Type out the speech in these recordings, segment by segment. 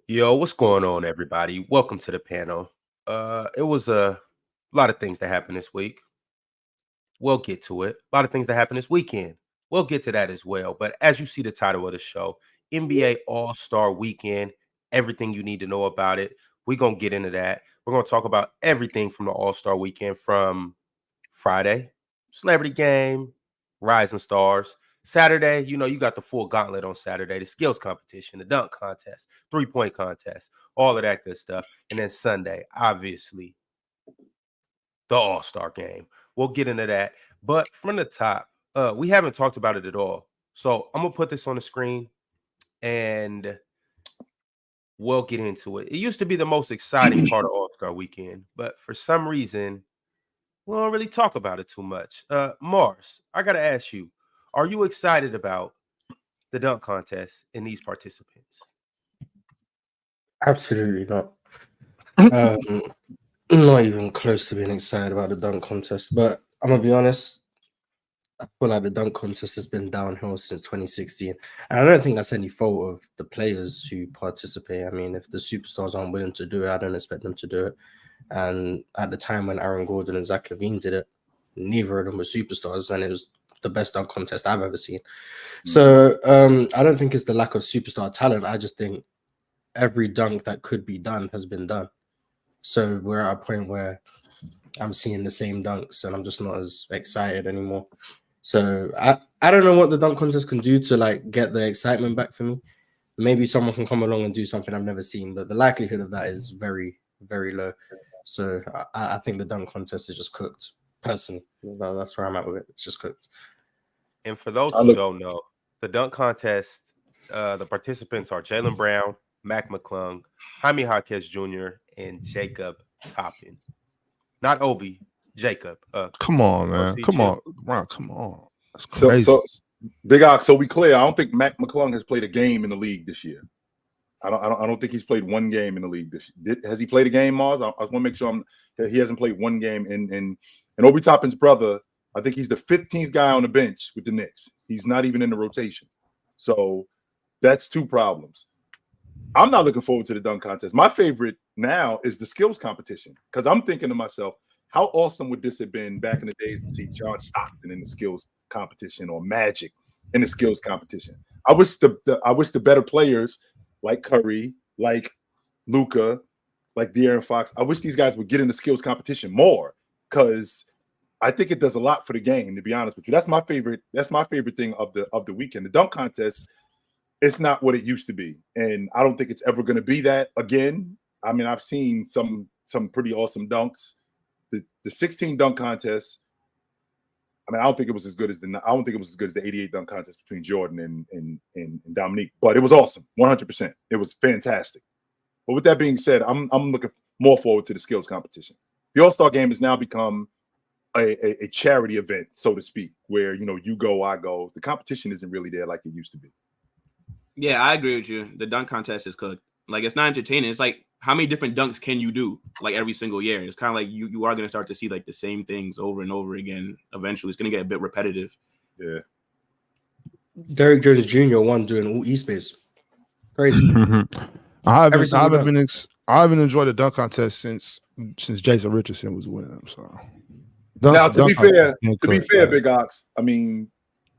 Yo, what's going on, everybody? Welcome to the panel. It was a lot of things that happened this week. We'll get to it. A lot of things that happened this weekend. We'll get to that as well. But as you see the title of the show, NBA All-Star Weekend, everything you need to know about it. We're going to get into that. We're going to talk about everything from the All-Star Weekend from Friday, Celebrity Game, Rising Stars. Saturday, you got the full gauntlet on Saturday, the skills competition, the dunk contest, three-point contest, all of that good stuff. And then Sunday, obviously, the All-Star Game. We'll get into that. But from the top, we haven't talked about it at all. So I'm going to put this on the screen and we'll get into it. It used to be the most exciting part of All-Star Weekend, but for some reason, we don't really talk about it too much. Mars, I got to ask you, are you excited about the dunk contest and these participants? Absolutely not. Not even close to being excited about the dunk contest. But I'm going to be honest, I feel like the dunk contest has been downhill since 2016. And I don't think that's any fault of the players who participate. I mean, if the superstars aren't willing to do it, I don't expect them to do it. And at the time when Aaron Gordon and Zach LaVine did it, neither of them were superstars, and it was the best dunk contest I've ever seen. So I don't think it's the lack of superstar talent. I just think every dunk that could be done has been done. So we're at a point where I'm seeing the same dunks and I'm just not as excited anymore. So I don't know what the dunk contest can do to like get the excitement back for me. Maybe someone can come along and do something I've never seen, but the likelihood of that is very, very low. So I think the dunk contest is just cooked. Personally, that's where I'm at with it. It's just cooked. And for those who don't know, the dunk contest, the participants are Jaylen Brown, Mac McClung, Jaime Jaquez Jr., and Jacob Toppin. Not Obi, Jacob. Come on, man. OC Come chill. on. Ron, come on. That's crazy. So Big Ox, so we clear. I don't think Mac McClung has played a game in the league this year. I don't think he's played one game in the league this year. Has he played a game, Mars? I just want to make sure he hasn't played one game. And Obi Toppin's brother, I think he's the 15th guy on the bench with the Knicks. He's not even in the rotation. So that's two problems. I'm not looking forward to the dunk contest. My favorite now is the skills competition because I'm thinking to myself, how awesome would this have been back in the days to see John Stockton in the skills competition or Magic in the skills competition? I wish the better players like Curry, like Luka, like De'Aaron Fox, I wish these guys would get in the skills competition more because I think it does a lot for the game, to be honest with you. That's my favorite thing of the weekend. The dunk contest, it's not what it used to be. And I don't think it's ever going to be that again. I mean, I've seen some pretty awesome dunks. The 16 dunk contest, I mean, I don't think it was as good as the 88 dunk contest between Jordan and Dominique, but it was awesome, 100%. It was fantastic. But with that being said, I'm looking more forward to the skills competition. The All-Star Game has now become a charity event, so to speak, where you go, I go. The competition isn't really there like it used to be. Yeah, I agree with you. The dunk contest is cooked. Like, it's not entertaining. It's like, how many different dunks can you do, like, every single year? It's kind of like you are going to start to see, like, the same things over and over again. Eventually, it's going to get a bit repetitive. Yeah. Derrick Jones Jr. won doing all E-Space. Crazy. I haven't enjoyed the dunk contest since Jason Richardson was winning. So now, to be fair, Big Ox, I mean,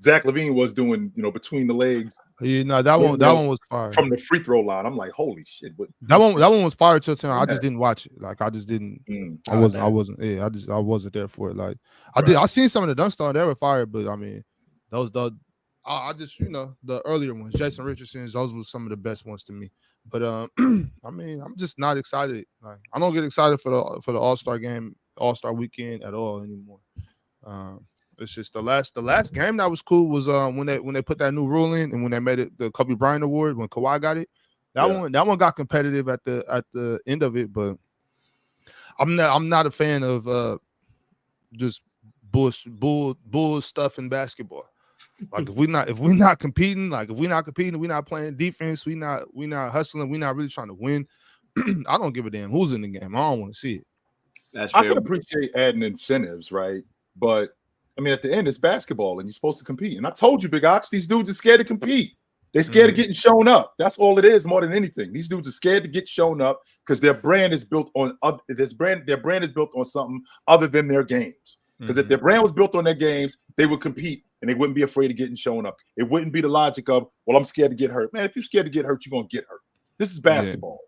Zach LaVine was doing, between the legs. That one was fire from the free throw line. I'm like, holy shit! That one was fire till time. I just didn't watch it. Like, I just didn't. I wasn't. Yeah, I wasn't there for it. Like, I seen some of the dunks they were fire, but I mean, I just the earlier ones, Jason Richardson's, those were some of the best ones to me. But I mean, I'm just not excited. Like, I don't get excited for the All-Star Game, All-Star Weekend at all anymore. It's just the last game that was cool was when they put that new rule in and when they made it the Kobe Bryant Award when Kawhi got it. That one got competitive at the end of it, but I'm not a fan of just bull stuff in basketball. Like, if we're not competing, we're not playing defense, we're not hustling, we're not really trying to win. I don't give a damn who's in the game. I don't want to see it. That's fair. I can appreciate adding incentives, right? But I mean, at the end, it's basketball, and you're supposed to compete. And I told you, Big Ox, these dudes are scared to compete. They're scared of getting shown up. That's all it is, more than anything. These dudes are scared to get shown up because their brand is built on their brand is built on something other than their games. Because if their brand was built on their games, they would compete and they wouldn't be afraid of getting shown up. It wouldn't be the logic of, well, I'm scared to get hurt. Man, if you're scared to get hurt, you're gonna get hurt. This is basketball,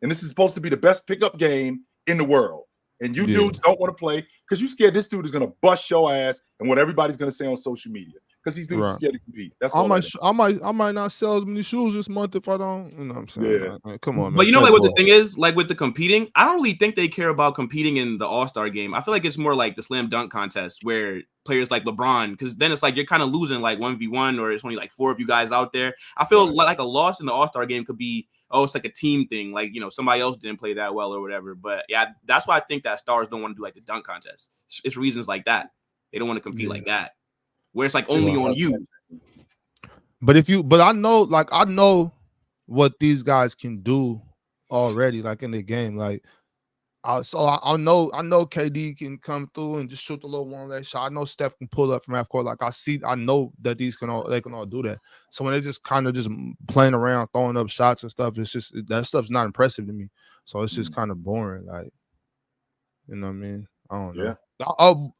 and this is supposed to be the best pickup game in the world. And you dudes don't want to play because you're scared this dude is gonna bust your ass and what everybody's gonna say on social media. Because these dudes are scared to compete. That's all. I might not sell as many shoes this month if I don't. You know what I'm saying? Yeah. Like, come on, man. But you know, like what the thing is, like with the competing, I don't really think they care about competing in the All-Star game. I feel like it's more like the slam dunk contest where players like LeBron, because then it's like you're kind of losing like 1v1 or it's only like 4 of you guys out there. I feel like a loss in the All-Star game could be, it's like a team thing. Like, you know, somebody else didn't play that well or whatever. But yeah, that's why I think that stars don't want to do like the dunk contest. It's reasons like that. They don't want to compete like that, where it's like only on you. But I know what these guys can do already, like in the game. Like, I know KD can come through and just shoot the little one-leg shot. I know Steph can pull up from half court. Like I know that they can all do that. So when they just kind of just playing around, throwing up shots and stuff, it's just that stuff's not impressive to me. So it's just kind of boring. Like, you know what I mean? I don't know. I'll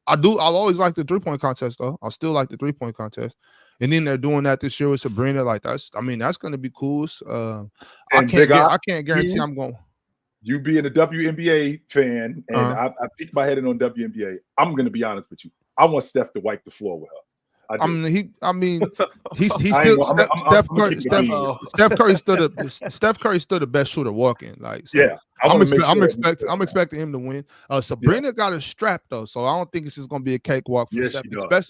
always like the 3-point contest though. I still like the 3-point contest. And then they're doing that this year with Sabrina. Like that's going to be cool. I can't guarantee I'm going. You being a WNBA fan, and I peeked my head in on WNBA. I'm going to be honest with you. I want Steph to wipe the floor with her. Steph Curry's still the best shooter walking. Like, so yeah, I'm expecting him to win. Sabrina got a strap though, so I don't think it's just going to be a cakewalk for Steph,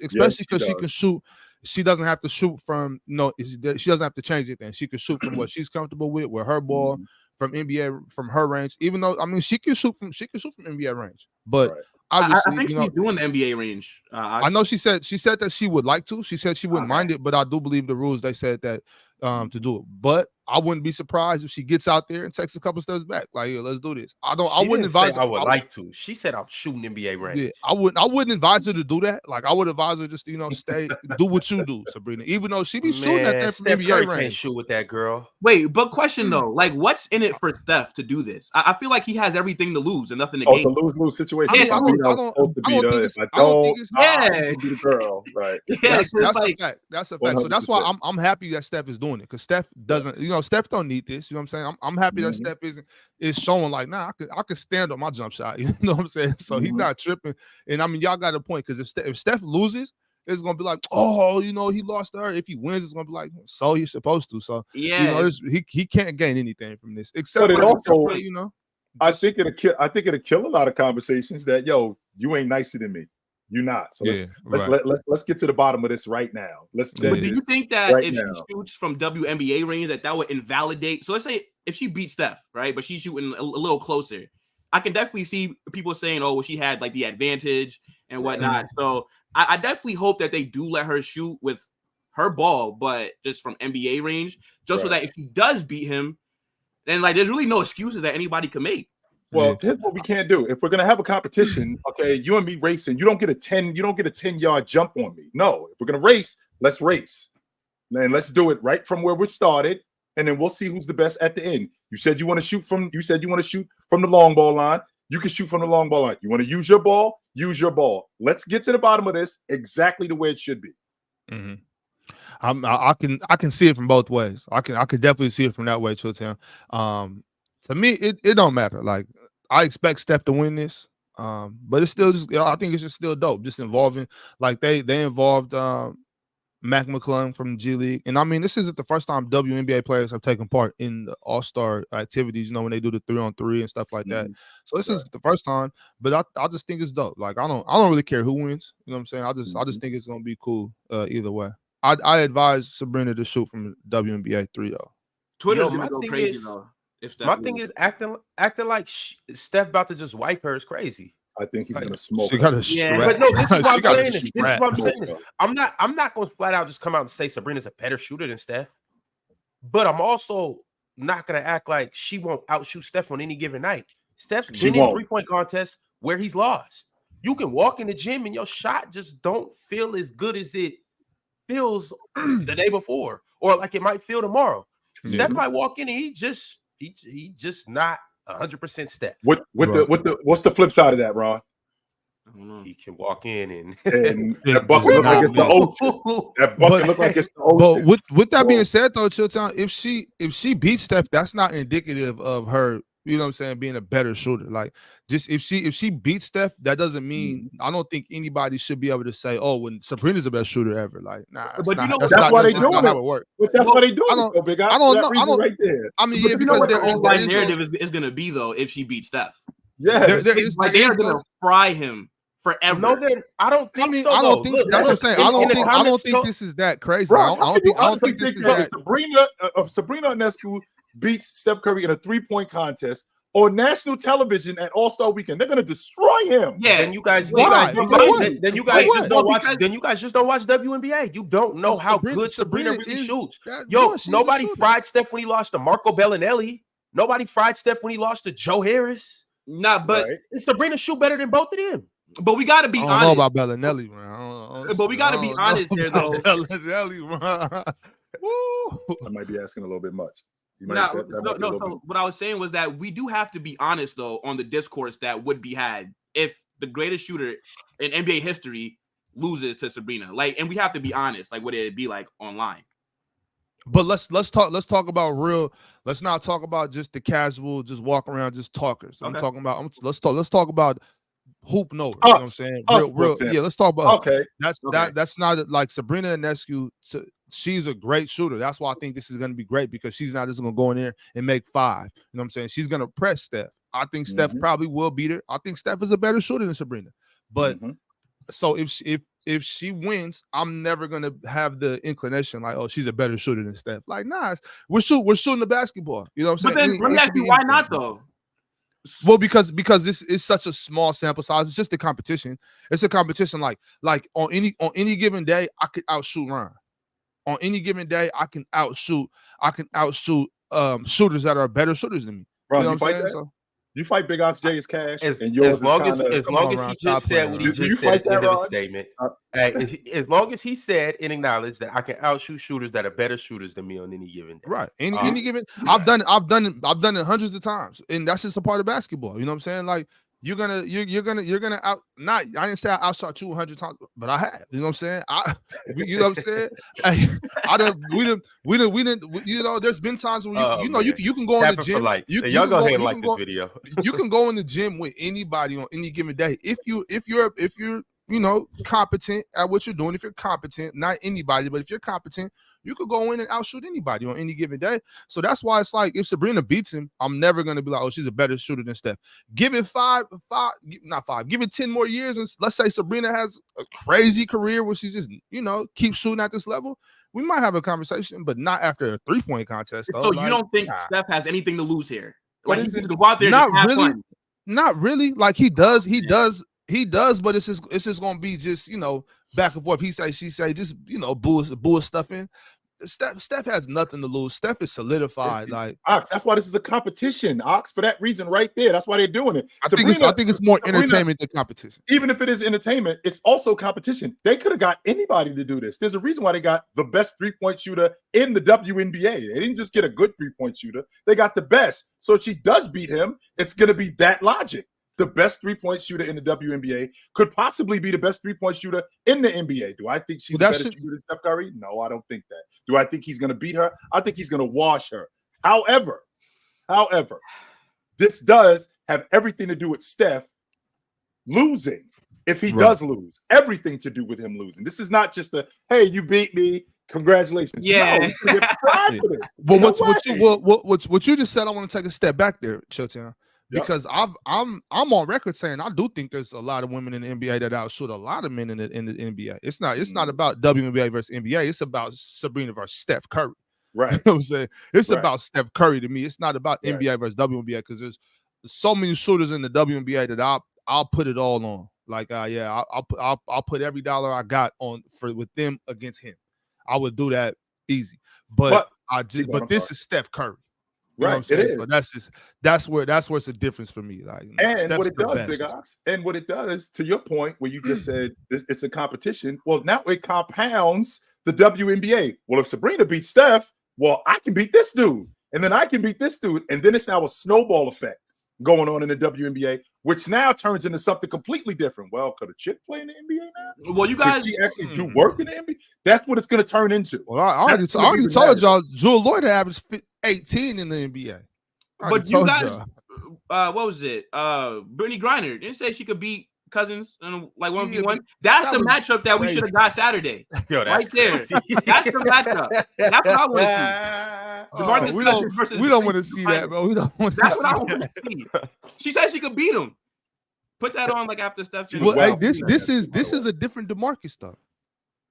especially because she can shoot. She doesn't have to shoot from she doesn't have to change anything. She can shoot from what she's comfortable with her ball from NBA, from her range. Even though she can shoot from NBA range, but obviously, I think she's doing the NBA range. I know she said that she would like to. She said she wouldn't mind it, but I do believe the rules. They said that to do it, but I wouldn't be surprised if she gets out there and takes a couple steps back. Like, let's do this. I wouldn't advise. I would like to. She said I'm shooting NBA range. Yeah, I wouldn't advise her to do that. Like, I would advise her just stay, do what you do, Sabrina. Even though she be shooting at that from NBA range. Can't shoot with that girl. Wait, but question though, like, what's in it for Steph to do this? I feel like he has everything to lose and nothing to gain. It's a lose-lose situation. I don't think it's the girl. Right. That's a fact. That's a fact. 100%. So that's why I'm happy that Steph is doing it, because Steph doesn't. Steph don't need this. You know what I'm saying? I'm happy that Steph is showing like, nah, I could stand on my jump shot. You know what I'm saying? So he's not tripping. And I mean, y'all got a point, because if Steph loses, it's gonna be like, he lost to her. If he wins, it's gonna be like, so he's supposed to. So he can't gain anything from this, except but it also, I think it'll kill a lot of conversations that you ain't nicer than me. You're not. So let's get to the bottom of this right now. But do you think that if she shoots from WNBA range, that would invalidate? So let's say if she beats Steph, right, but she's shooting a little closer, I can definitely see people saying, "Oh, well, she had like the advantage and whatnot." So I definitely hope that they do let her shoot with her ball, but just from NBA range, so that if she does beat him, then like there's really no excuses that anybody can make. Well, here's what we can't do. If we're gonna have a competition, okay, you and me racing, you don't get a 10-yard jump on me. No, if we're gonna race, let's race. And let's do it right from where we started, and then we'll see who's the best at the end. You said you want to shoot from the long ball line. You can shoot from the long ball line. You want to use your ball? Use your ball. Let's get to the bottom of this exactly the way it should be. I can see it from both ways. I can definitely see it from that way too, Tim. To me, it don't matter. Like, I expect Steph to win this, but it's still just, I think it's just still dope. Just involving, like they involved Mac McClung from G League, and I mean, this isn't the first time WNBA players have taken part in the All-Star activities. When they do the 3-on-3 and stuff like that. So this isn't the first time, but I just think it's dope. Like, I don't really care who wins. You know what I'm saying? I just think it's gonna be cool either way. I advise Sabrina to shoot from WNBA 3 though. Twitter's gonna go crazy though. My thing is acting like Steph about to just wipe her is crazy. I think he's gonna smoke. But no, this is what I'm saying. I'm not gonna flat out just come out and say Sabrina's a better shooter than Steph. But I'm also not gonna act like she won't outshoot Steph on any given night. Steph's been in 3-point contests where he's lost. You can walk in the gym and your shot just don't feel as good as it feels the day before. or like it might feel tomorrow. Yeah. Steph might walk in and he just not 100% Steph. What's the flip side of that, Ron? I don't know. He can walk in and that bucket look like it's the ocean. That bucket look like it's the ocean. But with that being said, though, Chilltown, if she beats Steph, that's not indicative of her, you know what I'm saying, being a better shooter. Like, just if she beats Steph, that doesn't mean I don't think anybody should be able to say, oh, when Sabrina's the best shooter ever. Like, nah, that's why they doing how it works. But that's why they doing it, big. I don't know. Right there. I mean, yeah, because the online narrative is going to be though if she beats Steph. Yeah, they're going to fry him forever. No, then I don't think so. I don't think that's what I'm saying. I don't think this is that crazy. Bro, I don't think this is that. Sabrina Ionescu beats Steph Curry in a 3-point contest on national television at All-Star Weekend. They're gonna destroy him. Yeah, then you guys just don't watch WNBA. You don't know how good Sabrina really shoots. Nobody fried Steph when he lost to Marco Bellinelli. Nobody fried Steph when he lost to Joe Harris. But Sabrina shoot better than both of them. But we got to be honest. I don't know about Bellinelli, man. But we got to be honest here, though. Bellinelli, man. I might be asking a little bit much. So what I was saying was that we do have to be honest, though, on the discourse that would be had if the greatest shooter in NBA history loses to Sabrina. Like, and we have to be honest. Like, what it'd be like online. But let's talk about real. Let's not talk about just the casual, just walk around, just talkers. Okay. I'm talking about. Let's talk about hoop knowers. You know what I'm saying? Real. Yeah. Let's talk about. Okay. That's not like Sabrina Ionescu. She's a great shooter. That's why I think this is going to be great because she's not just going to go in there and make 5. You know what I'm saying? She's going to press Steph. I think Steph probably will beat her. I think Steph is a better shooter than Sabrina. But so if she wins, I'm never gonna have the inclination like, oh, she's a better shooter than Steph. Like, nah, we're shooting the basketball. You know what I'm saying? But then let me ask you, why not though? Well, because this is such a small sample size. It's just a competition. It's a competition. Like on any given day, I could outshoot Ron. On any given day, I can outshoot shooters that are better shooters than me. Bro, you know what I'm saying? So, you fight Big Ox Jay as cash, as long as he just said what he just said at the end of the statement. As long as he said and acknowledged that I can outshoot shooters that are better shooters than me on any given day. Right. Any given, I've done it hundreds of times, and that's just a part of basketball. You know what I'm saying? Like you're gonna out. Not I didn't say I outshot you 100 times, but I have. You know what I'm saying? You know what I'm saying? We didn't. You know, there's been times when you can go in the gym. Y'all go ahead and like this video. You can go in the gym with anybody on any given day if you're you know, competent at what you're doing. If you're competent, not anybody, but if you're competent, you could go in and outshoot anybody on any given day. So that's why it's like if Sabrina beats him, I'm never going to be like, oh, she's a better shooter than Steph. Give it give it 10 more years. And let's say Sabrina has a crazy career where she's just, you know, keep shooting at this level. We might have a conversation, but not after a 3-point contest. Though. So you don't think Steph has anything to lose here? Like he's going to go out there and have fun. Not really. Like he does, but it's just gonna be just, you know, back and forth. He say, she say, just, you know, bull stuff in. Steph has nothing to lose. Steph is solidified. Like Ox, that's why this is a competition, Ox, for that reason right there. That's why they're doing it. I think it's more entertainment than competition. Even if it is entertainment, it's also competition. They could have got anybody to do this. There's a reason why they got the best 3-point shooter in the WNBA. They didn't just get a good 3-point shooter. They got the best. So if she does beat him, it's going to be that logic. The best 3-point shooter in the WNBA could possibly be the best 3-point shooter in the NBA. Do I think she's a better shooter than Steph Curry? No, I don't think that. Do I think he's going to beat her? I think he's going to wash her. However, this does have everything to do with Steph losing. If he does lose, everything to do with him losing. This is not just a, hey, you beat me, congratulations. Yeah. But what you just said, I want to take a step back there, Showdown. Because I'm on record saying I do think there's a lot of women in the NBA that outshoot a lot of men in the NBA. It's not about WNBA versus NBA. It's about Sabrina versus Steph Curry. Right. You know what I'm saying? It's about Steph Curry to me. It's not about NBA versus WNBA because there's so many shooters in the WNBA that I'll put it all on. Like I'll put every dollar I got on with them against him. I would do that easy. But this is Steph Curry. You know right, it is. But that's where it's a difference for me. Like, and Steph's what it does, Big Ox, and what it does, to your point, where you just said it's a competition. Well, now it compounds the WNBA. Well, if Sabrina beats Steph, well, I can beat this dude, and then I can beat this dude, and then it's now a snowball effect going on in the WNBA, which now turns into something completely different. Well, could a chick play in the NBA now? Well, you guys could she actually do work in the NBA? That's what it's going to turn into. Well, I already told y'all, Jewell Loyd averaged 18 in the NBA. But you guys, what was it? Brittany Griner didn't say she could beat Cousins in like 1v1. That's the matchup that we should have got Saturday. Yo, right there. That's the matchup. That's what I want to see. We don't want to see that, bro. We don't want to. That's what I want to see. She said she could beat him. Put that on like after Steph. Well, hey, this is a different DeMarcus stuff.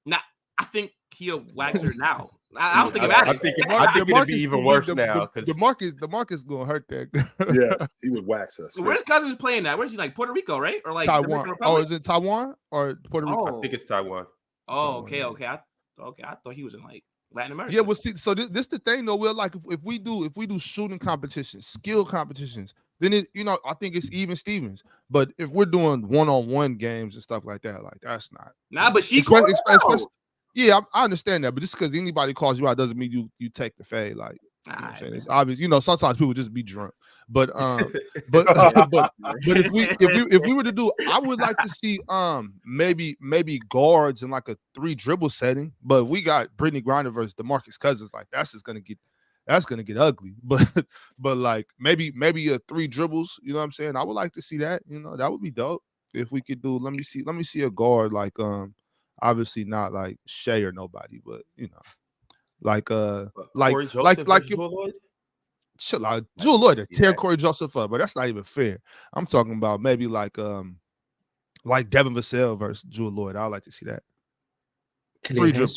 Nah, I think he'll wax her now. I don't think it matters. I think it'd be even worse now because DeMarcus gonna hurt that. Yeah, he would wax us. Where's Cousins playing at? Where's he, like Puerto Rico, right? Or like Taiwan? Oh, is it Taiwan or Puerto Rico? I think it's Taiwan. Oh, okay. I thought he was in like Latin America. Yeah, well, see, so this the thing though. We're like, if we do shooting competitions, skill competitions, then it, I think it's even Stevens. But if we're doing one-on-one games and stuff like that, like that's not. Nah, but she. Yeah, I understand that, but just because anybody calls you out doesn't mean you take the fade. Like, you know what I'm saying? It's obvious. Sometimes people just be drunk. But if we were to do, I would like to see maybe guards in like a 3 dribble setting. But we got Brittany Griner versus DeMarcus Cousins. Like that's gonna get ugly. But like maybe a 3 dribbles. You know what I'm saying? I would like to see that. That would be dope if we could do. Let me see a guard like obviously not like Shai or nobody, but like Jewell Loyd. Chill out, Jewell Loyd to tear Corey Joseph up, but that's not even fair. I'm talking about maybe like Devin Vassell versus Jewell Loyd. I'd like to see that. Killian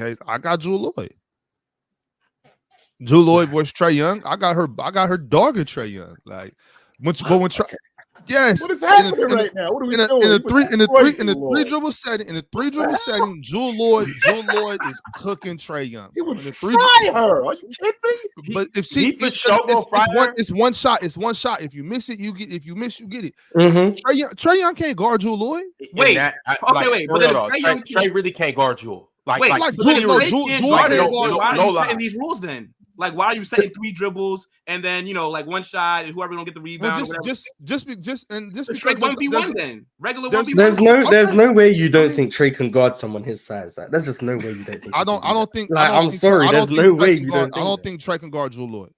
Hayes. I got Jewell Loyd. Jewell Loyd versus Trae Young. I got her dog at Trae Young. Like yes. What is happening right now? What are we doing? In a three dribble setting, Jewell Loyd is cooking Trae Young. He would fry her. Are you kidding me? But if it's one shot. It's one shot. If you miss it, you get. If you miss, you get it. Mm-hmm. Trae Young can't guard Jewell Loyd. Wait. Trae really can't guard Jewell. Jewell in these rules then. Like, why are you setting 3 dribbles and then like one shot and whoever don't get the rebound? Well, just because 1v1 then regular 1v1. There's no way you don't think Trae can guard someone his size. Like, there's just no way you don't think. I don't think. Like, I'm sorry. There's no way you don't. I don't think Trae can guard Jewell Loyd.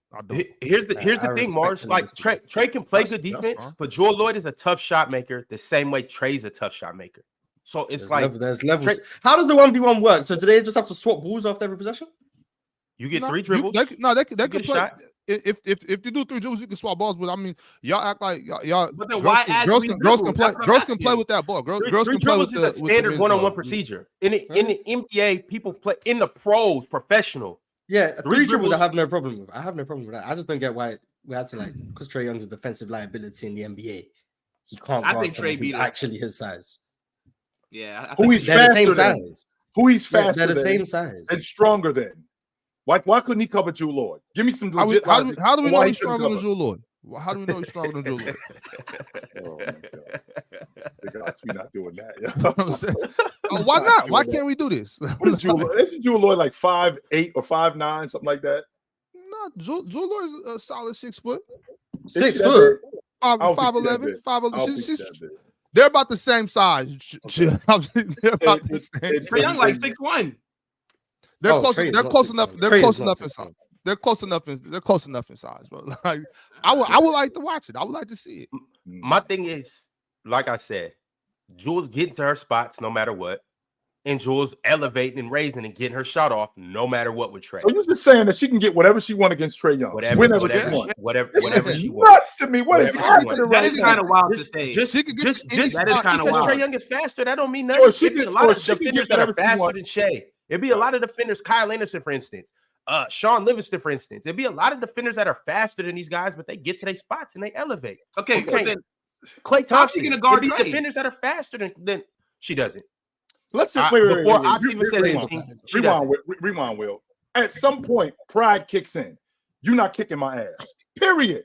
Here's the thing, Mars. Like Trae can play good defense, but Jewell Loyd is a tough shot maker the same way Trae's a tough shot maker. So it's there's levels. How does the 1v1 work? So do they just have to swap balls after every possession? You get 3 dribbles. They could play. If you do 3 dribbles, you can swap balls. But I mean, y'all act like y'all. But then why add girls can play? Girls can play with that ball. Girls can play with the standard one-on-one procedure. In the NBA, people play in the pros, professional. Yeah, 3 dribbles I have no problem with. I have no problem with that. I just don't get why we had to because Trae Young's a defensive liability in the NBA. He can't guard someone who's actually his size. Yeah, who he's faster than? Who he's faster than? They're the same size and stronger than. Why couldn't he cover Jewell Loyd? Give me some legit. How do we know he's stronger than Jewell Loyd? How do we know he's stronger than Jewell Loyd? Oh my God. We're not doing that. You know what I'm saying? Why not? Why can't we do this? What is Jewell Loyd? Isn't Jewell Loyd like 5'8" or 5'9", something like that? No, Jewell Loyd is a solid 6 foot. 6 foot. 5'11". They're about the same size. They're about the same. Trae Young like 6'1". They're close enough. They're close enough in size. They're close enough in size, bro. Like I would like to watch it. I would like to see it. My thing is, like I said, Jewell's getting to her spots no matter what, and Jewell's elevating and raising and getting her shot off no matter what with Trae. So you're just saying that she can get whatever she wants against Trae Young, whatever she wants. Nuts to me. What is happening right now? That is kind of wild to say. Just that is kind of wild. Trae Young is faster. That don't mean nothing. There'd be a lot of defenders that are faster than Shai. It'd be a lot of defenders, Kyle Anderson, for instance, Sean Livingston, for instance. It'd be a lot of defenders that are faster than these guys, but they get to their spots and they elevate. Okay. Then Klay Thompson, going to guard these defenders that are faster than she doesn't. Let's just before Ox even said anything. Rewind, Will. At some point, pride kicks in. You're not kicking my ass. Period.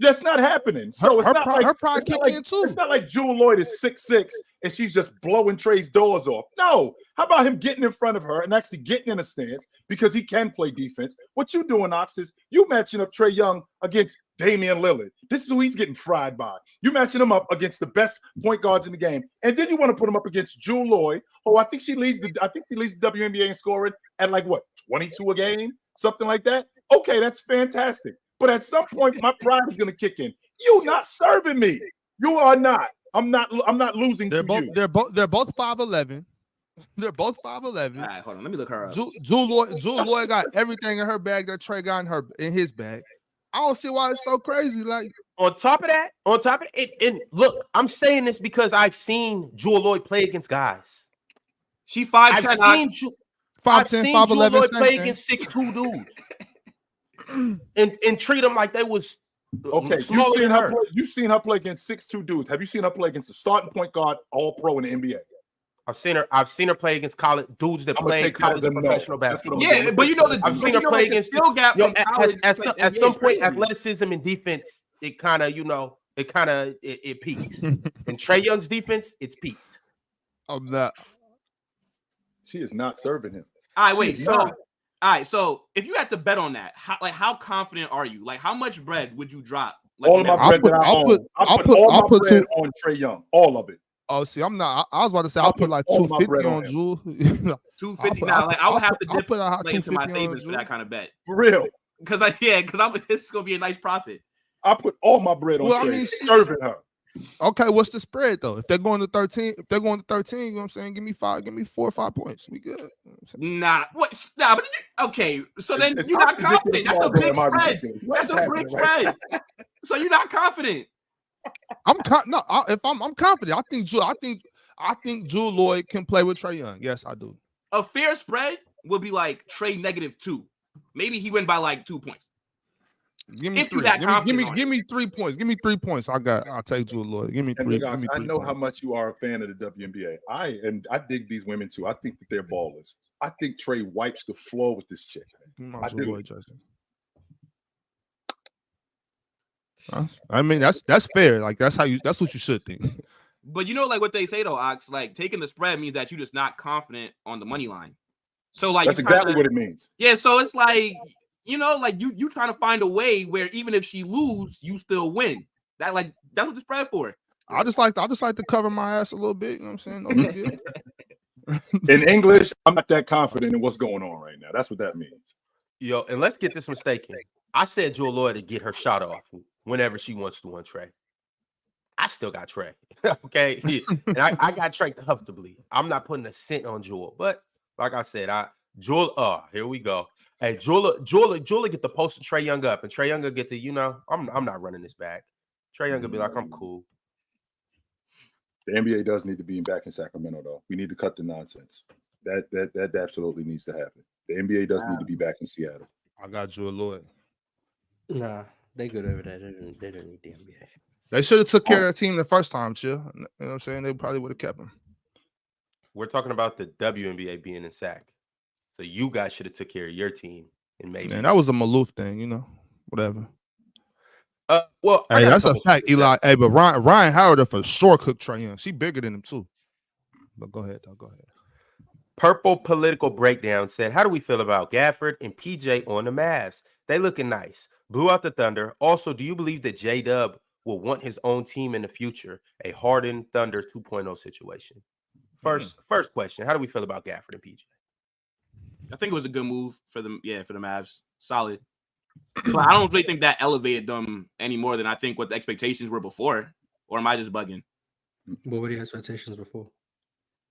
That's not happening. So her pride kick in too. It's not like Jewell Loyd is 6'6" and she's just blowing Trae's doors off. No. How about him getting in front of her and actually getting in a stance because he can play defense? What you doing, Ox, is you matching up Trae Young against Damian Lillard. This is who he's getting fried by. You matching him up against the best point guards in the game, and then you want to put him up against Jewell Loyd. Oh, I think she leads the WNBA in scoring at like what, 22 a game, something like that. Okay, that's fantastic. But at some point, my pride is going to kick in. You're not serving me. You are not. I'm not losing to you. They're both 5'11". They're both 5'11". All right, hold on. Let me look her up. Jewell Loyd got everything in her bag that Trae got in his bag. I don't see why it's so crazy. Like on top of it, and look, I'm saying this because I've seen Jewell Loyd play against guys. She 5'10". I've seen 5'10", Jewell 5'11", Loyd play against 6'2" dudes, and treat them like they was okay. You've seen her play against 6'2" dudes. Have you seen her play against a starting point guard, all pro in the NBA? I've seen her play against college dudes that play college professional basketball. Yeah, but you know I've seen her play against skill gap. At some point, athleticism and defense, it kind of it peaks. And Trae Young's defense, it's peaked. I'm not. She is not serving him. All right, wait. All right. So if you had to bet on that, how confident are you? Like, how much bread would you drop? Like, all of my bread I'll put all my bread on Trae Young. All of it. Oh, see, I'm not. I was about to say I'll put like 250 on Jewell. 250 now. Like I would have to dip into my savings for that kind of bet. For real. Because this is gonna be a nice profit. I put all my bread on Trae, serving her. Okay, what's the spread though? If they're going to 13, you know what I'm saying? Give me 4 or 5 points. We good. Nah, what? Nah, but okay. So then you're not confident. That's a big spread. That's a big spread. So you're not confident. I'm confident. I think Jewell Loyd can play with Trae Young. Yes, I do. A fair spread would be like Trae -2. Maybe he went by like 2 points. Give me 3. Give me 3 points. Give me 3 points. I'll take Jewell Loyd. Give me 3. Guys, I know how much you are a fan of the WNBA. I dig these women too. I think that they're ballers. I think Trae wipes the floor with this chick. I do. I mean, that's fair. Like that's what you should think. But you know, like what they say though, Ox, like taking the spread means that you're just not confident on the money line. So like that's exactly what it means. Yeah, so it's like, you know, like you trying to find a way where even if she lose, you still win. That's what the spread for. I just like to cover my ass a little bit. You know what I'm saying? No big deal. In English, I'm not that confident in what's going on right now. That's what that means. Yo, and let's get this mistaken. I said Jewell Loyd to get her shot off whenever she wants to on Trae. I still got Trae. Okay. And I got Trae comfortably. I'm not putting a cent on Jewell. But like I said, Jewell, here we go. Hey, Jewell get the post of Trae Young up, and Trae Young will get to, I'm not running this back. Trae Young will be like, I'm cool. The NBA does need to be back in Sacramento, though. We need to cut the nonsense. That absolutely needs to happen. The NBA does need to be back in Seattle. I got Jewell Loyd. Nah, they good over there. They don't need the NBA. They should have took care of their team the first time, chill. You know what I'm saying? They probably would have kept them. We're talking about the WNBA being in sack. So you guys should have took care of your team and maybe. Man, that was a Maloof thing, whatever. Well, hey, that's a fact, Eli. Hey, but Ryan Howard for sure cooked Trae Young. She bigger than him too. But go ahead, though. Go ahead. Purple Political Breakdown said, how do we feel about Gafford and PJ on the Mavs? They looking nice. Blew out the Thunder. Also, do you believe that J-Dub will want his own team in the future? A hardened Thunder 2.0 situation. First question, how do we feel about Gafford and PJ? I think it was a good move for them. Yeah, for the Mavs. Solid. But I don't really think that elevated them any more than I think what the expectations were before. Or am I just bugging? What were the expectations before?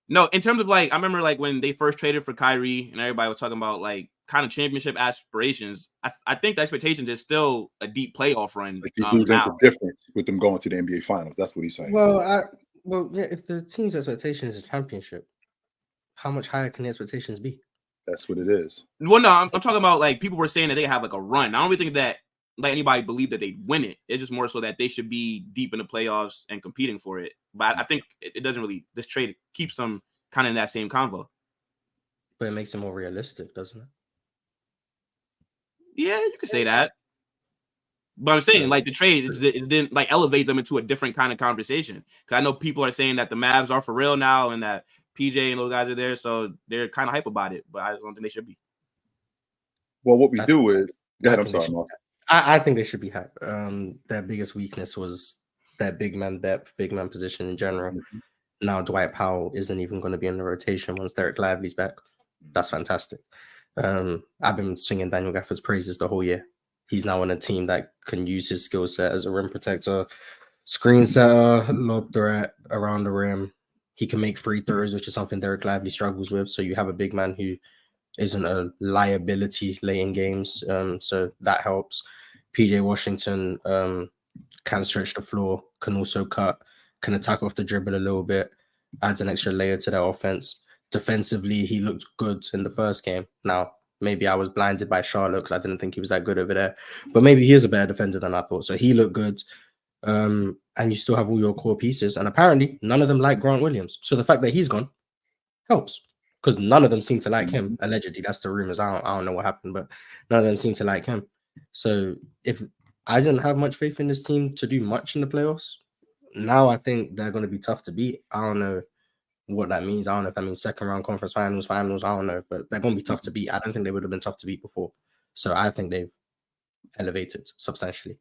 No, in terms of I remember when they first traded for Kyrie and everybody was talking about kind of championship aspirations. I think the expectations is still a deep playoff run. Like you lose the difference with them going to the NBA Finals. That's what he's saying. Well, yeah. If the team's expectation is a championship, how much higher can the expectations be? That's what it is. Well, no, I'm talking about people were saying that they have a run. I don't really think that anybody believed that they'd win it. It's just more so that they should be deep in the playoffs and competing for it. But I think it doesn't really. This trade keeps them kind of in that same convo. But it makes it more realistic, doesn't it? Yeah, you could say that. But I'm saying, like, the trade it didn't like elevate them into a different kind of conversation. Because I know people are saying that the Mavs are for real now and that PJ and those guys are there, so they're kind of hype about it. But I don't think they should be. Well, what we do is, go ahead. I'm sorry, Mark. I think they should be hype. Their biggest weakness was their big man depth, big man position in general. Mm-hmm. Now Dwight Powell isn't even going to be in the rotation once Derek Lively's back. That's fantastic. I've been singing Daniel Gafford's praises the whole year. He's now on a team that can use his skill set as a rim protector, screen setter, lob threat around the rim. He can make free throws, which is something Derek Lively struggles with. So you have a big man who isn't a liability late in games. So that helps. PJ Washington can stretch the floor, can also cut, can attack off the dribble a little bit, adds an extra layer to their offense. Defensively, he looked good in the first game. Now, maybe I was blinded by Charlotte because I didn't think he was that good over there. But maybe he is a better defender than I thought. So he looked good. And you still have all your core pieces. And apparently, none of them like Grant Williams. So the fact that he's gone helps. Because none of them seem to like him. Allegedly, that's the rumors. I don't know what happened, but none of them seem to like him. So if I didn't have much faith in this team to do much in the playoffs, now I think they're going to be tough to beat. I don't know what that means. I don't know if that means second round conference finals. I don't know, but they're going to be tough to beat. I don't think they would have been tough to beat before. So I think they've elevated substantially.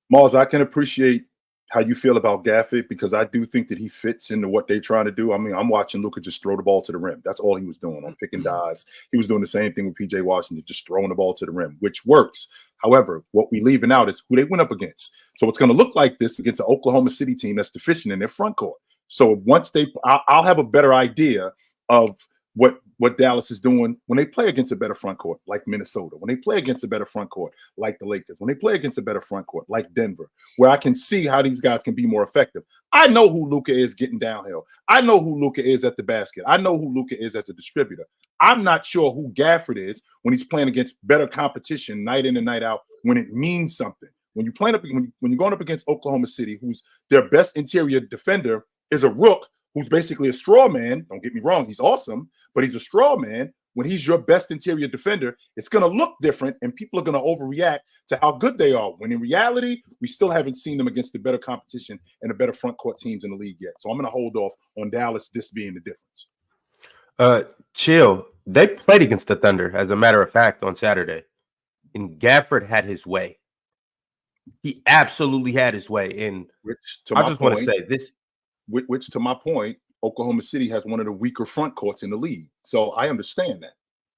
Mars, I can appreciate how you feel about Gafford because I do think that he fits into what they're trying to do. I mean, I'm watching Luka just throw the ball to the rim. That's all he was doing on pick and dives. He was doing the same thing with PJ Washington, just throwing the ball to the rim, which works. However, what we're leaving out is who they went up against. So it's going to look like this against an Oklahoma City team that's deficient in their front court. So once I'll have a better idea of what Dallas is doing when they play against a better front court like Minnesota, when they play against a better front court like the Lakers, when they play against a better front court like Denver, where I can see how these guys can be more effective. I know who Luka is getting downhill. I know who Luka is at the basket. I know who Luka is as a distributor. I'm not sure who Gafford is when he's playing against better competition night in and night out when it means something. When you're playing when you're going up against Oklahoma City, who's their best interior defender is a rook who's basically a straw man. Don't get me wrong, he's awesome, but he's a straw man. When he's your best interior defender, it's going to look different, and people are going to overreact to how good they are. When in reality, we still haven't seen them against the better competition and the better front court teams in the league yet. So I'm going to hold off on Dallas, this being the difference. Chill. They played against the Thunder, as a matter of fact, on Saturday, and Gafford had his way. He absolutely had his way. And I just want to say this. Which, to my point, Oklahoma City has one of the weaker front courts in the league. So I understand that,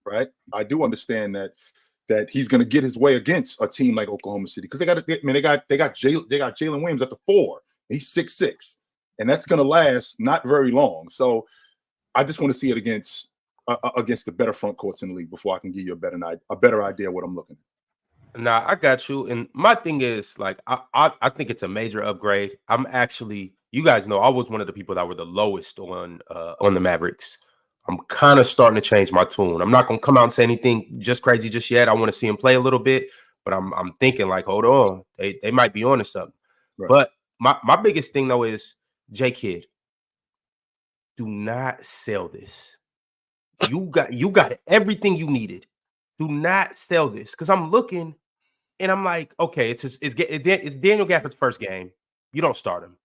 right? I do understand that he's going to get his way against a team like Oklahoma City because they got Jalen Williams at the 4. He's 6'6", and that's going to last not very long. So I just want to see it against the better front courts in the league before I can give you a better idea of what I'm looking at. Nah, I got you. And my thing is, like, I think it's a major upgrade. I'm actually, you guys know, I was one of the people that were the lowest on the Mavericks. I'm kind of starting to change my tune. I'm not gonna come out and say anything just crazy just yet. I want to see him play a little bit, but I'm thinking like, hold on, they might be on to something. Right. But my biggest thing though is J Kidd, do not sell this. You got everything you needed. Do not sell this because I'm looking. And I'm like, okay, it's Daniel Gafford's first game. You don't start him.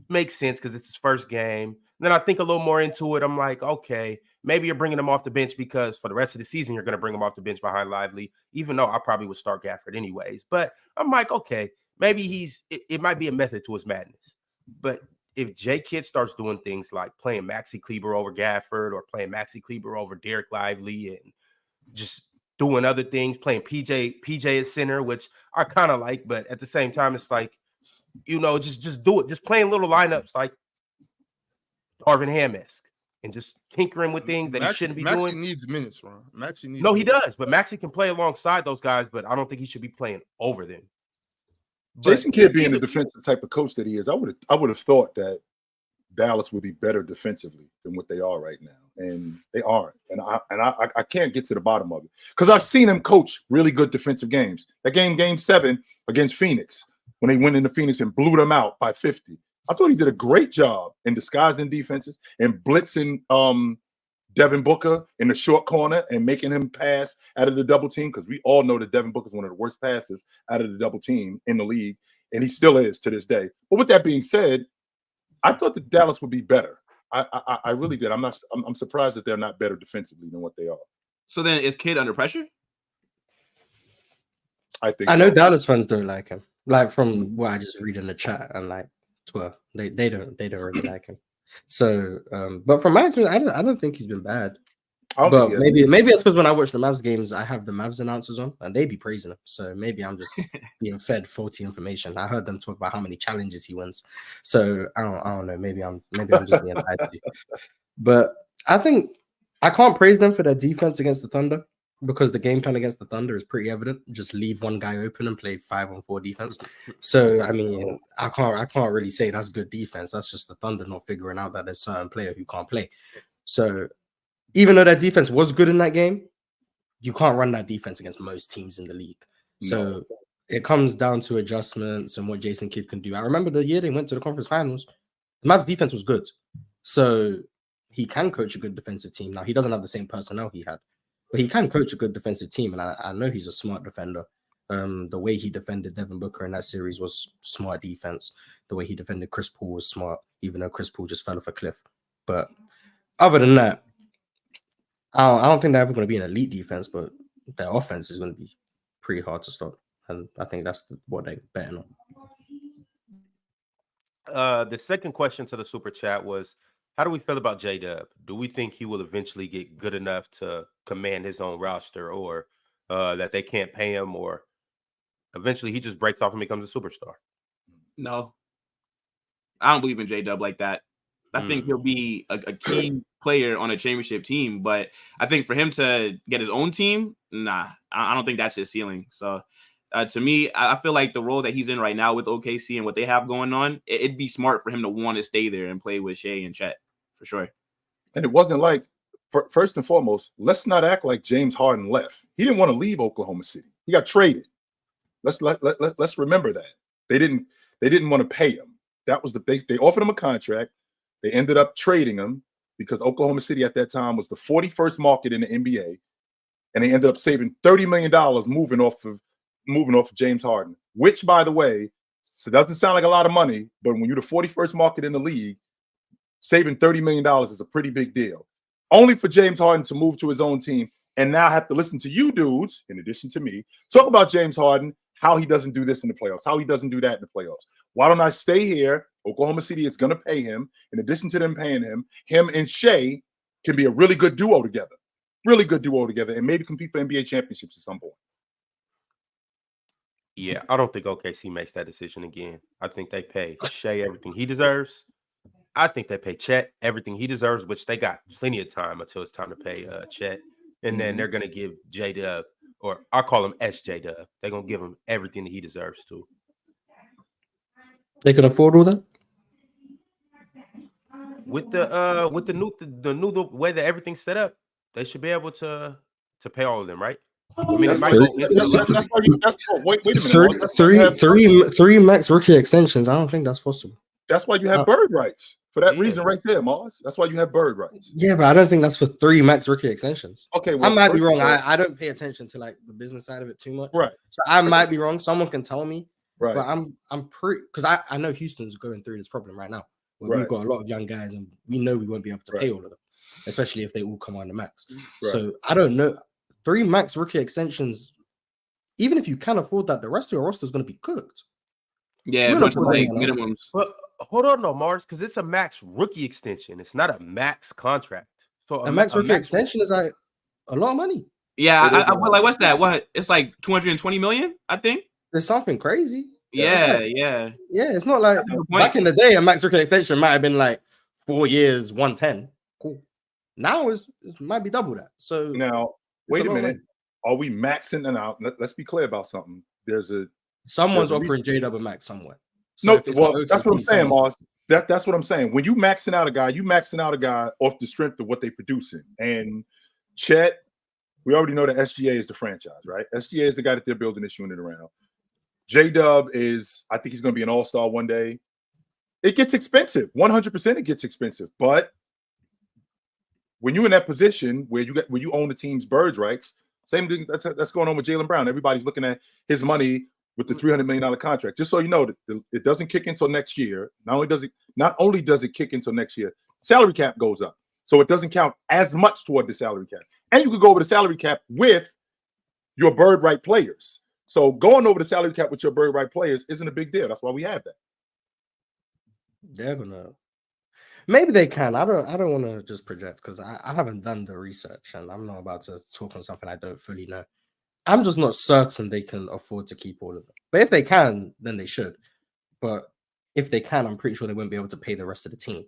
Makes sense because it's his first game. And then I think a little more into it. I'm like, okay, maybe you're bringing him off the bench because for the rest of the season, you're going to bring him off the bench behind Lively, even though I probably would start Gafford anyways. But I'm like, okay, maybe it might be a method to his madness. But if J Kidd starts doing things like playing Maxi Kleber over Gafford or playing Maxi Kleber over Derek Lively and just doing other things, playing PJ at center, which I kind of like, but at the same time, it's like, just do it. Just playing little lineups like Darvin Ham-esque and just tinkering with things that he shouldn't be doing. Maxi needs minutes, Ron. Maxi needs he does, but Maxi can play alongside those guys, but I don't think he should be playing over them. Jason Kidd being the defensive type of coach that he is, I would have thought that Dallas would be better defensively than what they are right now. And they aren't. And I can't get to the bottom of it. Because I've seen him coach really good defensive games. That game 7 against Phoenix, when they went into Phoenix and blew them out by 50. I thought he did a great job in disguising defenses and blitzing Devin Booker in the short corner and making him pass out of the double team, because we all know that Devin Booker is one of the worst passes out of the double team in the league, and he still is to this day. But with that being said, I thought that Dallas would be better. I really did. I'm surprised that they're not better defensively than what they are. So then, is Kid under pressure? I think I know Dallas fans don't like him. Like from what I just read in the chat and like Twitter, they don't really like him. So, but from my experience, I don't think he's been bad. But maybe it's because when I watch the Mavs games, I have the Mavs announcers on, and they be praising him. So maybe I'm just being fed faulty information. I heard them talk about how many challenges he wins. So I don't know. Maybe I'm just being lied to. But I think I can't praise them for their defense against the Thunder, because the game plan against the Thunder is pretty evident. Just leave one guy open and play 5-on-4 defense. So I mean, I can't really say that's good defense. That's just the Thunder not figuring out that there's certain player who can't play. So even though that defense was good in that game, you can't run that defense against most teams in the league. So it comes down to adjustments and what Jason Kidd can do. I remember the year they went to the conference finals, the Mavs defense was good. So he can coach a good defensive team. Now, he doesn't have the same personnel he had, but he can coach a good defensive team. And I know he's a smart defender. The way he defended Devin Booker in that series was smart defense. The way he defended Chris Paul was smart, even though Chris Paul just fell off a cliff. But other than that, I don't think they're ever going to be an elite defense, but their offense is going to be pretty hard to stop. And I think that's what they're betting on. The second question to the super chat was, how do we feel about J-Dub? Do we think he will eventually get good enough to command his own roster, or that they can't pay him, or eventually he just breaks off and becomes a superstar? No. I don't believe in J-Dub like that. I think he'll be a key player on a championship team, but I think for him to get his own team, nah, I don't think that's his ceiling. So to me, I feel like the role that he's in right now with OKC and what they have going on, it'd be smart for him to want to stay there and play with Shai and Chet, for sure. And it wasn't like, first and foremost, let's not act like James Harden left. He didn't want to leave Oklahoma City. He got traded. Let's remember that. They didn't want to pay him. That was they offered him a contract. They ended up trading him because Oklahoma City at that time was the 41st market in the NBA, and they ended up saving $30 million moving off of James Harden, which, by the way, so doesn't sound like a lot of money, but when you're the 41st market in the league, saving $30 million is a pretty big deal. Only for James Harden to move to his own team and now have to listen to you dudes, in addition to me, talk about James Harden, how he doesn't do this in the playoffs, how he doesn't do that in the playoffs. Why don't I stay here? Oklahoma City is going to pay him. In addition to them paying him and Shai can be a really good duo together. Really good duo together, and maybe compete for NBA championships at some point. Yeah, I don't think OKC makes that decision again. I think they pay Shai everything he deserves. I think they pay Chet everything he deserves, which they got plenty of time until it's time to pay Chet. And then they're going to give J-Dub, or I call him SJ-Dub. They're going to give him everything that he deserves to. They can afford all that? With the new way that everything's set up, they should be able to pay all of them, right? I mean, that's why wait a minute. Three max rookie extensions. I don't think that's possible. That's why you have bird rights. For that reason right there, Mars. That's why you have bird rights. Yeah, but I don't think that's for 3 max rookie extensions. Okay, well, I might be wrong. I don't pay attention to like the business side of it too much. Right. So I might be wrong. Someone can tell me. Right. But I'm pretty, because I know Houston's going through this problem right now. Where we've got a lot of young guys and we know we won't be able to pay all of them, especially if they all come on the max. Right. So I don't know. 3 max rookie extensions, even if you can afford that, the rest of your roster is going to be cooked. Yeah, bunch of like minimums. But hold on, no, Mars, because it's a max rookie extension. It's not a max contract. So a max rookie extension is like a lot of money. Yeah, I like, what's that? What? It's like 220 million, I think. There's something crazy. Yeah. It's not like back in the day, a max rookie extension might have been like 4 years, 110. Cool. Now it might be double that. So now, wait a minute. Are we maxing it out? Let's be clear about something. Someone's offering J-Dub a max somewhere. So that's what I'm saying, Mars. That's what I'm saying. When you maxing out a guy off the strength of what they producing. And Chet, we already know that SGA is the franchise, right? SGA is the guy that they're building this unit around. J-Dub I think he's going to be an all-star one day. It gets expensive. 100% it gets expensive. But when you're in that position where you own the team's bird rights, same thing that's going on with Jaylen Brown. Everybody's looking at his money with the $300 million contract. Just so you know, that it doesn't kick in until next year. Not only does it kick until next year, salary cap goes up, so it doesn't count as much toward the salary cap. And you could go over the salary cap with your bird right players. So going over the salary cap with your bird right players isn't a big deal. That's why we have that. They're gonna. Maybe they can. I don't want to just project because I haven't done the research and I'm not about to talk on something I don't fully know. I'm just not certain they can afford to keep all of them. But if they can, then they should. But if they can, I'm pretty sure they won't be able to pay the rest of the team.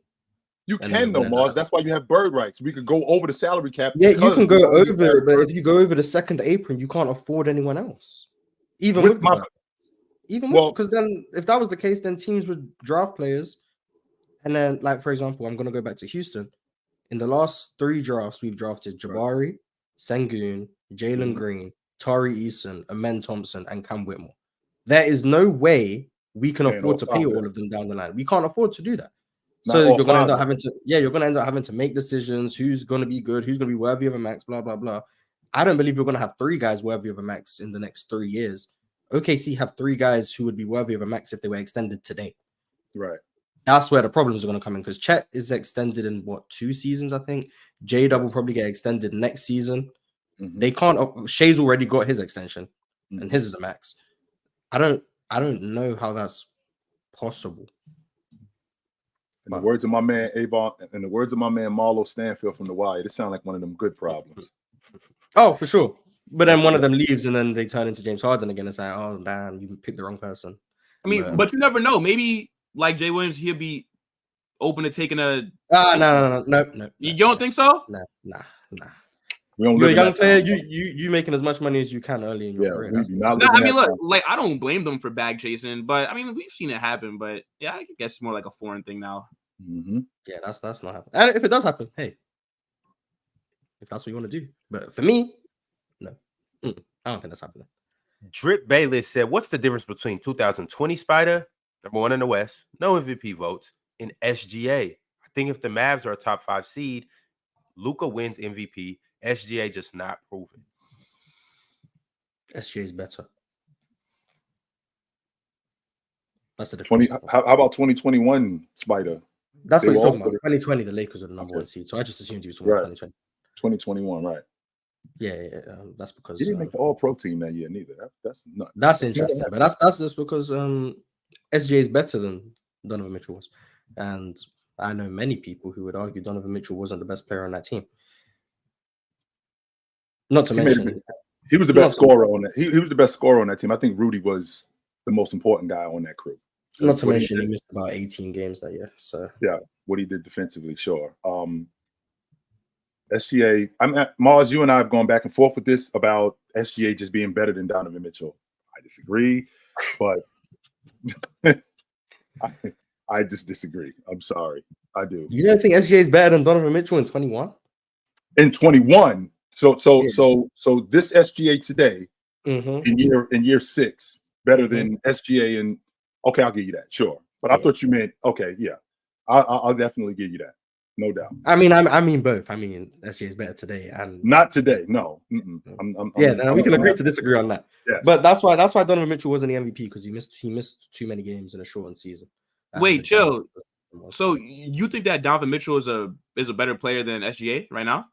You can though, Mars. That's why you have bird rights. We could go over the salary cap. Yeah, you can go over it, but if you go over the second apron, you can't afford anyone else. Even with because then if that was the case, then teams would draft players. And then, like, for example, I'm going to go back to Houston. In the last 3 drafts, we've drafted Jabari, Sengun, Jalen Green, Tari Eason, Amen Thompson, and Cam Whitmore. There is no way we can afford to pay all of them down the line. We can't afford to do that. So you're going to end up having to make decisions. Who's going to be good? Who's going to be worthy of a max? Blah, blah, blah. I don't believe you're going to have 3 guys worthy of a max in the next 3 years. OKC have 3 guys who would be worthy of a max if they were extended today. Right. That's where the problems are going to come in because Chet is extended in 2 seasons, I think. J-Dub will probably get extended next season. They can't. Shai's already got his extension, and his is a max. I don't know how that's possible. In the words of my man Avon, in the words of my man Marlo Stanfield from The Wire, it sounds like one of them good problems. Oh, for sure. But then one of them leaves, and then they turn into James Harden again and say, "Oh, damn, you picked the wrong person." I mean, but you never know. Maybe. Like Jay Williams, he'll be open to taking a. No. You don't think so? Nah. You're a young player. You making as much money as you can early in your career. I mean, look, like I don't blame them for bag chasing, but I mean we've seen it happen. But yeah, I guess it's more like a foreign thing now. Yeah, that's not happening. And if it does happen, hey, if that's what you want to do. But for me, no, I don't think that's happening. Drip Bayless said, "What's the difference between 2020 Spider, number 1 in the West, no MVP votes, and SGA? I think if the Mavs are a top 5 seed, Luka wins MVP. SGA just not proven. SGA is better. That's the difference. How about 2021 Spider? That's what he's talking about. 2020, the Lakers are the number 1 seed. So I just assumed he was talking about 2020. 2021, right? Yeah. That's because he didn't make the All-Pro team that year neither. That's nuts. That's interesting, but that's just because SGA is better than Donovan Mitchell was, and I know many people who would argue Donovan Mitchell wasn't the best player on that team. Not to mention he was the best scorer on that. He was the best scorer on that team. I think Rudy was the most important guy on that crew. Not to mention he missed about 18 games that year. So yeah, what he did defensively, sure. SGA, Mars, you and I have gone back and forth with this about SGA just being better than Donovan Mitchell. I disagree, but I just disagree. I'm sorry. I do. You don't think SGA is better than Donovan Mitchell in 21? In 21. So this SGA today in year 6 better than SGA in. Okay, I'll give you that. Sure. But I thought you meant okay. Yeah, I'll definitely give you that. No doubt. I mean both. I mean SGA is better today and not today. No. We can agree to disagree on that. Yes. But that's why Donovan Mitchell wasn't the MVP because he missed too many games in a shortened season. Wait, chill. So you think that Donovan Mitchell is a better player than SGA right now?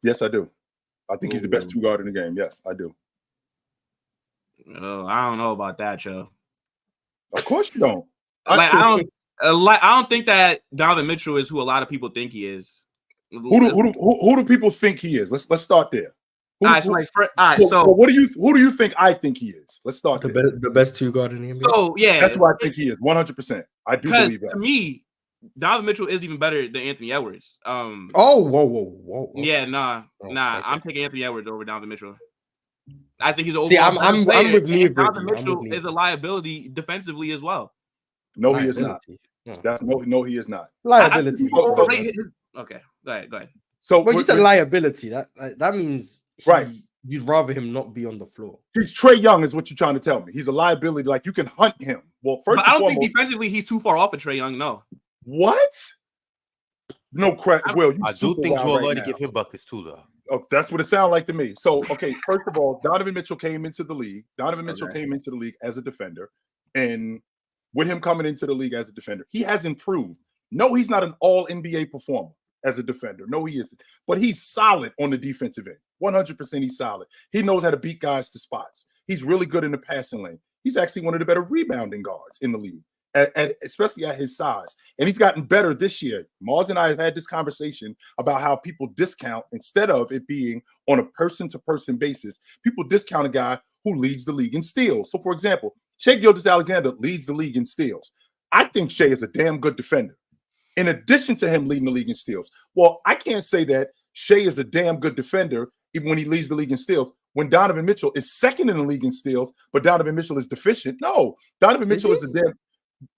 Yes, I do. I think he's the best 2 guard in the game. Yes, I do. Oh, I don't know about that, chill. Of course you don't. I don't think that Donovan Mitchell is who a lot of people think he is. Who do people think he is? Let's start there. So what do you think I think he is? Let's start the best 2 guard in the NBA. So yeah, that's what I think he is. 100%. I do believe that. To me, Donovan Mitchell is even better than Anthony Edwards. Whoa. Yeah, nah. I'm taking Anthony Edwards over Donovan Mitchell. I think he's an overall I'm with me. Donovan Mitchell is a liability defensively as well. No, he is not. That's no, he is not. Liability. Okay, go ahead. So, you said liability. That means you'd rather him not be on the floor. He's Trae Young, is what you're trying to tell me. He's a liability. Like you can hunt him. Well, first, but I don't think defensively he's too far off of Trae Young. No. What? No credit. Will, you I do super think wild Jewell right Loyd now. to give him buckets too, though. Oh, that's what it sounds like to me. So, okay, first of all, Donovan Mitchell came into the league. Came into the league as a defender. And with him coming into the league as a defender, he has improved. No, he's not an all-NBA performer as a defender. No, he isn't. But he's solid on the defensive end. 100% he's solid. He knows how to beat guys to spots. He's really good in the passing lane. He's actually one of the better rebounding guards in the league, especially at his size. And he's gotten better this year. Mars and I have had this conversation about how people discount, instead of it being on a person-to-person basis, people discount a guy who leads the league in steals. So, for example, Shai Gilgeous-Alexander leads the league in steals. I think Shai is a damn good defender. In addition to him leading the league in steals, well, I can't say that Shai is a damn good defender even when he leads the league in steals, when Donovan Mitchell is second in the league in steals, but Donovan Mitchell is deficient. No, Donovan Mitchell is a damn.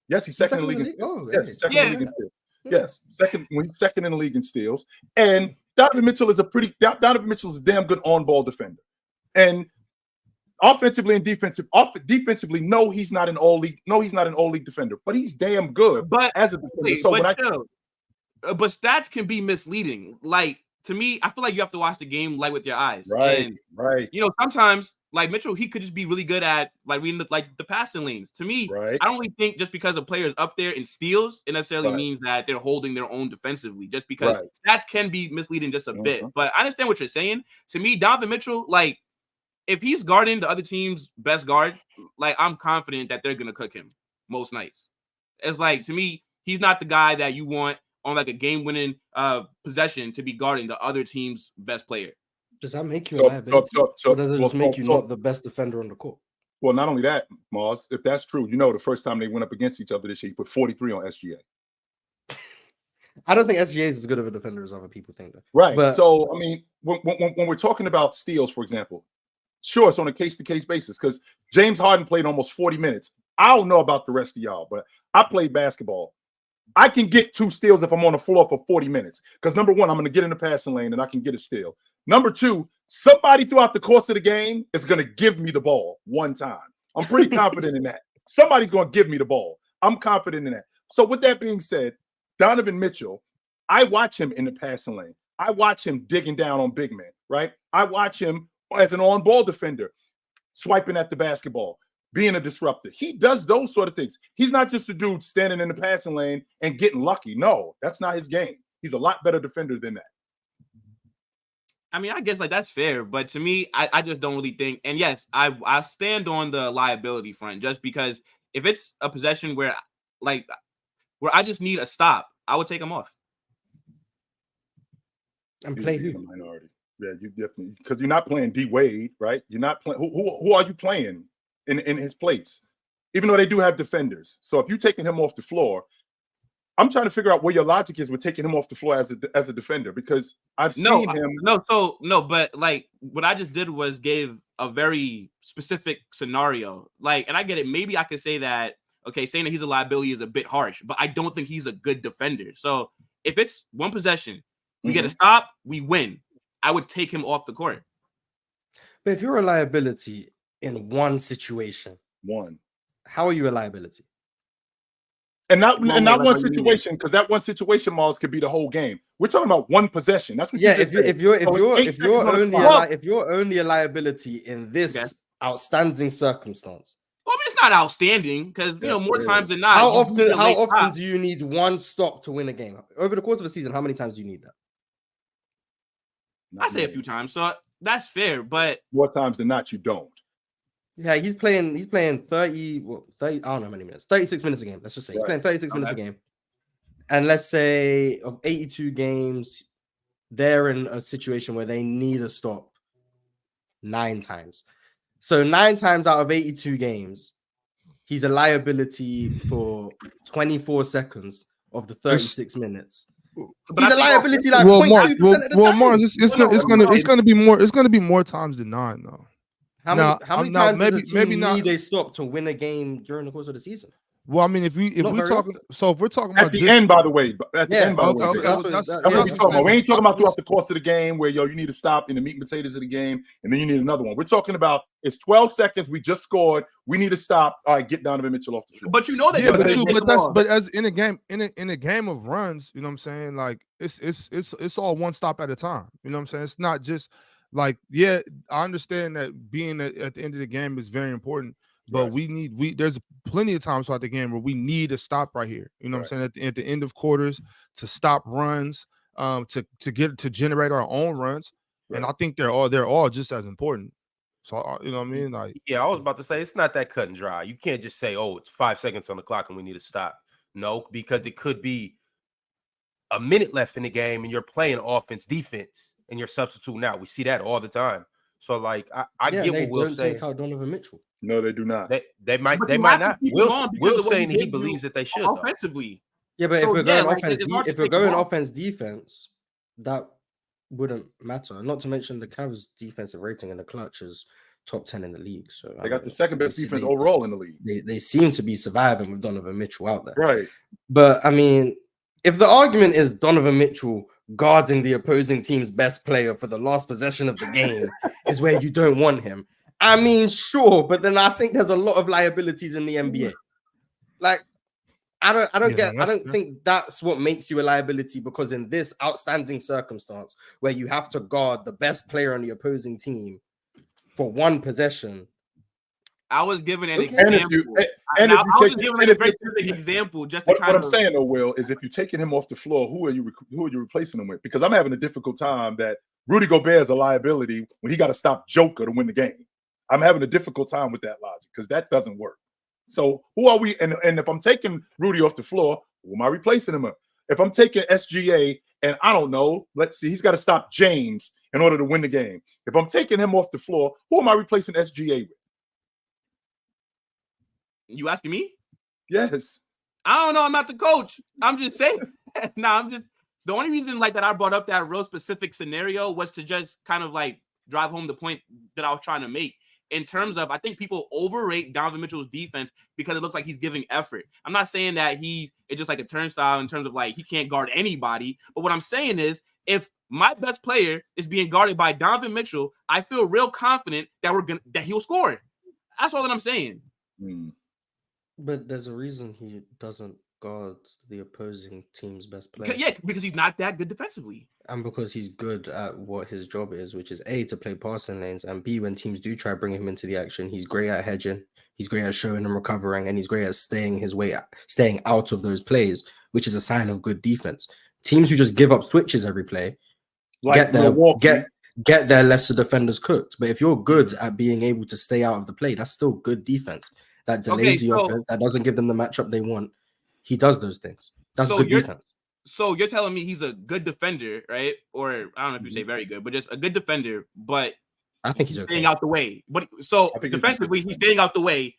Yes, he's second in the league in steals. Oh, yes, he's second in the league in steals. Yes, second in the league in steals. And Donovan Mitchell is a damn good on-ball defender. And offensively and defensively, no, he's not an all-league. No, he's not an all-league defender, but he's damn good as a defender. But stats can be misleading. Like, to me, I feel like you have to watch the game like with your eyes. Right. You know, sometimes like Mitchell, he could just be really good at like reading the passing lanes. To me, I don't really think just because a player is up there in steals, it necessarily means that they're holding their own defensively. Just because stats can be misleading just a bit. But I understand what you're saying. To me, Donovan Mitchell, like, if he's guarding the other team's best guard, like, I'm confident that they're gonna cook him most nights. It's like, to me, he's not the guy that you want on like a game-winning possession to be guarding the other team's best player. Does that make you a liability? Or does it just make you not the best defender on the court? Well, not only that, Mars, if that's true, you know, the first time they went up against each other this year, he put 43 on SGA. I don't think SGA is as good of a defender as other people think. Though. Right. But, so, I mean, when we're talking about steals, for example, sure, it's on a case-to-case basis because James Harden played almost 40 minutes. I don't know about the rest of y'all, but I played basketball. I can get 2 steals if I'm on the floor for 40 minutes. Because number one, I'm going to get in the passing lane and I can get a steal. Number two, somebody throughout the course of the game is going to give me the ball one time. I'm pretty confident in that. Somebody's going to give me the ball. I'm confident in that. So with that being said, Donovan Mitchell, I watch him in the passing lane. I watch him digging down on big men, right? I watch him as an on-ball defender, swiping at the basketball, being a disruptor. He does those sort of things. He's not just a dude standing in the passing lane and getting lucky. No, that's not his game. He's a lot better defender than that. I mean, I guess like that's fair, but to me, I just don't really think. And yes, I stand on the liability front just because if it's a possession where I just need a stop, I would take him off. And play who? Minority. Yeah, you definitely, because you're not playing D Wade, right? You're not playing. Who are you playing in his place? Even though they do have defenders. So if you're taking him off the floor, I'm trying to figure out where your logic is with taking him off the floor as a defender, because I've seen him. But like what I just did was gave a very specific scenario. Like, and I get it. Maybe I could say that, okay, saying that he's a liability is a bit harsh, but I don't think he's a good defender. So if it's one possession, we get a stop, we win. I would take him off the court. But if you're a liability in one situation, how are you a liability? And not one situation, because that one situation, Mars, could be the whole game. We're talking about one possession. That's what you just said. If you're only a liability in this outstanding circumstance. Well, I mean, it's not outstanding because more times than not. How often do you need one stop to win a game? Over the course of a season, how many times do you need that? I say a few times, so that's fair. But more times than not, you don't. Yeah, he's playing 30, I don't know how many minutes. 36 minutes a game. Let's just say he's playing 36 minutes a game. And let's say of 82 games, they're in a situation where they need a stop 9 times. So 9 times out of 82 games, he's a liability for 24 seconds of the 36 minutes. But he's a liability like 0.2% of the time. Mars, it's gonna be more times than 9 though. How many times maybe not need a stop to win a game during the course of the season? Well, I mean, if we're talking at about the end, by the way, at the end, by the way, that's what we're talking about. We ain't talking about throughout the course of the game where you need to stop in the meat and potatoes of the game, and then you need another one. We're talking about it's 12 seconds. We just scored. We need to stop. All right, get Donovan Mitchell off the floor. But you know that. Yeah, but as in a game of runs, you know what I'm saying? Like it's all one stop at a time. You know what I'm saying? It's not just like, yeah, I understand that being at the end of the game is very important. But there's plenty of times throughout the game where we need to stop right here. You know what I'm saying? At the end of quarters to stop runs, to generate our own runs. Right. And I think they're all just as important. So you know what I mean? Like, yeah, I was about to say it's not that cut and dry. You can't just say, oh, it's 5 seconds on the clock and we need to stop. No, because it could be a minute left in the game and you're playing offense, defense, and you're substituting out. We see that all the time. So like I get what Will's saying. Take out Donovan Mitchell. No, they do not. They might not. Will's saying he believes that they should offensively. Yeah, but if we're going offense defense, that wouldn't matter. Not to mention the Cavs' defensive rating in the clutch is top 10 in the league. So they got the second best defense overall in the league. They seem to be surviving with Donovan Mitchell out there. Right. But I mean, if the argument is Donovan Mitchell guarding the opposing team's best player for the last possession of the game is where you don't want him. I mean, sure, but then I think there's a lot of liabilities in the NBA. Like, I don't think that's what makes you a liability, because in this outstanding circumstance where you have to guard the best player on the opposing team for one possession. I was giving an example. I was giving a very specific example. Just to what I'm saying, though, Will, is if you're taking him off the floor, who are you replacing him with? Because I'm having a difficult time that Rudy Gobert is a liability when he got to stop Joker to win the game. I'm having a difficult time with that logic because that doesn't work. So who are we? And if I'm taking Rudy off the floor, who am I replacing him with? If I'm taking SGA and I don't know, let's see, he's got to stop James in order to win the game. If I'm taking him off the floor, who am I replacing SGA with? You asking me? Yes. I don't know. I'm not the coach. I'm just saying. The only reason like that I brought up that real specific scenario was to just kind of like drive home the point that I was trying to make. In terms of, I think people overrate Donovan Mitchell's defense because it looks like he's giving effort. I'm not saying that it's just like a turnstile in terms of like he can't guard anybody. But what I'm saying is, if my best player is being guarded by Donovan Mitchell, I feel real confident that he'll score. That's all that I'm saying. But there's a reason he doesn't guard the opposing team's best player. Yeah, because he's not that good defensively. And because he's good at what his job is, which is A, to play passing lanes, and B, when teams do try bringing him into the action, he's great at hedging, he's great at showing and recovering, and he's great at staying out of those plays, which is a sign of good defense. Teams who just give up switches every play get their lesser defenders cooked. But if you're good at being able to stay out of the play, that's still good defense. That delays the offense, that doesn't give them the matchup they want. He does those things. That's good defense. So you're telling me he's a good defender, right? Or I don't know if you say very good, but just a good defender, but I think he's staying out the way. But so defensively, he's staying out the way.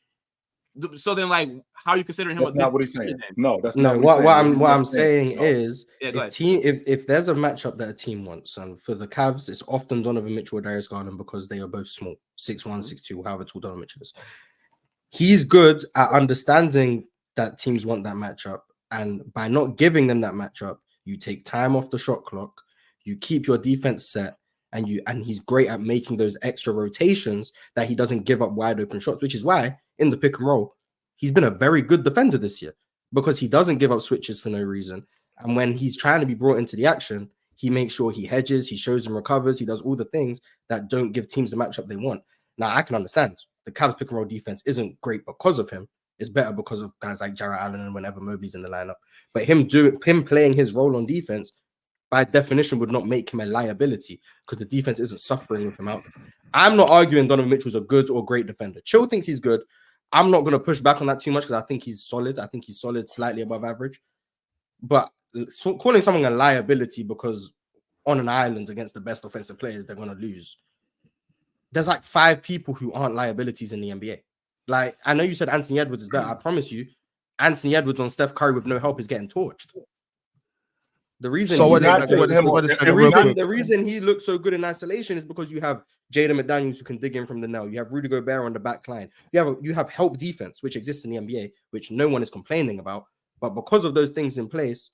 So then, like, how are you considering him? That's not what he's saying. No, that's not what I'm saying is, if there's a matchup that a team wants, and for the Cavs, it's often Donovan Mitchell or Darius Garland because they are both small, 6'1", 6'2", however tall Donovan Mitchell is. He's good at understanding that teams want that matchup, and by not giving them that matchup, you take time off the shot clock, you keep your defense set, and he's great at making those extra rotations that he doesn't give up wide open shots, which is why in the pick and roll, he's been a very good defender this year because he doesn't give up switches for no reason. And when he's trying to be brought into the action, he makes sure he hedges, he shows and recovers, he does all the things that don't give teams the matchup they want. Now, I can understand the Cavs pick and roll defense isn't great because of him. It's better because of guys like Jarrett Allen and whenever Mobley's in the lineup. But him playing his role on defense, by definition, would not make him a liability because the defense isn't suffering with him out there. I'm not arguing Donovan Mitchell's a good or great defender. Chill thinks he's good. I'm not going to push back on that too much because I think he's solid. I think he's solid, slightly above average. But calling someone a liability because on an island against the best offensive players, they're going to lose. There's like 5 people who aren't liabilities in the NBA. Like, I know you said Anthony Edwards is better. I promise you, Anthony Edwards on Steph Curry with no help is getting torched. The reason So he what looks is so what good- is what is the reason he looks so good in isolation is because you have Jaden McDaniels who can dig in from the nail. You have Rudy Gobert on the back line. You have help defense, which exists in the NBA, which no one is complaining about. But because of those things in place,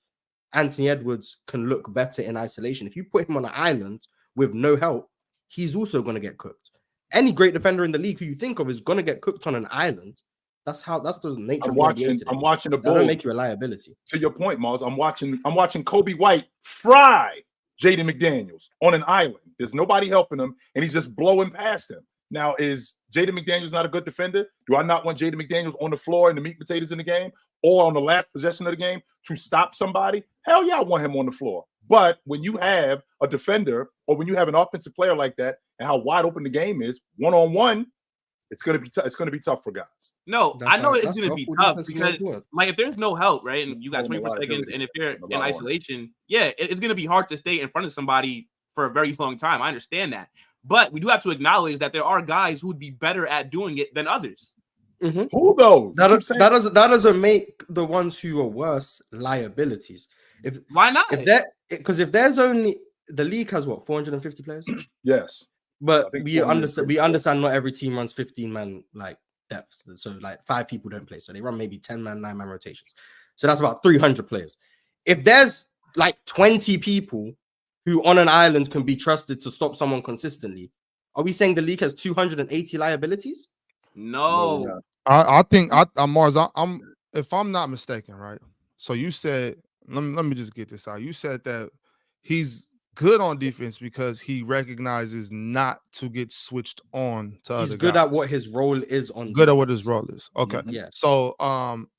Anthony Edwards can look better in isolation. If you put him on an island with no help, he's also going to get cooked. Any great defender in the league who you think of is going to get cooked on an island. That's the nature of the NBA today. I'm watching the That Bulls. don't make you a liability. To your point, Mars, I'm watching Kobe White fry Jaden McDaniels on an island. There's nobody helping him, and he's just blowing past him. Now, is Jaden McDaniels not a good defender? Do I not want Jaden McDaniels on the floor and the meat and potatoes in the game, or on the last possession of the game to stop somebody? Hell yeah, I want him on the floor. But when you have a defender, or when you have an offensive player like that, and how wide open the game is, one-on-one, it's gonna be tough for guys. No, I know it's gonna be tough because, like, if there's no help, right, and you got 24 seconds, and if you're in isolation, yeah, it's gonna be hard to stay in front of somebody for a very long time. I understand that, but we do have to acknowledge that there are guys who would be better at doing it than others. Mm-hmm. Who though? That doesn't make the ones who are worse liabilities. Why not? If there's only the league has what 450 players. Yes. But we understand not every team runs 15-man like depth. So like 5 people don't play. So they run maybe 10-man, 9-man rotations. So that's about 300 players. If there's like 20 people who on an island can be trusted to stop someone consistently, are we saying the league has 280 liabilities? No. I think Mars, if I'm not mistaken, right? So you said, let me just get this out. You said that he's good on defense because he recognizes not to get switched on to other guys. He's good at what his role is on defense. At what his role is. Okay. Yeah. So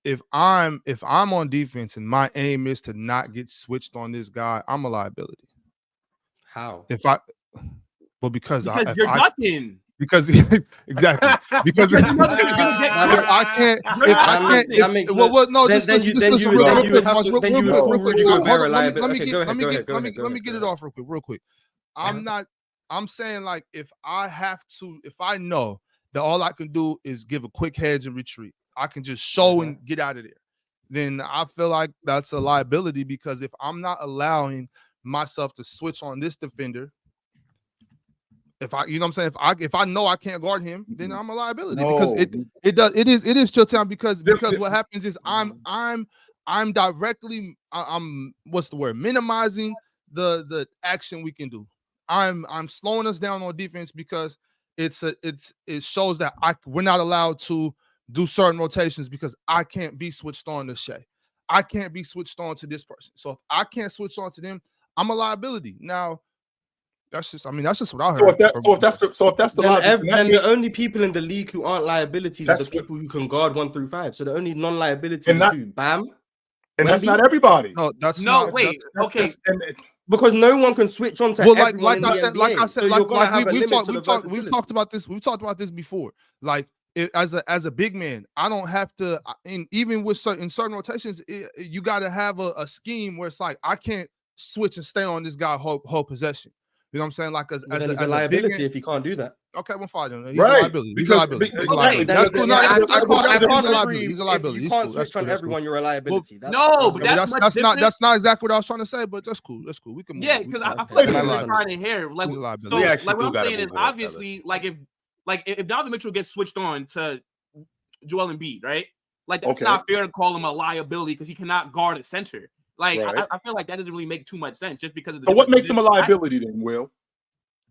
if I'm on defense and my aim is to not get switched on this guy, I'm a liability. How? Because you're ducking. Because exactly. Because if I can't, let me get it off real quick. I'm saying, like, if I know that all I can do is give a quick hedge and retreat, I can just show and get out of there, then I feel like that's a liability, because if I'm not allowing myself to switch on this defender, if I know I can't guard him, then I'm a liability, because it is chill town, because what happens is I'm directly minimizing the action we can do. I'm slowing us down on defense because it shows that we're not allowed to do certain rotations because I can't be switched on to Shai. I can't be switched on to this person. So if I can't switch on to them, I'm a liability. Now, that's just what I heard. So if that's the logic, then the only people in the league who aren't liabilities are the people who can guard 1 through 5. So the only non-liabilities is who? Bam. And that's not everybody. No, that's no. Not, wait. That's, okay. Because no one can switch on to everyone in the NBA. We've talked about this. We've talked about this before. Like, as a big man, I don't have to. And even with certain rotations, you got to have a scheme where it's like I can't switch and stay on this guy whole possession. You know what I'm saying? Like, as a liability if he can't do that. Okay, well, fine. He's right. a liability. He's a liability. That's cool. He's a liability. You can't switch on everyone. You're a liability. That's not exactly what I was trying to say, but that's cool. That's cool. We can. Yeah, because I feel like we're trying to hear. Like, so, like what I'm saying is, obviously, like if Donovan Mitchell gets switched on to Joel Embiid, right? Like, that's not fair to call him a liability because he cannot guard a center. Like, I feel like that doesn't really make too much sense just because of the. So what makes him a liability then, Will?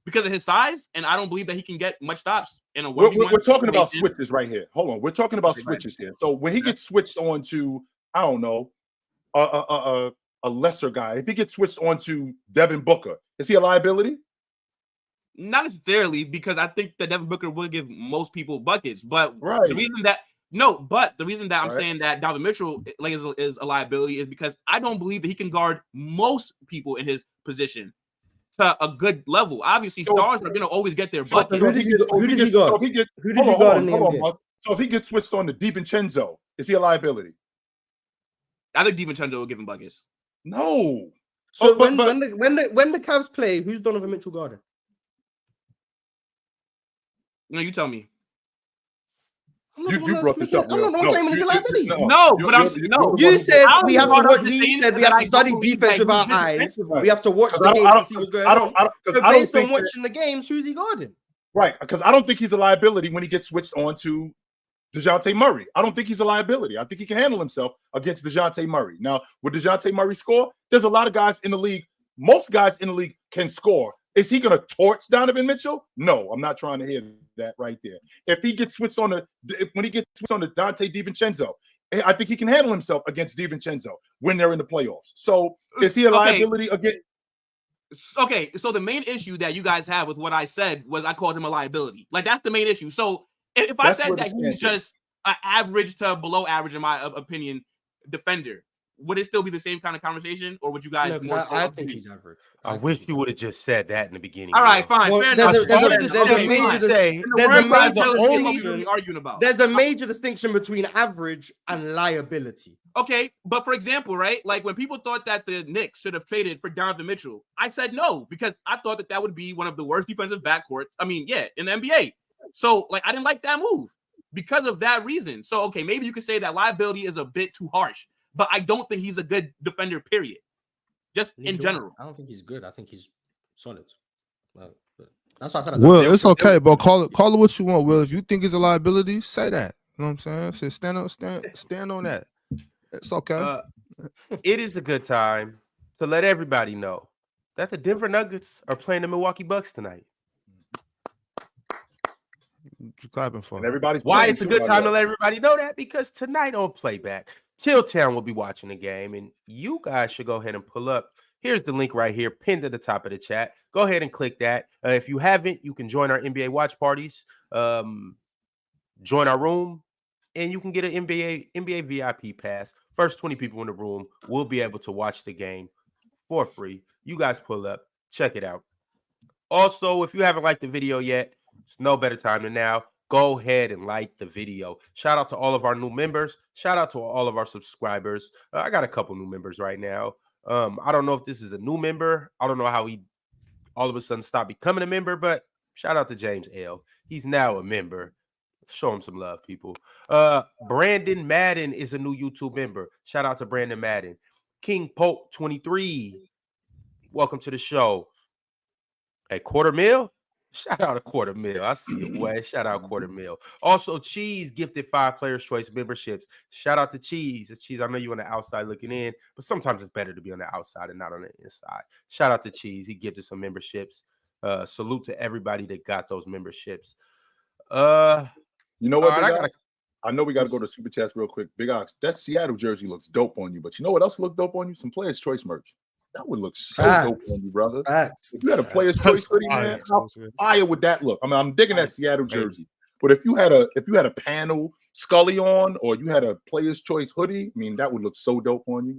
Because of his size, and I don't believe that he can get much stops in a 1v1. We're talking about switches right here. Hold on, we're talking about switches here. So when he gets switched on to, I don't know, a lesser guy, if he gets switched on to Devin Booker, is he a liability? Not necessarily, because I think that Devin Booker will give most people buckets. But the reason that I'm saying that Donovan Mitchell is a liability is because I don't believe that he can guard most people in his position to a good level. Obviously, stars are going to always get their buckets. Who does he guard? So if he gets switched on to DiVincenzo, is he a liability? I think DiVincenzo will give him buckets. No. So when the Cavs play, who's Donovan Mitchell guarding? No, you tell me. You brought this up. I'm not the one claiming it's a liability. You said we have to watch. We We have to study defense with our eyes. We have to watch the games to see what's going on. So based on watching the games, who's he guarding? Right, because I don't think he's a liability when he gets switched on to DeJounte Murray. I don't think he's a liability. I think he can handle himself against DeJounte Murray. Now, would DeJounte Murray score? There's a lot of guys in the league. Most guys in the league can score. Is he going to torch Donovan Mitchell? No, I'm not trying to hear that right there. If he gets switched on when he gets switched on to Dante DiVincenzo, I think he can handle himself against DiVincenzo when they're in the playoffs. So is he a liability again? Okay, so the main issue that you guys have with what I said was I called him a liability. Like, that's the main issue. So if I said that he's just an average to below average, in my opinion, defender, would it still be the same kind of conversation, or would you guys? I think he's average. I wish you would have just said that in the beginning. All right, fine. Fair enough. There's a major distinction between average and liability. Okay, but for example, right, like when people thought that the Knicks should have traded for Donovan Mitchell, I said no because I thought that would be one of the worst defensive backcourts. I mean, in the NBA. So, like, I didn't like that move because of that reason. So, okay, maybe you could say that liability is a bit too harsh. But I don't think he's a good defender, period. Just in general. I don't think he's good. I think he's solid. That's why I said. Will, it's okay, but call it what you want, Will. If you think it's a liability, say that. You know what I'm saying? Say stand on that. It's okay. It is a good time to let everybody know that the Denver Nuggets are playing the Milwaukee Bucks tonight. You're clapping for and everybody's why it's a good time to let everybody know that, because tonight on Playback, Chilltown will be watching the game, and you guys should go ahead and pull up. Here's the link right here, pinned at the top of the chat. Go ahead and click that. If you haven't, you can join our NBA watch parties, join our room, and you can get an NBA VIP pass. First 20 people in the room will be able to watch the game for free. You guys pull up, check it out. Also, if you haven't liked the video yet, it's no better time than now. Go ahead and like the video. Shout out to all of our new members. Shout out to all of our subscribers. I got a couple new members right now. I don't know if this is a new member. I don't know how he all of a sudden stopped becoming a member, but shout out to James L. He's now a member. Show him some love, people. Brandon Madden is a new YouTube member. Shout out to Brandon Madden. King Pope 23. Welcome to the show. A $250,000. Shout out $250,000. I see it, boy. Shout out $250,000. Also, Cheese gifted 5 Players Choice memberships. Shout out to Cheese. Cheese, I know you're on the outside looking in, but sometimes it's better to be on the outside and not on the inside. Shout out to Cheese. He gifted some memberships. Salute to everybody that got those memberships. You know what? I know we got to go to Super Chats real quick. Big Ox, that Seattle jersey looks dope on you, but you know what else looked dope on you? Some Players Choice merch. That would look so dope on you, brother. If you had a Players Choice hoodie, man, how fire would that look? I mean, I'm digging that Seattle jersey, but if you had a panel Scully on, or you had a Players Choice hoodie, I mean, that would look so dope on you.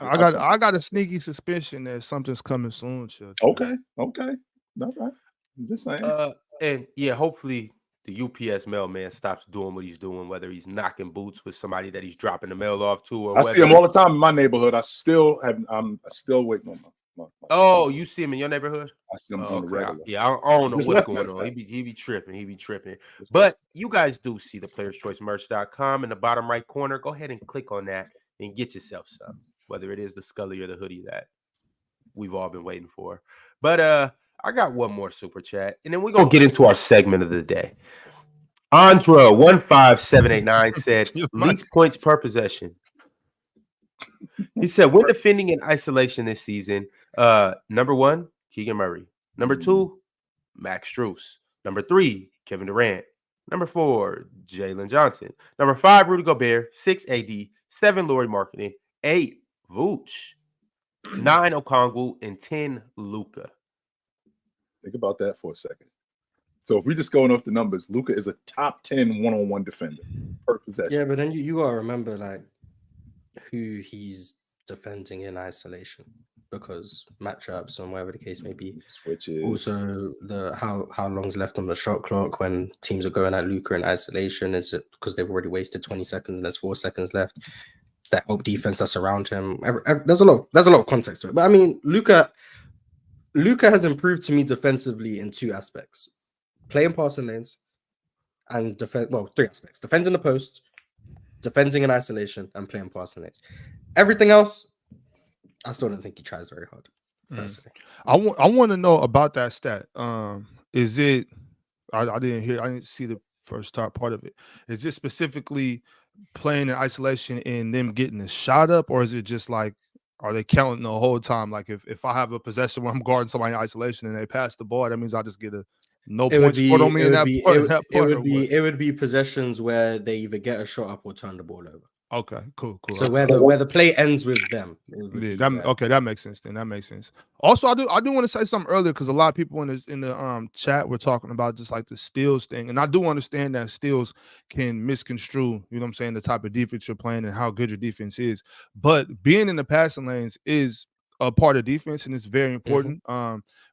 I got a sneaky suspicion that something's coming soon. Okay, all right. I'm just saying. And yeah, hopefully the UPS mailman stops doing what he's doing, whether he's knocking boots with somebody that he's dropping the mail off to, or I see him all the time in my neighborhood. I'm still waiting on my Oh, you see him in your neighborhood? I see him on the regular. Yeah, I don't know what's going on. He be tripping. But you guys do see the playerschoicemerch.com in the bottom right corner. Go ahead and click on that and get yourself some, whether it is the Scully or the hoodie that we've all been waiting for. But I got one more super chat, and then we're gonna get into our segment of the day. Andra 15789 said least points per possession. He said when defending in isolation this season, number 1, Keegan Murray. Number 2, Max Strus. Number 3, Kevin Durant. Number 4, Jalen Johnson. Number 5, Rudy Gobert. 6, AD. 7, Lauri Markkanen. 8, Vooch. 9, Okongwu, and 10, Luka. Think about that for a second. So if we just going off the numbers, Luka is a top 10 one-on-one defender per possession. Yeah, but then you gotta remember like who he's defending in isolation, because matchups and whatever the case may be. Switches. Also, the how long's left on the shot clock when teams are going at Luka in isolation? Is it because they've already wasted 20 seconds and there's 4 seconds left? That help defense that's around him. There's a lot of context to it. But I mean, Luka has improved to me defensively in 2 aspects: playing passing lanes and defend. Well, 3 aspects: defending the post, defending in isolation, and playing passing lanes. Everything else, I still don't think he tries very hard. Personally, I want to know about that stat. Is it? I didn't see the first part of it. Is it specifically playing in isolation and them getting a shot up, or is it just like, are they counting the whole time? Like if I have a possession where I'm guarding somebody in isolation and they pass the ball, that means I just get a no points scored on me in that part. It would be possessions where they either get a shot up or turn the ball over. Okay, cool. So where the play ends with them. That makes sense. Then that makes sense. Also, I do want to say something earlier because a lot of people in the chat were talking about just like the steals thing, and I do understand that steals can misconstrue, you know what I'm saying, the type of defense you're playing and how good your defense is. But being in the passing lanes is a part of defense, and it's very important.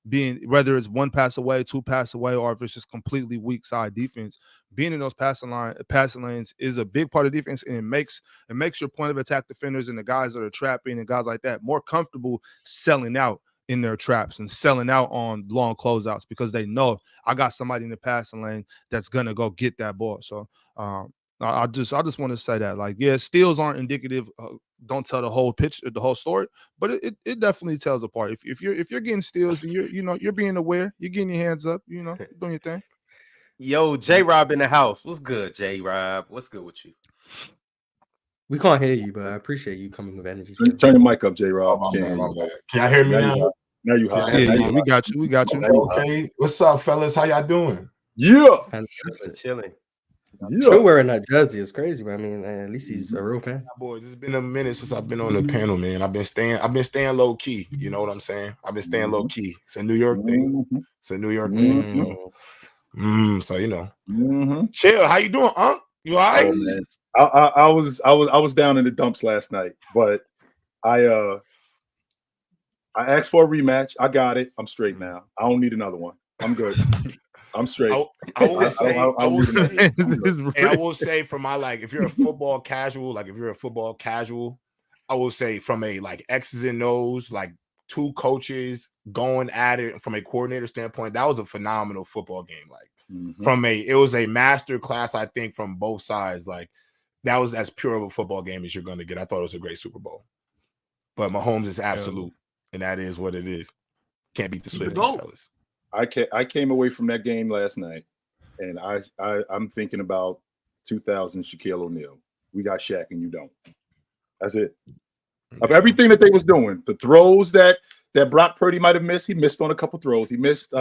Being whether it's 1 pass away, 2 pass away, or if it's just completely weak side defense, being in those passing lanes is a big part of defense, and it makes your point of attack defenders and the guys that are trapping and guys like that more comfortable selling out in their traps and selling out on long closeouts because they know I got somebody in the passing lane that's gonna go get that ball. So I just want to say that, like, yeah, steals aren't indicative. Don't tell the whole picture, the whole story, but it definitely tells a part. If you're getting steals and you're being aware, you're getting your hands up, doing your thing. Yo, J-Rob in the house. What's good, J-Rob? What's good with you? We can't hear you, but I appreciate you coming with energy. Turn the mic up, J-Rob. My bad. Can y'all hear me now? Now you hot. Yeah, we got you. Okay. What's up, fellas? How y'all doing? Yeah. Chilling. Still wearing that jersey is crazy, but I mean, at least he's a real fan. Boys, it's been a minute since I've been on the panel, man. I've been staying low key. You know what I'm saying? I've been staying low key. It's a New York thing. So chill. How you doing, Unc? You all right? Oh, man. I was down in the dumps last night, but I asked for a rematch. I got it. I'm straight now. I don't need another one. I'm good. I'm straight. I will say from my, like, if you're a football casual, I will say from a like X's and O's, like 2 coaches going at it from a coordinator standpoint, that was a phenomenal football game. Like it was a master class, I think, from both sides. Like that was as pure of a football game as you're going to get. I thought it was a great Super Bowl. But Mahomes is absolute, and that is what it is. Can't beat the Swifties, fellas. I came away from that game last night, and I'm thinking about 2000 Shaquille O'Neal. We got Shaq, and you don't. That's it. Of everything that they was doing, the throws that Brock Purdy might have missed, he missed on a couple throws. He missed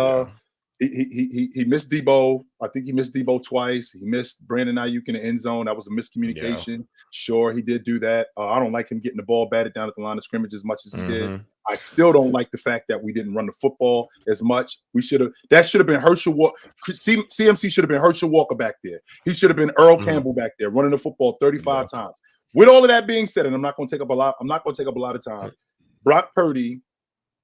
he missed Debo. I think he missed Debo twice. He missed Brandon Ayuk in the end zone. That was a miscommunication. Yeah. Sure, he did do that. I don't like him getting the ball batted down at the line of scrimmage as much as he did. I still don't like the fact that we didn't run the football as much. That should have been Herschel Walker. CMC should have been Herschel Walker back there. He should have been Earl Campbell back there running the football 35 times. With all of that being said, and I'm not going to take up a lot of time. Brock Purdy,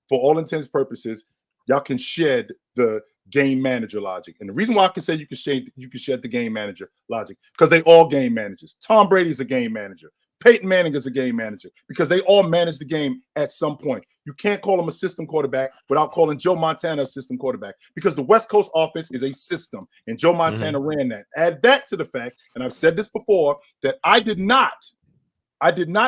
for all intents and purposes, y'all can shed the game manager logic. And the reason why I can say you can shed the game manager logic, because they all game managers. Tom Brady is a game manager. Peyton Manning is a game manager, because they all manage the game at some point. You can't call him a system quarterback without calling Joe Montana a system quarterback, because the West Coast offense is a system, and Joe Montana ran that. Add that to the fact, and I've said this before, that I did not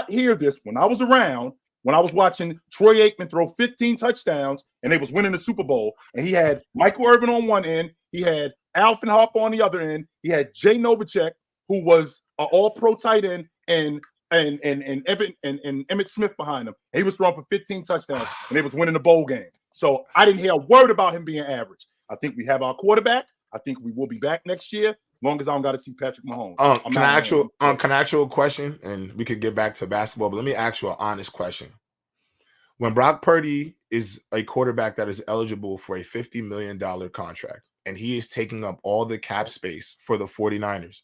hear this when I was around, when I was watching Troy Aikman throw 15 touchdowns and they was winning the Super Bowl, and he had Michael Irvin on one end, he had Alvin Harper on the other end, he had Jay Novacek, who was an all-pro tight end, and Evan and Emmitt Smith behind him. He was throwing for 15 touchdowns, and they was winning the bowl game. So I didn't hear a word about him being average. I think we have our quarterback. I think we will be back next year, as long as I don't got to see Patrick Mahomes. Can I ask you a question? And we could get back to basketball, but let me ask you an honest question. When Brock Purdy is a quarterback that is eligible for a $50 million contract, and he is taking up all the cap space for the 49ers,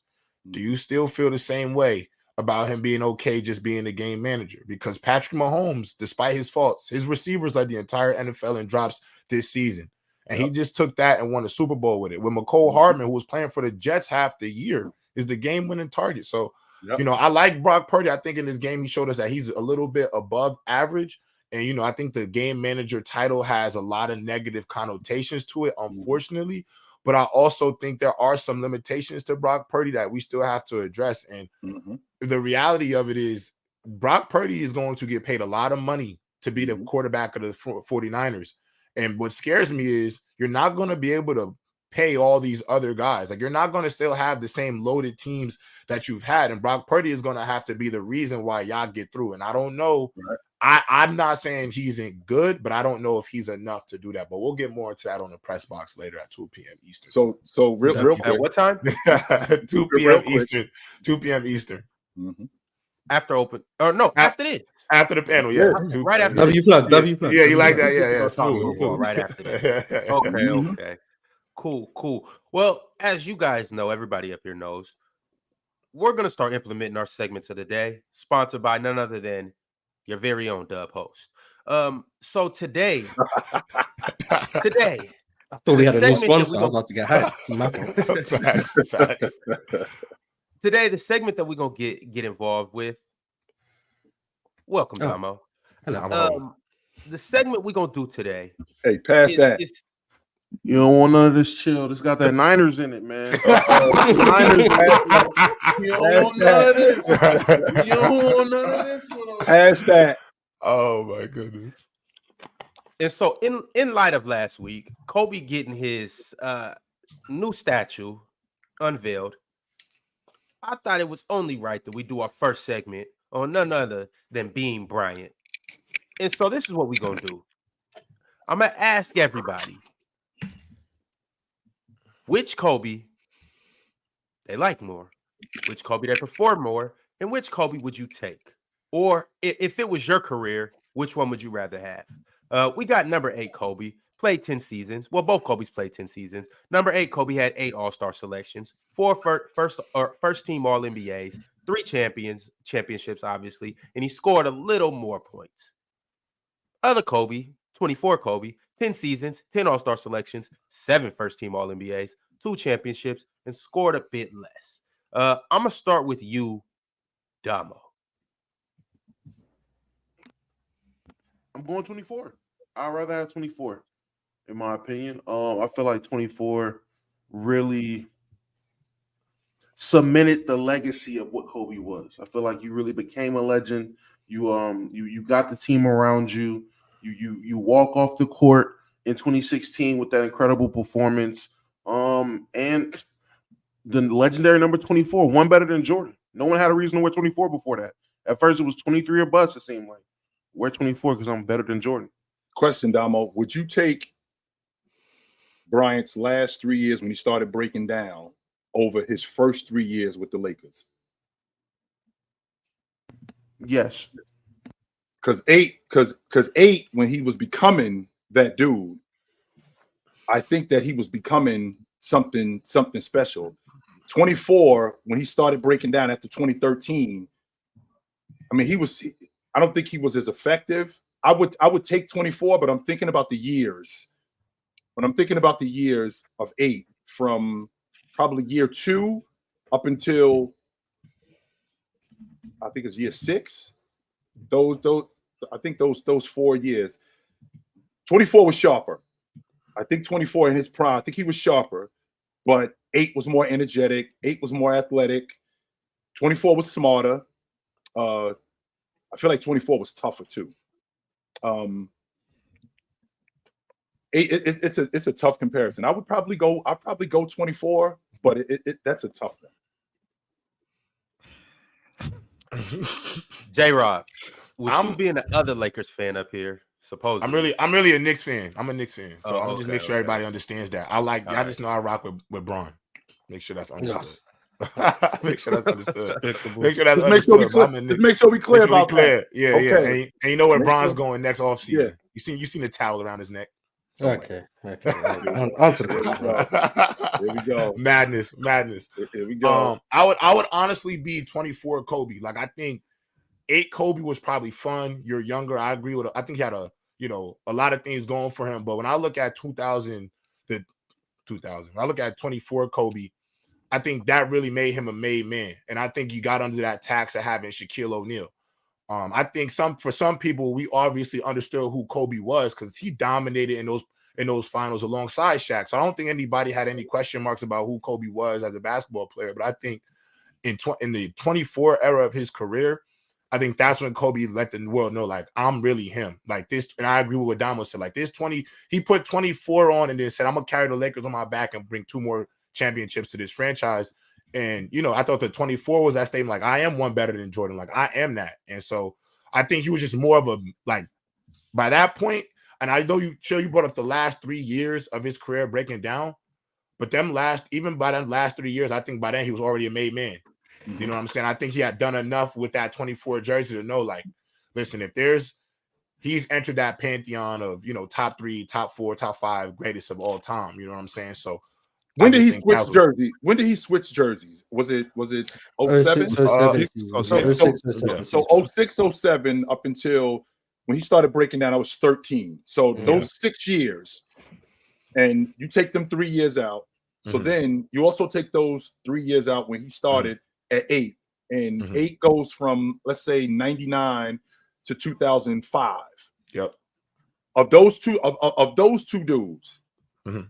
do you still feel the same way about him being okay just being a game manager? Because Patrick Mahomes, despite his faults, his receivers led the entire NFL in drops this season. And he just took that and won a Super Bowl with it. With McCole Hardman, who was playing for the Jets half the year, is the game-winning target. So, I like Brock Purdy. I think in this game he showed us that he's a little bit above average. And, I think the game manager title has a lot of negative connotations to it, unfortunately. But I also think there are some limitations to Brock Purdy that we still have to address. And the reality of it is Brock Purdy is going to get paid a lot of money to be the quarterback of the 49ers. And what scares me is you're not going to be able to pay all these other guys. Like, you're not going to still have the same loaded teams that you've had. And Brock Purdy is going to have to be the reason why y'all get through. And I don't know. Right. I'm not saying he's in good, but I don't know if he's enough to do that. But we'll get more into that on the press box later at 2 p.m. Eastern. So real quick. At what time? 2 p.m. Eastern. 2 p.m. Eastern. After open, or no, after this. After the panel, yeah. Right after W plug. Yeah, you like that? Yeah. Cool. Right after that. Okay. Cool. Well, as you guys know, everybody up here knows, we're going to start implementing our segments of the day, sponsored by none other than your very own Dub host. So today, I thought we had a new sponsor. I was about to get hyped. Facts. Today, the segment that we're going to get involved with. Welcome, Damo. Hello. The segment we're going to do today. Hey, pass that. You don't want none of this chill. It's got that Niners in it, man. You don't want none of this. You don't want none of this one. Pass that. Oh my goodness. And so in light of last week, Kobe getting his new statue unveiled, I thought it was only right that we do our first segment on none other than Being Bryant. And so this is what we're going to do. I'm going to ask everybody, which Kobe they like more, which Kobe they prefer more, and which Kobe would you take? Or if it was your career, which one would you rather have? We got number 8 Kobe, played 10 seasons. Well, both Kobe's played 10 seasons. Number 8 Kobe had 8 All-Star selections, 4 first team All-NBAs, 3 championships, obviously, and he scored a little more points. Other Kobe, 24 Kobe, 10 seasons, 10 All-Star selections, 7 first team All-NBAs, 2 championships, and scored a bit less. I'm going to start with you, Damo. I'm going 24. I'd rather have 24, in my opinion. I feel like 24 really cemented the legacy of what Kobe was. I feel like you really became a legend. You got the team around you. You walk off the court in 2016 with that incredible performance. And the legendary number 24, one better than Jordan. No one had a reason to wear 24 before that. At first, it was 23 or bust, it seemed like. Wear 24 because I'm better than Jordan. Question, Damo. Would you take Bryant's last 3 years when he started breaking down over his first 3 years with the Lakers? Yes. Because eight, when he was becoming that dude, I think that he was becoming something special. 24, when he started breaking down after 2013, I mean, I don't think he was as effective. I would take 24, but I'm thinking about the years. When I'm thinking about the years of 8, from probably year 2 up until I think it's year 6. I think those 4 years. 24 was sharper. I think 24 in his prime, I think he was sharper, but 8 was more energetic. 8 was more athletic. 24 was smarter. I feel like 24 was tougher too. It's a tough comparison. I'd probably go 24, but that's a tough one. J-Rob, you being the other Lakers fan up here, supposedly. I'm really a Knicks fan. I'm a Knicks fan. So I'm just make sure everybody understands that. I just know I rock with Braun. Make sure that's understood. Make sure that's understood. Make sure that's understood. Make sure we clear about that. Yeah, okay. And you know where Braun's going next offseason. Yeah. You seen the towel around his neck. Okay. Answer the question. Here we go. Madness. Here we go. I would honestly be 24 Kobe. Like, I think 8 Kobe was probably fun. You're younger. I agree with. I think he had a lot of things going for him. But when I look at 2000, when I look at 24 Kobe, I think that really made him a made man. And I think you got under that tax of having Shaquille O'Neal. I think for some people, we obviously understood who Kobe was because he dominated in in those finals alongside Shaq. So I don't think anybody had any question marks about who Kobe was as a basketball player. But I think in the 24 era of his career, I think that's when Kobe let the world know, like, I'm really him. Like this, and I agree with what Damo said. Like this 20, he put 24 on and then said, I'm gonna carry the Lakers on my back and bring 2 more championships to this franchise. And I thought the 24 was that statement, like, I am one better than Jordan. Like, I am that. And so I think he was just more of a, like, by that point, and I know you brought up the last 3 years of his career breaking down, but even by them last 3 years, I think by then he was already a made man. You know what I'm saying? I think he had done enough with that 24 jersey to know, like, listen, he's entered that pantheon of, top 3, top 4, top 5 greatest of all time. You know what I'm saying? So when did he switch jerseys? When did he switch jerseys? Was it 07? 06, 07 up until when he started breaking down, I was 13. So those 6 years, and you take them 3 years out. So then you also take those 3 years out when he started at 8, and 8 goes from, let's say, 99 to 2005. Yep. Of those two dudes, yeah,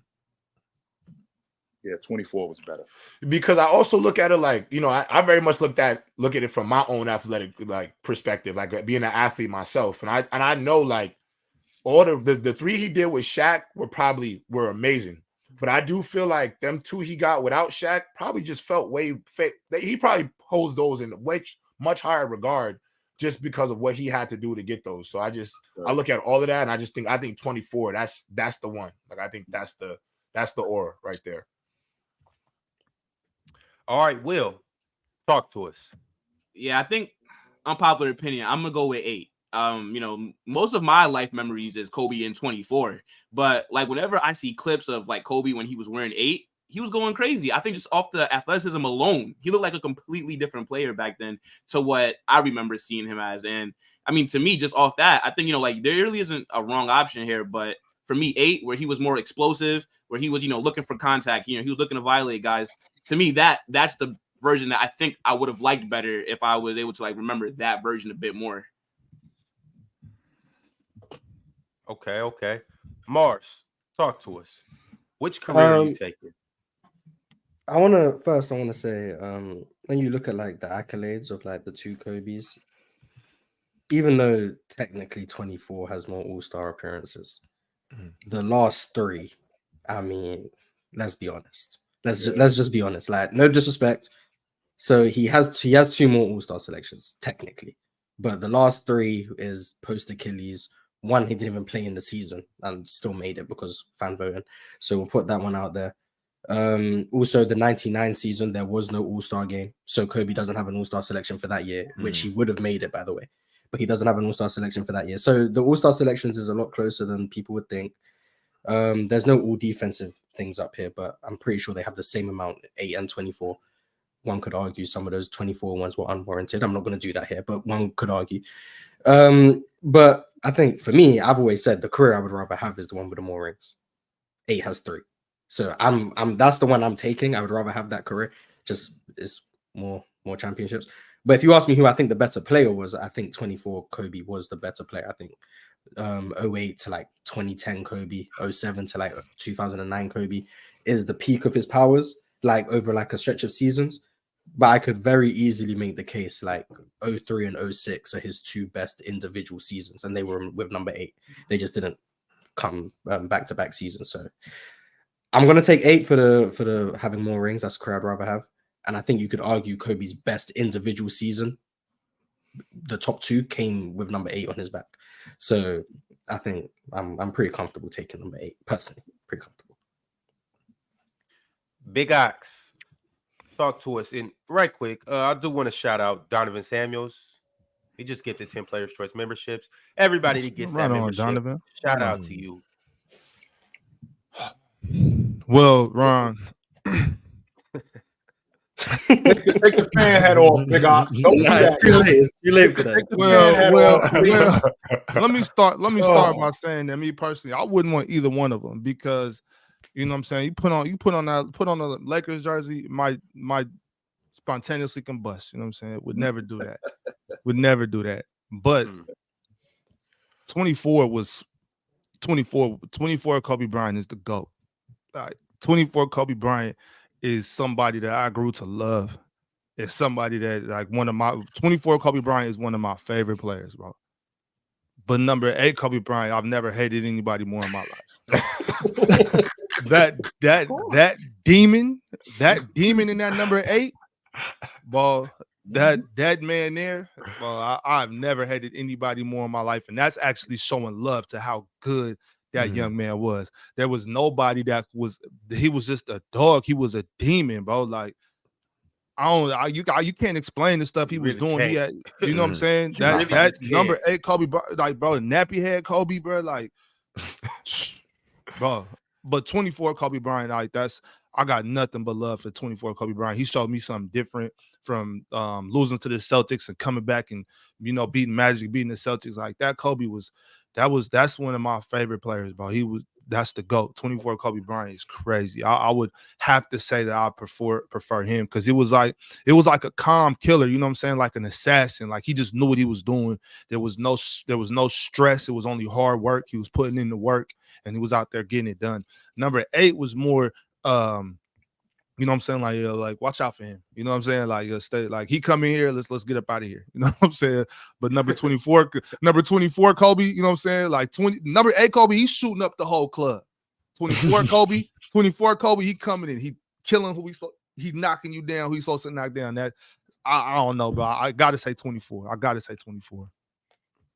24 was better. Because I also look at it like, I very much look at it from my own athletic perspective, like being an athlete myself, and I know, like, all the 3 he did with Shaq were amazing. But I do feel like them 2 he got without Shaq probably just felt way fake. He probably holds those in much higher regard just because of what he had to do to get those. So I look at all of that, and I think 24, that's the one. Like, I think that's the aura right there. All right, Will, talk to us. Yeah, I think unpopular opinion, I'm gonna go with 8. Most of my life memories is Kobe in 24, but like whenever I see clips of like Kobe when he was wearing 8, he was going crazy. I think just off the athleticism alone, he looked like a completely different player back then to what I remember seeing him as. And I mean, to me, just off that, I think, like, there really isn't a wrong option here, but for me, 8, where he was more explosive, where he was, looking for contact, he was looking to violate guys. To me, that's the version that I think I would have liked better if I was able to, like, remember that version a bit more. Okay. Mars, talk to us. Which career are you taking? I want to say, when you look at like the accolades of like the 2 Kobes, even though technically 24 has more All-Star appearances, the last 3, I mean, let's be honest. Let's just be honest. Like, no disrespect. So he has 2 more All-Star selections technically, but the last 3 is post Achilles. 1, he didn't even play in the season and still made it because fan voting. So we'll put that one out there. Also, the 99 season, there was no All-Star game. So Kobe doesn't have an All-Star selection for that year, which he would have made it, by the way. But he doesn't have an All-Star selection for that year. So the All-Star selections is a lot closer than people would think. There's no all defensive things up here, but I'm pretty sure they have the same amount, 8 and 24. One could argue some of those 24 ones were unwarranted. I'm not going to do that here, but one could argue. But I think for me, I've always said the career I would rather have is the one with the more rings. 8 has 3. So that's the one I'm taking. I would rather have that career. Just is more championships. But if you ask me who I think the better player was, I think 24 Kobe was the better player. I think 08 to like 2010 Kobe, 07 to like 2009 Kobe is the peak of his powers, like over like a stretch of seasons. But I could very easily make the case like 03 and 06 are his 2 best individual seasons, and they were with number 8. They just didn't come back-to-back seasons. So I'm gonna take 8 for the having more rings. That's the career I'd rather have. And I think you could argue Kobe's best individual season, the top 2 came with number 8 on his back. So I think I'm pretty comfortable taking number 8 personally. Pretty comfortable. Big Ox, talk to us. And right quick, I do want to shout out Donovan Samuels. He just get the 10 Players Choice memberships. Everybody that gets that membership, Donovan. Shout out to you. Well, Ron. Take the fan hat off, Big Ox. It's too late. It's too late for that. Well, let me start by saying that me personally, I wouldn't want either one of them because you know what I'm saying. You put on the Lakers jersey, might spontaneously combust. You know what I'm saying? Would never do that. But 24 was 24 Kobe Bryant is the GOAT. 24 Kobe Bryant is somebody that I grew to love. It's somebody that like 24 Kobe Bryant is one of my favorite players, bro. But number 8 Kobe Bryant, I've never hated anybody more in my life. that demon in that number 8, bro. That man there, bro, I've never hated anybody more in my life, and that's actually showing love to how good that young man was. There was nobody he was just a dog. He was a demon, bro. Like you can't explain the stuff he was doing. He had, you know what I'm saying? That number 8 Kobe, like bro, nappy head Kobe, bro, like, bro. But 24 Kobe Bryant, like I got nothing but love for 24 Kobe Bryant. He showed me something different from losing to the Celtics and coming back and beating Magic, beating the Celtics. Like that Kobe that's one of my favorite players, bro. That's the GOAT. 24 Kobe Bryant is crazy. I would have to say that I prefer him because it was like a calm killer, you know what I'm saying? Like an assassin. Like he just knew what he was doing. There was no stress. It was only hard work. He was putting in the work and he was out there getting it done. Number 8 was more you know what I'm saying? Like watch out for him. You know what I'm saying? Like stay like he come in here, let's get up out of here. You know what I'm saying? But number 24 Kobe, you know what I'm saying? Like number 8 Kobe, he's shooting up the whole club. 24 Kobe, he coming in, he killing he knocking you down, who he's supposed to knock down. That I don't know, but I gotta say 24.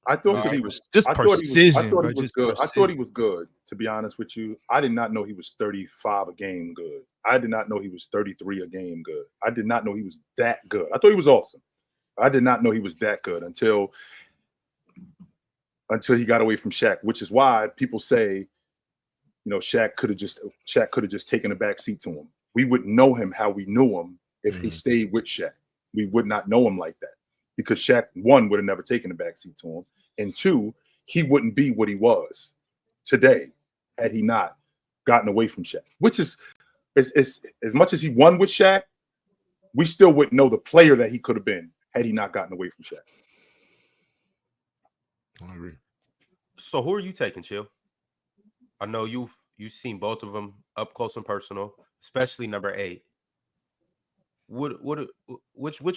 I thought that he was just precision. I thought he was good. I thought he was good, to be honest with you. I did not know he was 35 a game good. I did not know he was 33 a game good. I did not know he was that good. I thought he was awesome. I did not know he was that good until he got away from Shaq, which is why people say, Shaq could have just taken a back seat to him. We wouldn't know him how we knew him if he stayed with Shaq. We would not know him like that. Because Shaq, 1, would have never taken a backseat to him, and 2, he wouldn't be what he was today had he not gotten away from Shaq. Which is as much as he won with Shaq, we still wouldn't know the player that he could have been had he not gotten away from Shaq. I agree. So who are you taking, Chill? I know you've seen both of them up close and personal, especially number 8. Which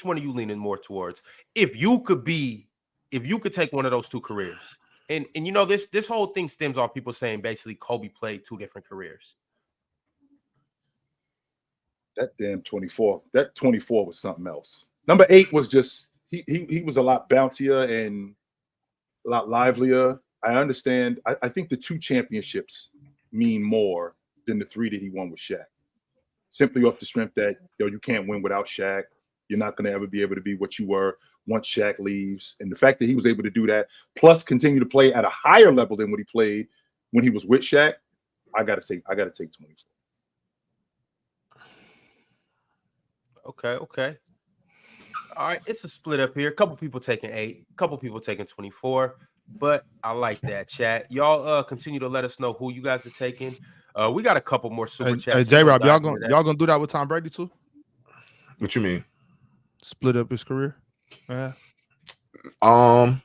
one are you leaning more towards? If you could take one of those 2 careers, and this whole thing stems off people saying basically Kobe played 2 different careers. That damn 24. That 24 was something else. Number 8 was just he was a lot bouncier and a lot livelier. I understand. I think the 2 championships mean more than the 3 that he won with Shaq. Simply off the strength that you can't win without Shaq. You're not going to ever be able to be what you were once Shaq leaves. And the fact that he was able to do that, plus continue to play at a higher level than what he played when he was with Shaq, I got to take 24. Okay. All right, it's a split up here. A couple people taking 8, a couple people taking 24, but I like that, chat. Y'all continue to let us know who you guys are taking. We got a couple more super chats. Hey, J-Rob, y'all gonna do that with Tom Brady too? What you mean? Split up his career? Yeah. I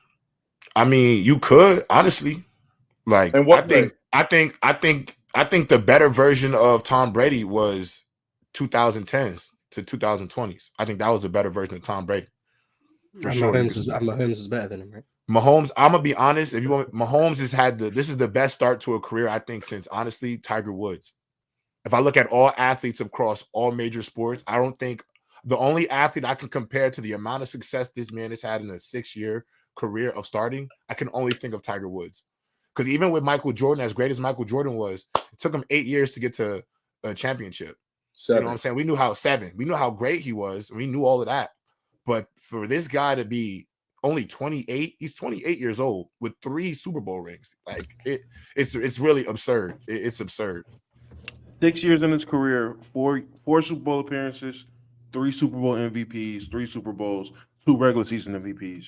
mean, you could honestly. Like, and what I think the better version of Tom Brady was 2010s to 2020s. I think that was the better version of Tom Brady. For sure. Mahomes is better than him, right? Mahomes, I'm gonna be honest. If you want, Mahomes this is the best start to a career, I think, since honestly Tiger Woods. If I look at all athletes across all major sports, I don't think the only athlete I can compare to the amount of success this man has had in a 6-year career of starting, I can only think of Tiger Woods. Because even with Michael Jordan, as great as Michael Jordan was, it took him 8 years to get to a championship. 7. You know what I'm saying? We knew how great he was. We knew all of that. But for this guy to be only 28, he's 28 years old with 3 Super Bowl rings. Like it's really absurd. It's absurd. 6 years in his career, four Super Bowl appearances, 3 Super Bowl MVPs, 3 Super Bowls, 2 regular season MVPs.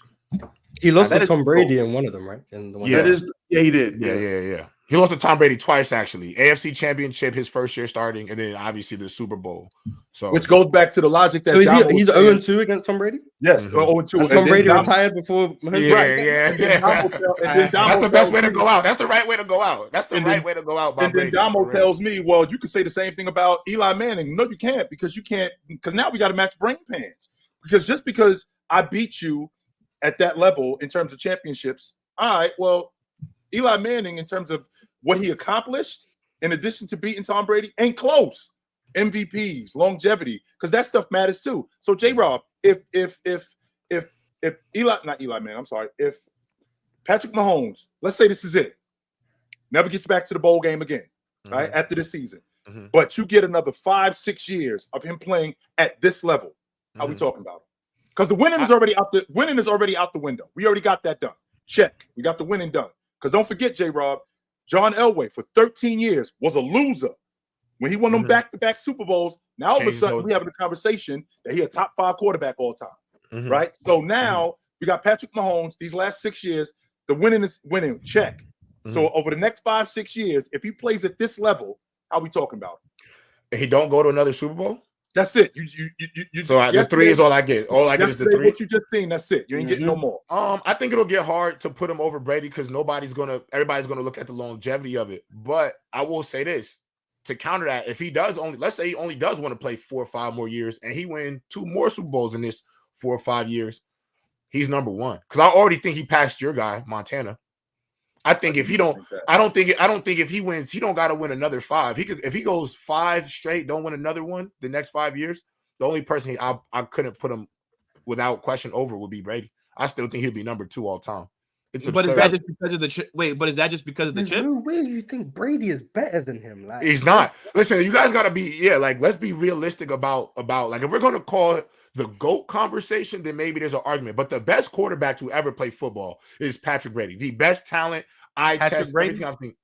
He lost to Tom Brady in one of them, right? In the one he did. Yeah. He lost to Tom Brady twice, actually. AFC Championship his first year starting, and then obviously the Super Bowl. So, which goes back to the logic that So Damo he's was saying. 0-2 against Tom Brady? Yes, 0-2. And Tom Brady Damo- retired before Mahomes. yeah. That's the best way to go out. That's the right way to go out. That's the right way to go out. And then Damo tells me, well, you can say the same thing about Eli Manning. No, you can't, because now we got to match brain pans. Because just because I beat you at that level in terms of championships, all right, well, Eli Manning, in terms of what he accomplished, in addition to beating Tom Brady, ain't close. MVPs, longevity, because that stuff matters too. So J-Rob, if if Patrick Mahomes, let's say this is it, never gets back to the bowl game again, right, after this season, but you get another 5-6 years of him playing at this level, how we talking about it? Because the winning is already out the window. We already got that done. Check. We got the winning done. Because don't forget, J-Rob, John Elway for 13 years was a loser. When he won them back-to-back Super Bowls, now all of a sudden we having a conversation that he a top 5 quarterback all time, right? So now we got Patrick Mahomes. These last 6 years, the winning is winning. Check. So over the next 5-6 years, if he plays at this level, how we talking about it? He don't go to another Super Bowl? That's it. You so the 3 is all I get. All I get is the 3. What you just seen, that's it. You ain't getting no more. I think it'll get hard to put him over Brady because everybody's gonna look at the longevity of it. But I will say this to counter that: if he does let's say he only does want to play 4 or 5 more years, and he win 2 more Super Bowls in this 4 or 5 years, he's number 1. Because I already think he passed your guy, Montana. I think if he don't, I don't think if he wins, he don't got to win another 5. If he goes 5 straight, don't win another one the next 5 years. The only person I couldn't put him without question over would be Brady. I still think he'll be number 2 all time. But is that just because of the chip? Wait, but is that just because of the chip? There's no way you think Brady is better than him. Like, he's not. Listen, you guys got to be let's be realistic about like if we're gonna call it the GOAT conversation, then maybe there's an argument. But the best quarterback to ever play football is Patrick Brady. The best talent, Patrick Brady, Patrick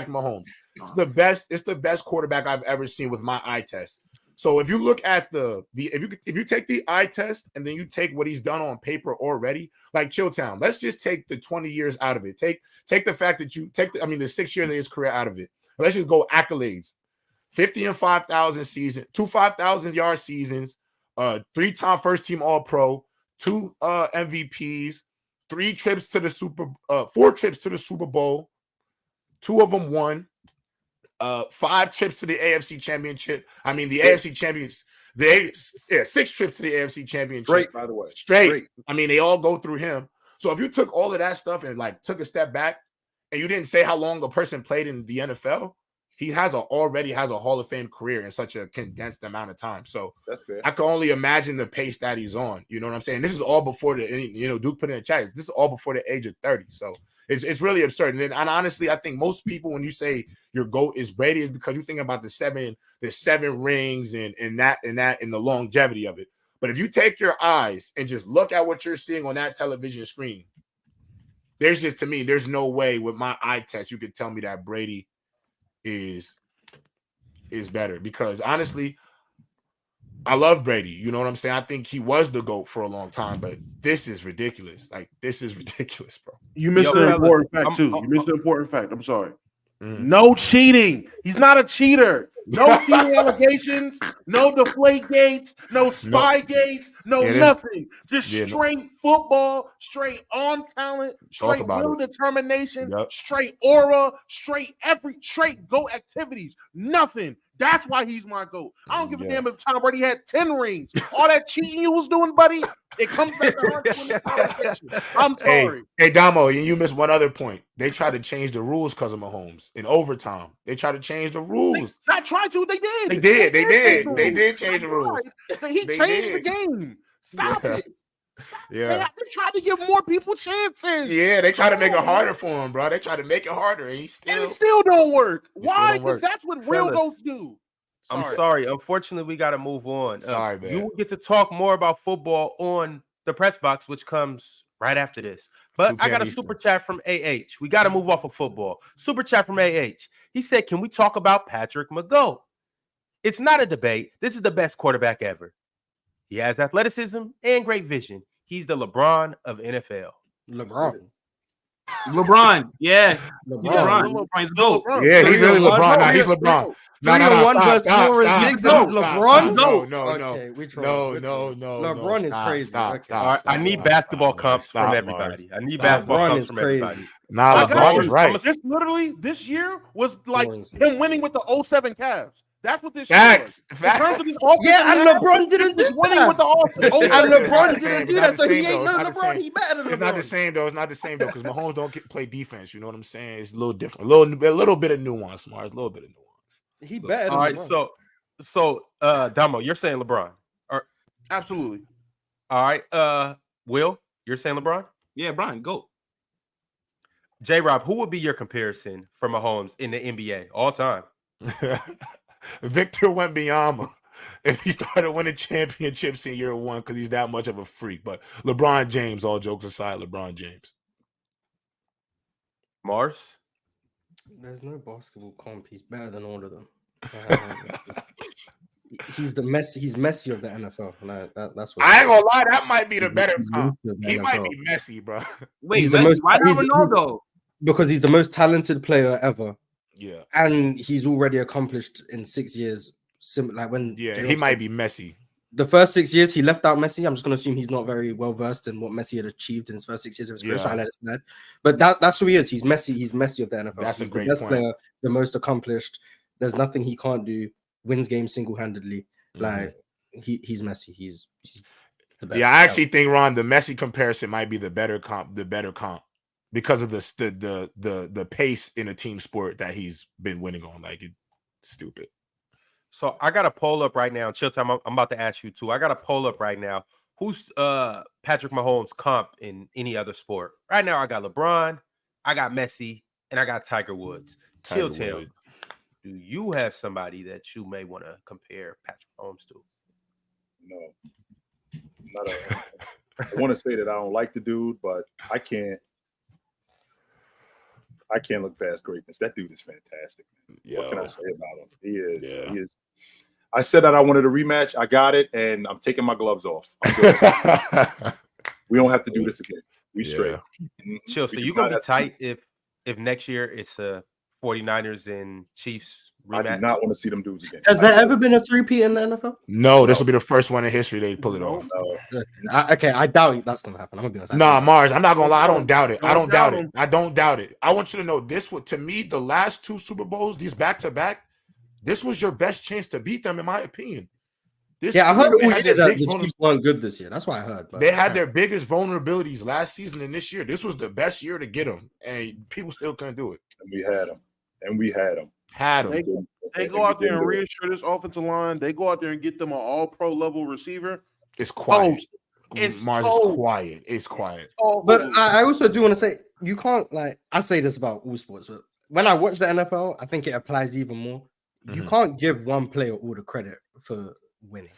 Mahomes. It's the best. It's the best quarterback I've ever seen with my eye test. So if you look at if you take the eye test and then you take what he's done on paper already, like Chilltown, let's just take the 20 years out of it. Take the fact that you take the 6 years of his career out of it. Let's just go accolades: 50 and 5,000 season, 2 5,000-yard seasons, 3-time first team All Pro, 2 MVPs, 4 trips to the Super Bowl, 2 of them won. 5 trips to the AFC Championship. The AFC Champions. 6 trips to the AFC Championship. Straight, by the way. Straight. They all go through him. So if you took all of that stuff and took a step back, and you didn't say how long a person played in the NFL, he already has a Hall of Fame career in such a condensed amount of time. So that's fair. I can only imagine the pace that he's on. You know what I'm saying? This is all before Duke put in the chat. This is all before the age of 30. So it's really absurd. And honestly, I think most people, when you say your GOAT is Brady, is because you think about the seven rings and the longevity of it. But if you take your eyes and just look at what you're seeing on that television screen, there's no way with my eye test you could tell me that Brady is better. Because honestly, I love Brady. You know what I'm saying? I think he was the GOAT for a long time, but this is ridiculous. This is ridiculous, bro. You missed an important fact, too. You missed an important fact. I'm sorry. No cheating. He's not a cheater. No cheating allegations. No deflate gates. No spy gates. No nothing. Just straight football. Straight on talent. Straight will determination. Straight aura. Straight GOAT activities. Nothing. That's why he's my GOAT. I don't give a damn if Tom Brady had 10 rings. All that cheating you was doing, buddy, it comes back to I'm sorry. Hey, Damo, you missed one other point. They tried to change the rules because of Mahomes in overtime. They tried to change the rules. Not tried to. They did. They did change the rules. He changed the game. Stop it. They tried to give more people chances. Yeah, they tried to make it harder for him, bro. They tried to make it harder, and it still don't work. Why? Because that's what real GOATs do. I'm sorry. Unfortunately, we got to move on. Sorry, man. You will get to talk more about football on the press box, which comes right after this. But I got a super chat from AH. We got to move off of football. Super chat from AH. He said, "Can we talk about Patrick Mahomes? It's not a debate. This is the best quarterback ever. He has athleticism and great vision. He's the LeBron of NFL." LeBron. LeBron. Yeah. LeBron. LeBron's GOAT. Yeah, he's really LeBron. Nah, he's LeBron. No, 3-1 versus stop. 4-6 No, against LeBron? No. Okay, we trolling. No. LeBron is crazy. Stop. All right, I need basketball comps from everybody. I need basketball comps from everybody. Nah, LeBron is right. This literally this year was like Lawrence. him winning with the 07 Cavs. That's what this Facts. year was. In terms of his offensive Yeah, and match, LeBron didn't do he's winning that. with the offense. And LeBron didn't do It's not that, the so he same, ain't though. no It's not the LeBron. same. He better than LeBron. It's not the same though. It's not the same though because Mahomes don't play defense. You know what I'm saying? It's a little different. A little bit of nuance, Mars. A little bit of nuance. He better than All right, LeBron. so Damo, you're saying LeBron. Absolutely. All right, Will, you're saying LeBron. Yeah, Brian, GOAT. J-Rob, who would be your comparison for Mahomes in the NBA all time? Victor Wembanyama if he started winning championships in year one because he's that much of a freak. But LeBron James, all jokes aside, LeBron James. Mars? There's no basketball comp. He's better than all of them. He's Messi of the NFL. Like, that's what I ain't gonna lie, that might be the better he's comp. Messi of the He might NFL. be messy, bro. Wait, He's the Messi, most- why not he's- Ronaldo? because he's the most talented player ever, Yeah, and he's already accomplished in 6 years. Like when he might be messy. The first 6 years he left out Messi. I'm just going to assume he's not very well versed in what Messi had achieved in his first 6 years of his career. So I let it slide. But that's who he is. He's Messi. He's Messi of the NFL. That's a he's great the best point. player, the most accomplished. There's nothing he can't do. Wins games single-handedly. Like he's Messi. He's the best. Yeah, I actually think Ron, the Messi comparison might be the better comp because of the pace in a team sport that he's been winning on. Like it's stupid. So I got a poll up right now. Chill time. I'm about to ask you too. I got a poll up right now. Who's Patrick Mahomes comp in any other sport? Right now, I got LeBron, I got Messi, and I got Tiger Woods. Chill Tim. Do you have somebody that you may want to compare Patrick Mahomes to? No, I want to say that I don't like the dude, but I can't look past greatness. That dude is fantastic. What can I say about him? He is. I said that I wanted a rematch. I got it, and I'm taking my gloves off. We don't have to do this again. We straight. Chill. So you're going to be tight if next year it's a 49ers and Chiefs rematch? I do not want to see them dudes again. Has there ever been a three-peat in the NFL? No, this will be the first one in history they pull it off. No. I doubt that's gonna happen. I'm gonna be honest. Nah, Mars, I'm not gonna lie. I don't doubt it. I don't doubt it. I want you to know this. To me, the last two Super Bowls, these back-to-back, this was your best chance to beat them, in my opinion. I heard all had year their that big the Chiefs weren't good this year. That's what I heard. But they had their biggest vulnerabilities last season and this year. This was the best year to get them, and people still couldn't do it. And we had them. They go out there and reassure this offensive line. They go out there and get them an all-pro level receiver. It's quiet. It's Mars is quiet. It's quiet. But I also do want to say you can't I say this about all sports, but when I watch the NFL, I think it applies even more. You can't give one player all the credit for winning.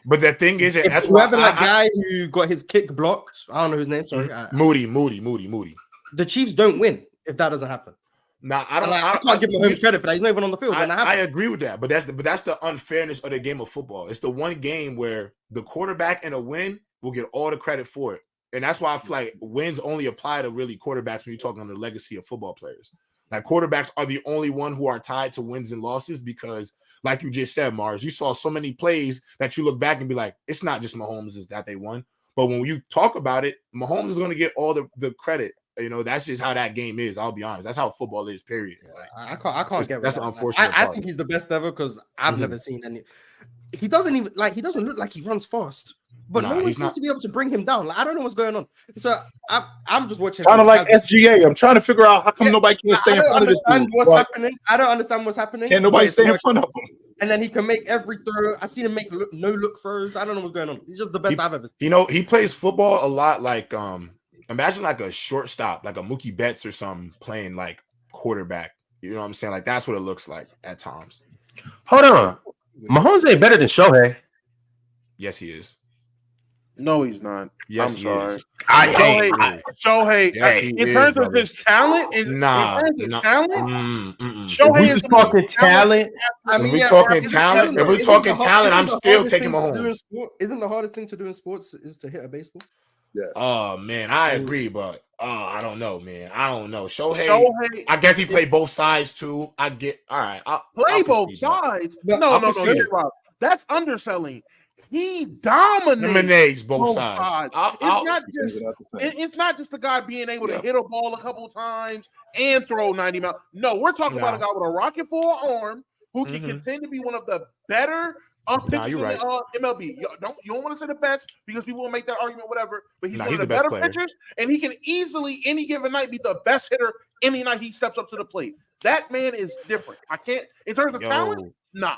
But the thing is, that's whoever guy who got his kick blocked. I don't know his name. Sorry, Moody. The Chiefs don't win if that doesn't happen. Nah, I can't give Mahomes credit for that. He's not even on the field. I agree with that, but that's the unfairness of the game of football. It's the one game where the quarterback in a win will get all the credit for it, and that's why I feel like wins only apply to really quarterbacks when you're talking on the legacy of football players. Like quarterbacks are the only one who are tied to wins and losses because, like you just said, Mars, you saw so many plays that you look back and be like, it's not just Mahomes is that they won, but when you talk about it, Mahomes is going to get all the credit. You know, that's just how that game is. I'll be honest. That's how football is, period. I can't get that's that. Unfortunate. I think he's the best ever because I've never seen any. He doesn't even he doesn't look like he runs fast, but no one seems to be able to bring him down. I don't know what's going on. So I'm just watching. Kind of like SGA. I'm trying to figure out how come nobody can't stay in front of this dude. What's happening? I don't understand what's happening. Can't nobody stay in front of him? And then he can make every throw. I seen him make no look throws. I don't know what's going on. He's just the best I've ever seen. You know, he plays football a lot like imagine like a shortstop, like a Mookie Betts or something playing like quarterback. You know what I'm saying? Like that's what it looks like at times. Hold on. Mahomes ain't better than Shohei. Yes, he is. No, he's not. Yes, I'm sorry. Shohei, in terms of his talent, Shohei is talking talent. I mean, if we're talking talent, I'm still taking Mahomes. Isn't the hardest thing to do in sports is to hit a baseball? Yes. Oh man, I agree, but I don't know, man. I don't know. Shohei, I guess he played both sides too. I get all right. I'll both sides. No. That's underselling. He dominates both sides. It's not just the guy being able to hit a ball a couple times and throw 90 miles. No, we're talking about a guy with a rocket forearm who can continue to be one of the better pitchers in the MLB. You don't want to say the best because people will make that argument, whatever. But he's one of the better pitchers, and he can easily any given night be the best hitter any night he steps up to the plate. That man is different. I can't in terms of talent. Nah.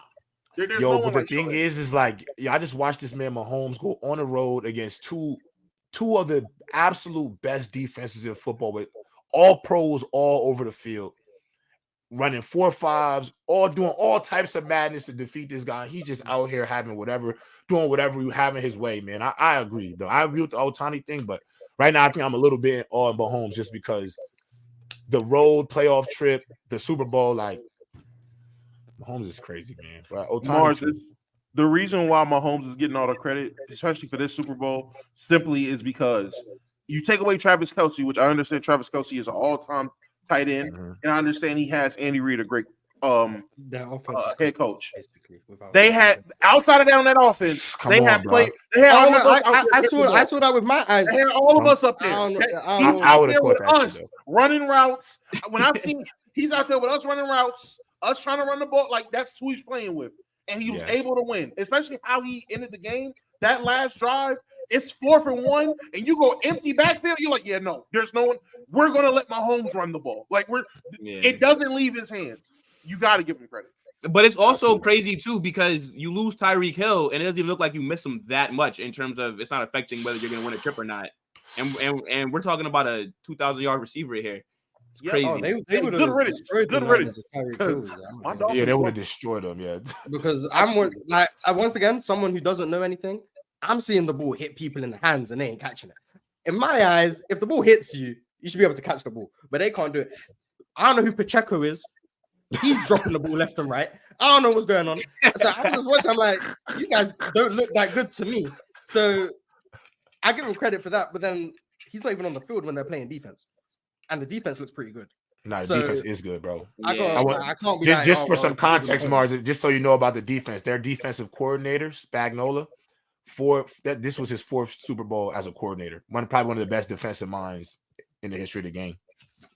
There's no but the thing is like, I just watched this man Mahomes go on the road against two of the absolute best defenses in football with all pros all over the field, running 4-5s, all doing all types of madness to defeat this guy. He's just out here doing whatever you having his way, man. I agree, though. I agree with the Ohtani thing, but right now I think I'm a little bit on Mahomes just because the road playoff trip, the Super Bowl, like Mahomes is crazy, man. But Ohtani, the reason why Mahomes is getting all the credit, especially for this Super Bowl, simply is because you take away Travis Kelce, which I understand Travis Kelce is an all-time tight end, and I understand he has Andy Reid, a great head coach. They had outside of that on that offense, they had played. They had I saw that with my eyes. They had all of us up there. I would have caught us running routes. When I seen he's out there with us running routes, us trying to run the ball, like that's who he's playing with, and he was able to win. Especially how he ended the game. That last drive, it's 4th and 1, and you go empty backfield. You're like, yeah, no, there's no one. We're gonna let Mahomes run the ball. Like it doesn't leave his hands. You got to give him credit. But it's also crazy too because you lose Tyreek Hill, and it doesn't even look like you miss him that much in terms of it's not affecting whether you're gonna win a trip or not. And we're talking about a 2,000-yard receiver here. It's crazy. Oh, they would have destroyed good riddance. Yeah, they would have destroyed them. Yeah, because I'm like once again someone who doesn't know anything. I'm seeing the ball hit people in the hands and they ain't catching it. In my eyes, if the ball hits you, you should be able to catch the ball, but they can't do it. I don't know who Pacheco is. He's dropping the ball left and right. I don't know what's going on. So I'm just watching. I'm like, you guys don't look that good to me. So I give him credit for that, but then he's not even on the field when they're playing defense, and the defense looks pretty good. Nah, the defense is good, bro. I can't be just for some context, Mars. Just so you know about the defense, their defensive coordinator Spagnuolo. This was his 4th Super Bowl as a coordinator. Probably one of the best defensive minds in the history of the game.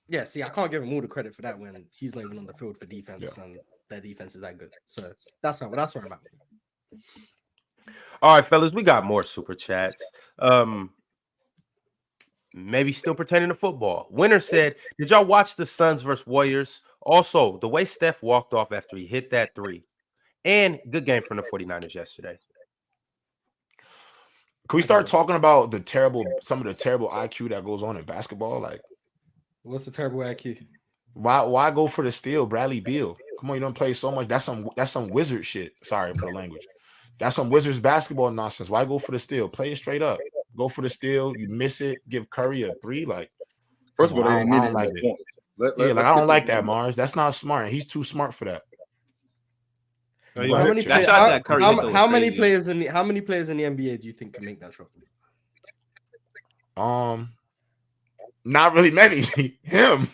Yeah, see, I can't give him all the credit for that when he's not even on the field for defense, and their defense is that good. So that's where I'm at. All right, fellas, we got more super chats. Maybe still pertaining to football. Winner said, "Did y'all watch the Suns versus Warriors? Also, the way Steph walked off after he hit that 3, and good game from the 49ers yesterday." Can we start talking about some of the terrible IQ that goes on in basketball? Like, what's the terrible IQ? Why go for the steal, Bradley Beal? Come on, you don't play so much. That's some wizard shit. Sorry for the language. That's some Wizards basketball nonsense. Why go for the steal? Play it straight up. Go for the steal. You miss it. Give Curry a 3. Like, first of all, I don't like it. I don't like that, Mars. That's not smart. He's too smart for that. How many players in the NBA do you think can make that shot? Not really many. Him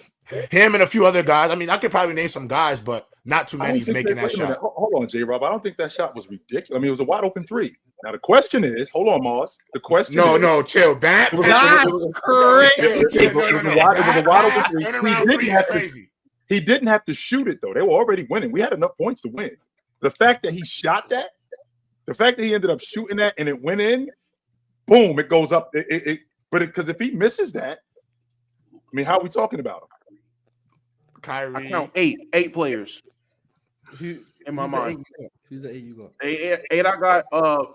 and a few other guys. I mean, I could probably name some guys, but not too many making that shot. Hold on, J-Rob. I don't think that shot was ridiculous. I mean, it was a wide open 3. Now the question is, hold on, Mars. The question No, chill. That's crazy. It was a wide open 3. He didn't have to shoot it, though. They were already winning. We had enough points to win. The fact that he shot that, the fact that he ended up shooting that and it went in, boom, it goes up. Because if he misses that, I mean, how are we talking about him? Kyrie. I count 8 players. In my mind. Who's the 8 you got? 8 I got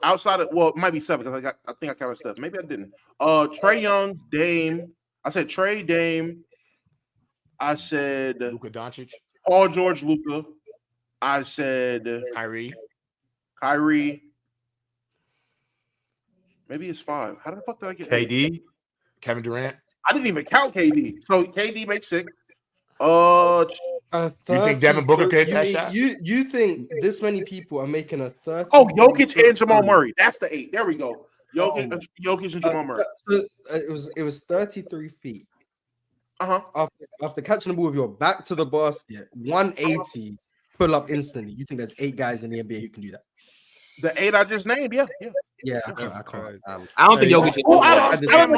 outside of, well, it might be 7 because I think I counted Steph. Maybe I didn't. Trae Young, Dame. I said Trae, Dame. I said Luka Doncic. Paul George, Luka. I said Kyrie. Maybe it's 5. How the fuck did I get KD? Kevin Durant. I didn't even count KD. So KD makes 6. You think Devin Booker could hit that shot? You think this many people are making a 30? Oh, Jokic and Jamal Murray. That's the 8. There we go. Jokic and Jamal Murray. So it was 33 feet. After catching the ball with your back to the basket, 180, pull up instantly. You think there's 8 guys in the NBA who can do that? The 8 I just named, yeah. I can't. I don't think Jokic is. I'm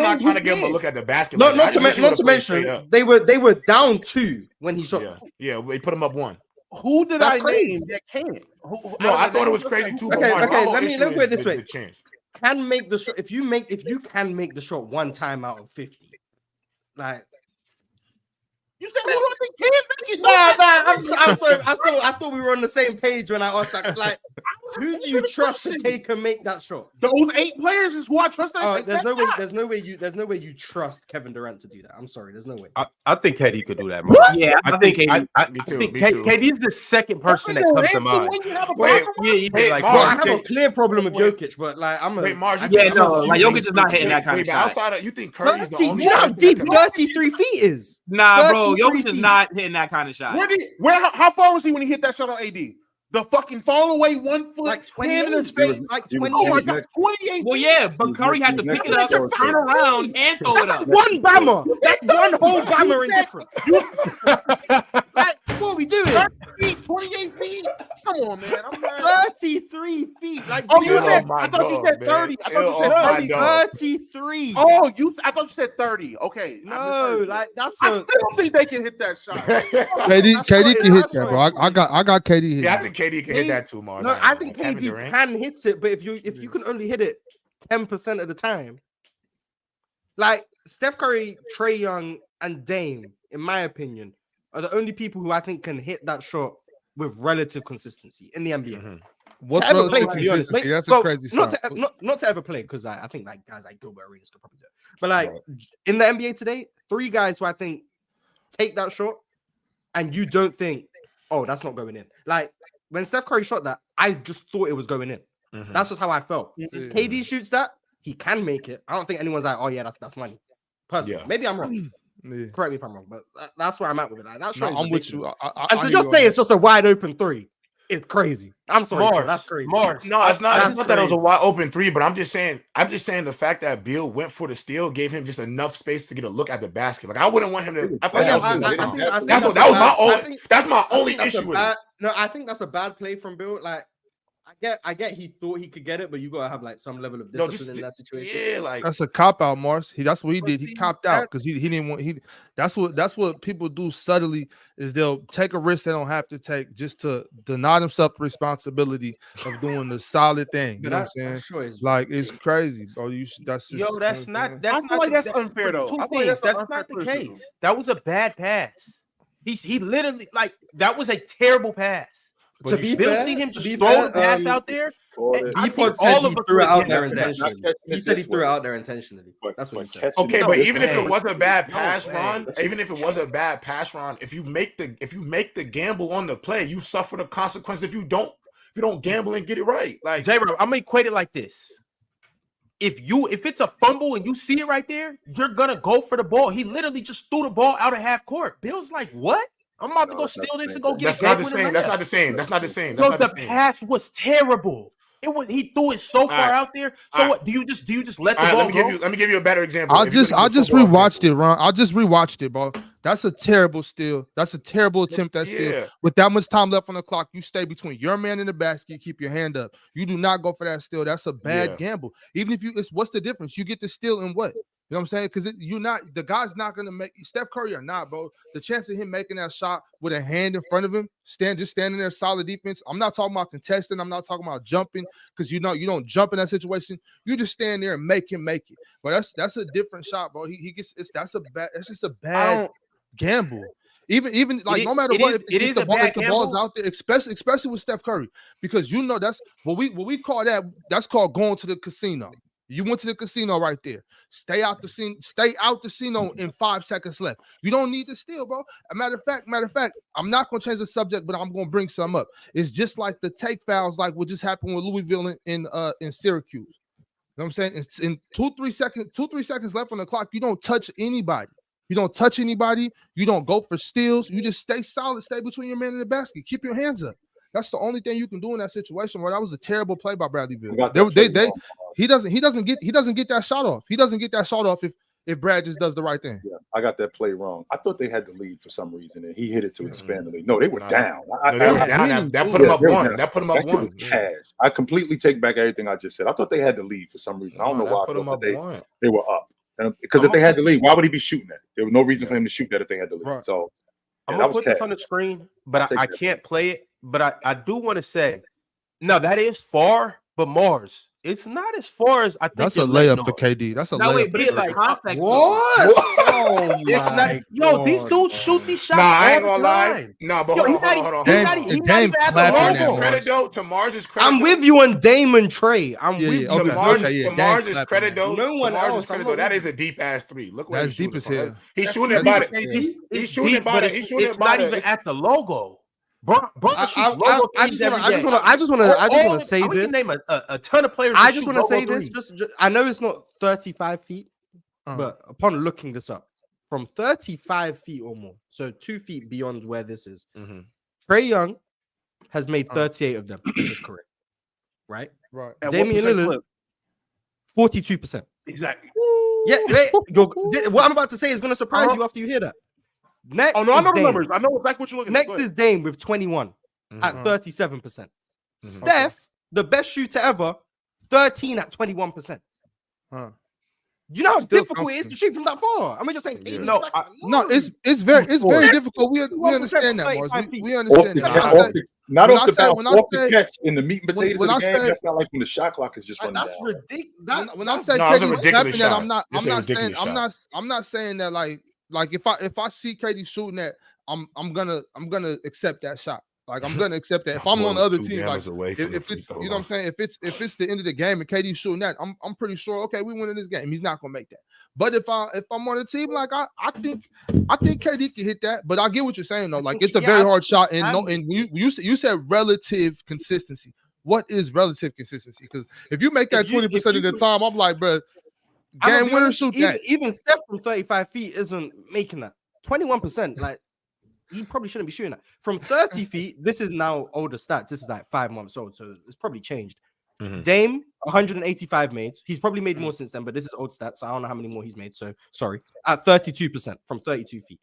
not trying to give him a look at the basket. Not to mention, they were down 2 when he shot. Yeah, they put him up 1. Who did I name that can't? I thought it was crazy too. Okay, let me put it this way. Can make the shot if you can make the shot 1 time out of 50. Like you said, who do I think can't make it? I'm sorry. I thought we were on the same page when I asked that. Like, who do you trust to take and make that shot? Those 8 players is who I trust. There's no way you trust Kevin Durant to do that. I'm sorry. There's no way. I think KD could do that. Yeah, I think KD is the second person that comes to mind. I have a clear problem with Jokic, but like Jokic is not hitting that kind of shot. Outside of you think Curry's the only? Do you know how deep 33 feet is? Nah, bro, Jokic is not hitting that kind of shot. How far was he when he hit that shot on AD? The fucking fall away 1 foot, like 28, like 28. Oh my God, 28. Well, yeah, but Curry had to pick it up, turn around, and throw it up. One bammer. That's one whole bammer in difference. Like, what are we doing? 30 feet, 28 feet. Come on, man. I'm 33 feet. Like, I thought you said 30. I thought you said 30. 33. I thought you said 30. Okay. No, like that's. I still don't think they can hit that shot. KD can hit that, bro. I got KD hit. Yeah, I think KD can hit that too, Mars. No, I think KD can hit it, but if you can only hit it 10% of the time, like Steph Curry, Trae Young, and Dame, in my opinion, are the only people who I think can hit that shot with relative consistency in the NBA. Mm-hmm. What's relative consistency? That's a crazy shot. Not to ever play, because I think like guys like Gilbert Arenas could probably do it. But like in the NBA today, 3 guys who I think take that shot, and you don't think, oh, that's not going in. Like when Steph Curry shot that, I just thought it was going in. Mm-hmm. That's just how I felt. Mm-hmm. KD shoots that, he can make it. I don't think anyone's like, oh yeah, that's money. Personally, maybe I'm wrong. Yeah. Correct me if I'm wrong, but that's where I'm at with it. Like, that shot I'm with you. And to just say it's just a wide open 3, it's crazy. I'm sorry, Mars, that's crazy. Mars. No, it's not. It's not that it was a wide open 3, but I'm just saying the fact that Bill went for the steal gave him just enough space to get a look at the basket. Like I wouldn't want him to. That's my only issue with it. No, I think that's a bad play from Bill. Like I get he thought he could get it, but you gotta have like some level of discipline in that situation. Yeah, like that's a cop out, Mars. That's what he did. He copped out because he didn't want that's what people do subtly is they'll take a risk they don't have to take just to deny themselves the responsibility of doing the solid thing. You know what I'm saying? Sure it's crazy. So that's unfair though. That's not the case. That was a bad pass. He literally that was a terrible pass. To be Bill fair, seen him just throw the pass out there. He threw it out there intentionally. He said he threw it out there intentionally. That's what he said. Okay, but even if it was a bad pass, Ron, if you make the gamble on the play, you suffer the consequence if you don't gamble and get it right. Like J-Rob, I'm gonna equate it like this. If it's a fumble and you see it right there, you're gonna go for the ball. He literally just threw the ball out of half court. Bill's like, what? I'm about to go steal this and go get it. That's not the same. The pass was terrible. He threw it so far out there. So what? Do you just let the ball go? Let me give you a better example. I just rewatched it, Ron. I just rewatched it, bro. That's a terrible steal. That's a terrible attempt at steal. With that much time left on the clock, you stay between your man and the basket. Keep your hand up. You do not go for that steal. That's a bad gamble. Even if what's the difference? You get the steal and what? You know what I'm saying? Because the guy's not gonna make Steph Curry or not, bro. The chance of him making that shot with a hand in front of him, just standing there, solid defense. I'm not talking about contesting. I'm not talking about jumping because you don't jump in that situation. You just stand there and make him make it. But that's a different shot, bro. That's just a bad gamble. Even like no matter what, if the ball's out there, especially with Steph Curry, because that's what we call that. That's called going to the casino. You went to the casino right there. Stay out the casino in 5 seconds left. You don't need to steal, bro. Matter of fact, I'm not gonna change the subject, but I'm gonna bring some up. It's just like the take fouls, like what just happened with Louisville in Syracuse. You know what I'm saying? It's in 2-3 seconds left on the clock. You don't touch anybody. You don't touch anybody. You don't go for steals. You just stay solid. Stay between your man and the basket. Keep your hands up. That's the only thing you can do in that situation. Well, that was a terrible play by Bradley Beal. He doesn't get that shot off. He doesn't get that shot off if if Brad just does the right thing. Yeah, I got that play wrong. I thought they had the lead for some reason, and he hit it to expand the lead. No, they were down. They were down. That put them up one. That put them up one. Cash. I completely take back everything I just said. I thought they had the lead for some reason. I don't know why. I thought they were up. Because if they had the lead, why would he be shooting that? There was no reason for him to shoot that if they had the lead. Right. So I'm gonna put this on the screen, but I can't play it. But I do want to say, no, that is far, but Mars. It's not as far as I think. That's a layup for KD. That's a layup. But it's like context. What? Oh it's not. Yo, these dudes shoot these shots. Nah, I ain't all gonna the lie. time. Nah, but hold on. He's not even at the logo. Credit though, to Mars' credit. I'm with you on Damon Trey. I'm with you. To Mars' credit though. No one else. That is a deep ass three. Look where that's deep as hell. He's shooting it by the. He's shooting it by the. It's not even at the logo. I just want to say this. We can name a ton of players. I just want to say this. Just I know it's not 35 feet, but upon looking this up, from 35 feet or more, so 2 feet beyond where this is, Trae Young has made 38 of them in his career. Right. Damian Lillard, 42%. Exactly. Yeah. What I'm about to say is going to surprise you after you hear that. Next, I know the numbers. I know exactly what you're looking at. Next is Dame with 21 at 37%. Steph, the best shooter ever, 13 at 21%. Do you know how difficult it is to shoot from that far? I'm just saying. It's very difficult. We understand that, Mars. We understand that. Not off the bat, off the catch in the meat and potatoes of the game. That's not like when the shot clock is just running down. That's ridiculous. When I say that, I'm not saying that like if I see KD shooting that, I'm gonna accept that shot. Like I'm gonna accept that. If I'm on the other team, like if it's you know what I'm saying, if it's the end of the game and KD shooting that, I'm pretty sure okay, we winning this game. He's not gonna make that. But if I'm on a team, like I think KD can hit that. But I get what you're saying though. Like it's a very hard shot, and you said relative consistency. What is relative consistency? Because if you make that 20% of the time, I'm like, bro. Game winner shoot that. Even Steph from 35 feet isn't making that. 21%. Like he probably shouldn't be shooting that. From 30 feet, this is now older stats. This is like 5 months old, so it's probably changed. Dame, 185 made. He's probably made more since then, but this is old stats, so I don't know how many more he's made. So sorry. At 32% from 32 feet.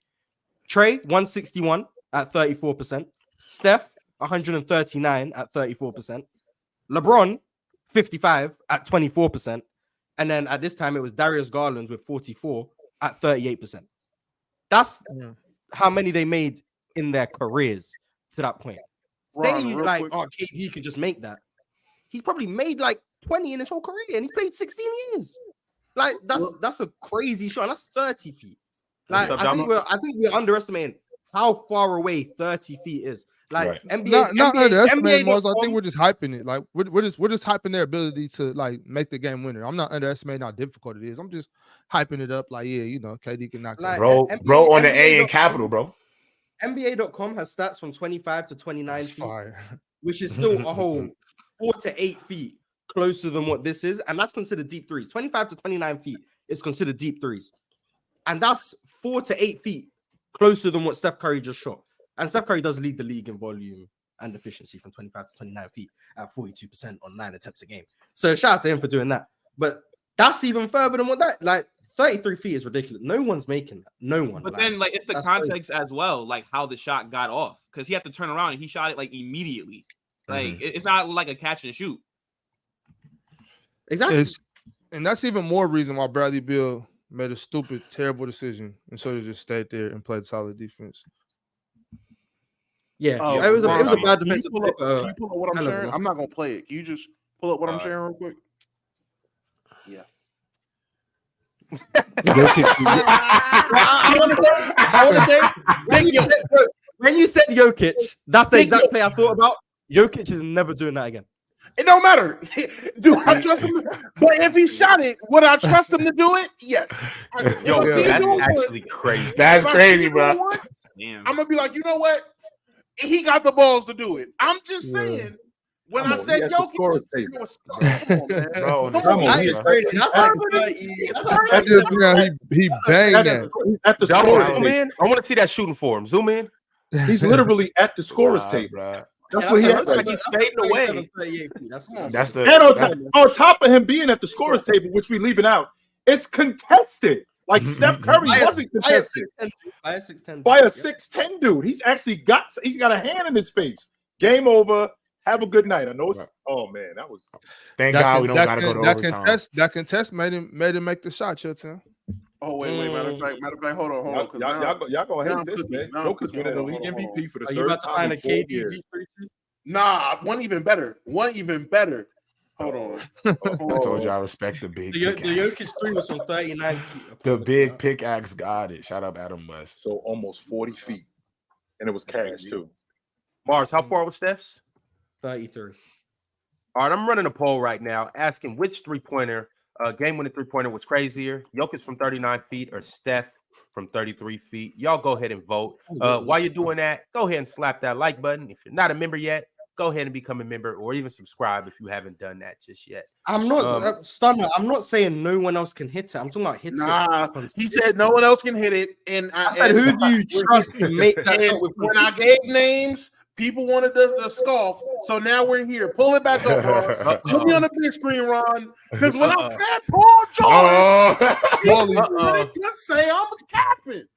Trae, 161 at 34%. Steph, 139 at 34%. LeBron, 55 at 24%. And then at this time, it was Darius Garland with 44 at 38%. That's how many they made in their careers to that point. Saying like, KD can just make that. He's probably made like 20 in his whole career, and he's played 16 years. Like that's a crazy shot. And that's 30 feet. Like I think we're underestimating how far away 30 feet is. Like NBA, not underestimating, Mars. I think we're just hyping it. Like we're just hyping their ability to like make the game winner. I'm not underestimating how difficult it is. I'm just hyping it up. Like KD can knock like, bro on the A in capital, bro. NBA.com has stats from 25 to 29 feet, which is still a whole 4 to 8 feet closer than what this is, and that's considered deep threes. 25 to 29 feet is considered deep threes, and that's 4 to 8 feet closer than what Steph Curry just shot. And Steph Curry does lead the league in volume and efficiency from 25 to 29 feet at 42% on 9 attempts a game. So shout out to him for doing that. But that's even further than what that, like 33 feet is ridiculous. No one's making that. No one. But then like it's the context as well, like how the shot got off. Because he had to turn around and he shot it like immediately. Like it's not like a catch and shoot. Exactly. And that's even more reason why Bradley Beal made a stupid, terrible decision and sort of just stayed there and played solid defense. Yeah, it was a bad defensive. Can you pull up what I'm sharing? I'm not gonna play it. Can you just pull up what I'm sharing real quick? Yeah. I want to say when you said Jokic, that's the exact play I thought about. Jokic is never doing that again. It don't matter. Do I trust him? But if he shot it, would I trust him to do it? Yes. That's actually crazy. That's crazy, bro. I'm gonna be like, you know what? He got the balls to do it. I'm just saying. When I said Jokic, that's crazy. He banged that. At the scorer's zoom in. I want to see that shooting for him. Zoom in. He's literally at the scorer's table. That's what he has. Like he's fading away. That's the. And on top of him being at the scorer's table, which we leaving out, it's contested. Like Steph Curry wasn't contested by a 6'10", by a 6'10" dude. He's got a hand in his face. Game over. Have a good night. I know it's. Oh man, that was. Thank God we don't gotta go to overtime. That contest made him make the shot, Chilton. Oh wait. Matter of fact, hold on. Y'all gonna hate this, man. Joker's winning the league MVP for the third time in 4 years. Nah, one even better. Hold on. I told you I respect the big. The Jokic 3 was from 39 feet. The big pickaxe got it. Shout out Adam West. So almost 40 feet, and it was cash too. Mars, how far was Steph's? 33. All right, I'm running a poll right now asking which three-pointer, game-winning three-pointer was crazier, Jokic from 39 feet or Steph from 33 feet. Y'all go ahead and vote. While you're doing that, go ahead and slap that like button. If you're not a member yet, go ahead and become a member or even subscribe if you haven't done that just yet. I'm not Stunner. I'm not saying no one else can hit it. I'm talking about hit it. He said no one else can hit it. And I said, who do you trust to make that shot with when I gave names, people wanted to scoff. So now we're here. Pull it back up, Ron. Put me on the big screen, Ron. Because when I said Paul George, he did say I'm a captain.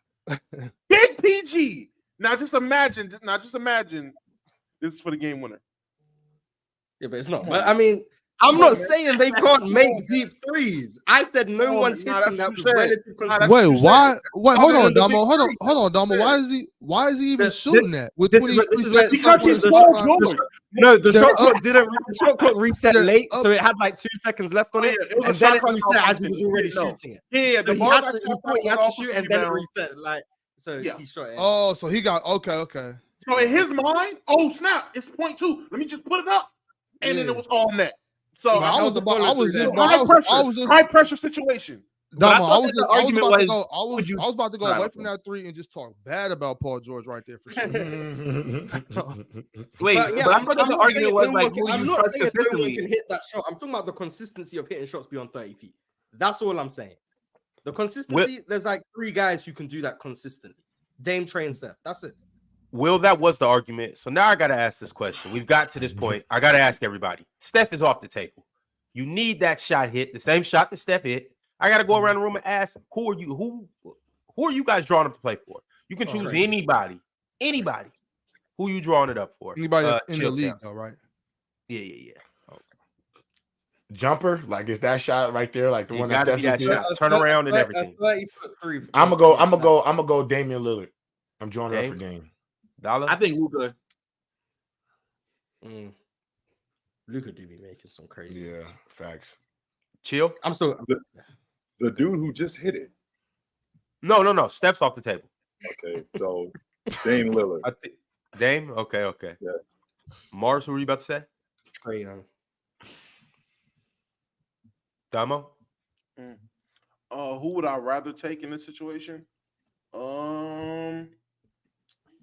Big PG. Now just imagine. This is for the game winner. Yeah, but it's not. But I mean, I'm not saying they can't make deep threes. I said no one's hitting that with relative. Wait, why? Wait, hold on, Damo. Hold on, Damo. Why is he even shooting that with 23 seconds? Because he's Paul George. No, the shot clock reset late, so it had like 2 seconds left on it, and then it reset as he was already shooting it. Yeah, he had to shoot, and then it reset. Like, so he shot it. Oh, so he got okay. So in his mind, oh snap, it's 0.2. Let me just put it up, and then it was all net. So I was high pressure situation. Damo, I was about to go away from that three and just talk bad about Paul George right there for sure. Wait, I'm not the argument was like I'm not saying no one can hit that shot. I'm talking about the consistency of hitting shots beyond 30 feet. That's all I'm saying. The consistency, there's like 3 guys who can do that consistently. Dame, Trae, and Steph. That's it. Will, that was the argument. So now I got to ask this question. We've got to this point. I got to ask everybody. Steph is off the table. You need that shot hit, the same shot that Steph hit. I got to go around the room and ask, who are you guys drawing up to play for? You can choose anybody. Who you drawing it up for? Anybody that's in the league, though, right? Yeah. Okay. Jumper, like is that shot right there, like the one that Steph just did? Turn around and everything. I'm gonna go Damian Lillard. I'm drawing it up for Dame. I think Luka. Luka do be making some crazy. Yeah, facts. Chill. I'm still the dude who just hit it. No. Steph's off the table. Okay, so Dame Lillard. Dame? Okay. Yes. Mars, who were you about to say? Trae Young. Damo? Who would I rather take in this situation?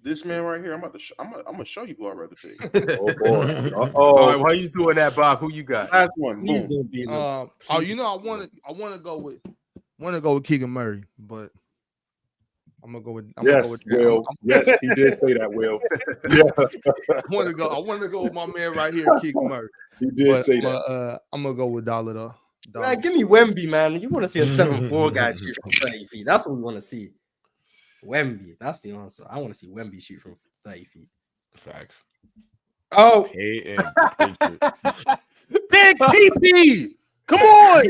This man right here. I'm gonna show you who I'd rather take. Oh boy. All right, why are you doing that, Bob? Who you got? Last one. I want to go with Keegan Murray, but I'm gonna go with Will. Yes, he did say that, Will. Yeah. I want to go with my man right here, Keegan Murray. He did say that. I'm gonna go with Dollar though. Man, give me Wemby, man. You want to see a 7'4" guy shoot from 30 feet? That's what we want to see. Wemby. That's the answer. I want to see Wemby shoot from 30 feet. Facts. Oh, Big PP. Come on.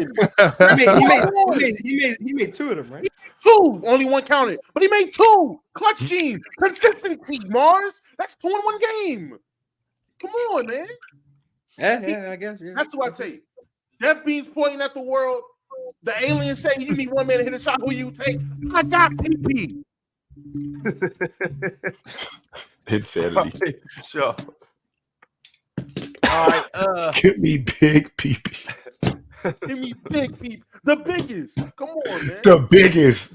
he made 2 of them, right? 2. Only 1 counted, but he made 2. Clutch gene. Consistency, Mars. That's 2 in 1 game. Come on, man. Yeah, I guess. Yeah. That's who I take. Death Beans pointing at the world. The aliens say you need 1 man to hit a shot. Who you take? I got PP. Insanity. Sure. All right. Give me big PP. Give me big PP. The biggest. Come on, man. The biggest.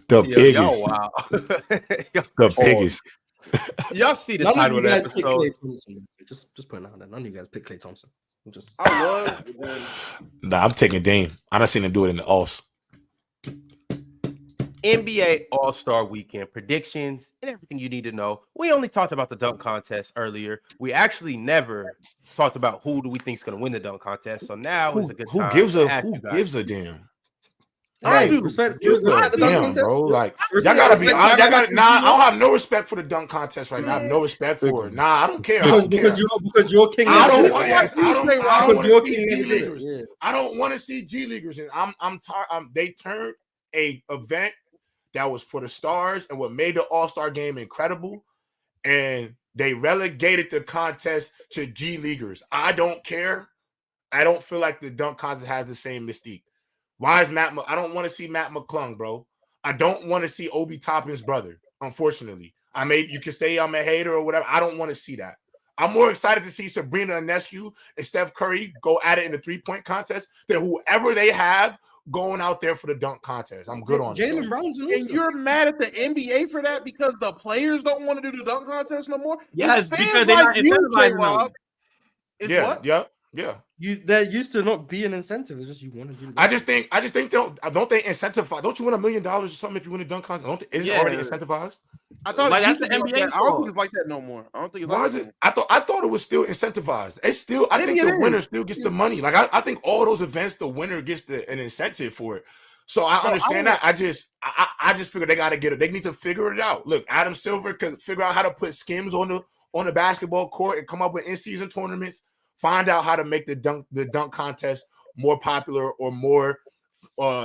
Biggest. Yo, wow. The biggest. Y'all see the title of the episode. Just putting out there. None of you guys pick Klay Thompson. I was. Nah, I'm taking Dame. I done seen him do it in the offs. NBA All-Star Weekend predictions and everything you need to know. We only talked about the dunk contest earlier. We actually never talked about who do we think is going to win the dunk contest. So now is a good time. Who gives a damn? I do. Respect the dunk contest, bro. Like y'all Respect- gotta be. respect Y'all the gotta. dunk Nah, I contest. don't have no respect for the dunk contest right now. I have no respect for it. Nah, I don't care. I don't care. Because you're king. I don't never want. did it. Yes, I don't want Because you're to see king. G never did it. leaguers. Yeah. I don't want to see G leaguers, and I'm tired. They turned a event that was for the stars and what made the All-Star game incredible, and they relegated the contest to G leaguers. I don't care. I don't feel like the dunk contest has the same mystique. Why is Matt? I don't want to see Matt McClung, bro. I don't want to see Obi Toppin's brother. Unfortunately, you could say I'm a hater or whatever. I don't want to see that. I'm more excited to see Sabrina Ionescu and Steph Curry go at it in the 3-point contest than whoever they have going out there for the dunk contest. I'm good on Jalen it. Brown's And you're mad at the NBA for that because the players don't want to do the dunk contest no more? Yes, It's fans because they're not like you, incentivizing J-Rob. them. It's Yeah, what? yeah. There used to not be an incentive. It's just you want to do. I just think don't they incentivize? Don't you win $1 million or something if you win a dunk contest? Is it already incentivized? I thought Like, it that's used to the be like NBA that. I don't think it's like that no more. I don't think it's Why like is that it? no more. I thought it was still incentivized. It's still. I think Maybe the it winner is. still gets the money. Like I think all those events, the winner gets an incentive for it. So I understand that. I just figure they got to get it. They need to figure it out. Look, Adam Silver could figure out how to put skims on the basketball court and come up with in-season tournaments. Find out how to make the dunk contest more popular or more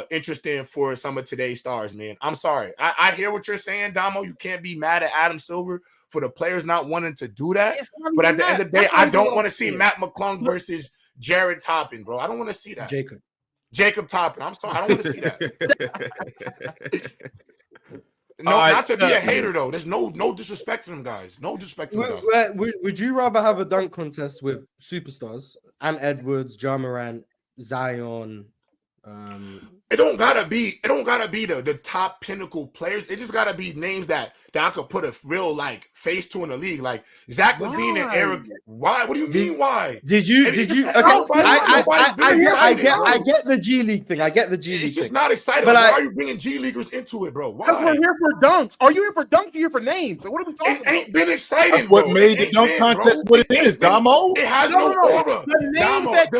interesting for some of today's stars, man. I'm sorry. I hear what you're saying, Damo. You can't be mad at Adam Silver for the players not wanting to do that. But at the end of the day, I don't want to see Matt McClung versus Jared Toppin, bro. I don't want to see that. Jacob Toppin. I'm sorry. I don't want to see that. No, not to be a hater though. There's no disrespect to them guys. No disrespect to them guys. Would you rather have a dunk contest with superstars, Ant Edwards, Ja Morant, Zion? It don't gotta be the top pinnacle players. It just gotta be names that I could put a real like face to in the league, like Zach LaVine and Eric. Why? What do you mean? Why? Did you? Okay, I get the G League thing. I get the G League. It's just not exciting. But why are you bringing G Leaguers into it, bro? Because we're here for dunks. Are you here for dunks? Or here for names? Like, what are we talking about? Ain't been exciting. That's what made the dunk contest what it is, Damo. It has no aura. The names that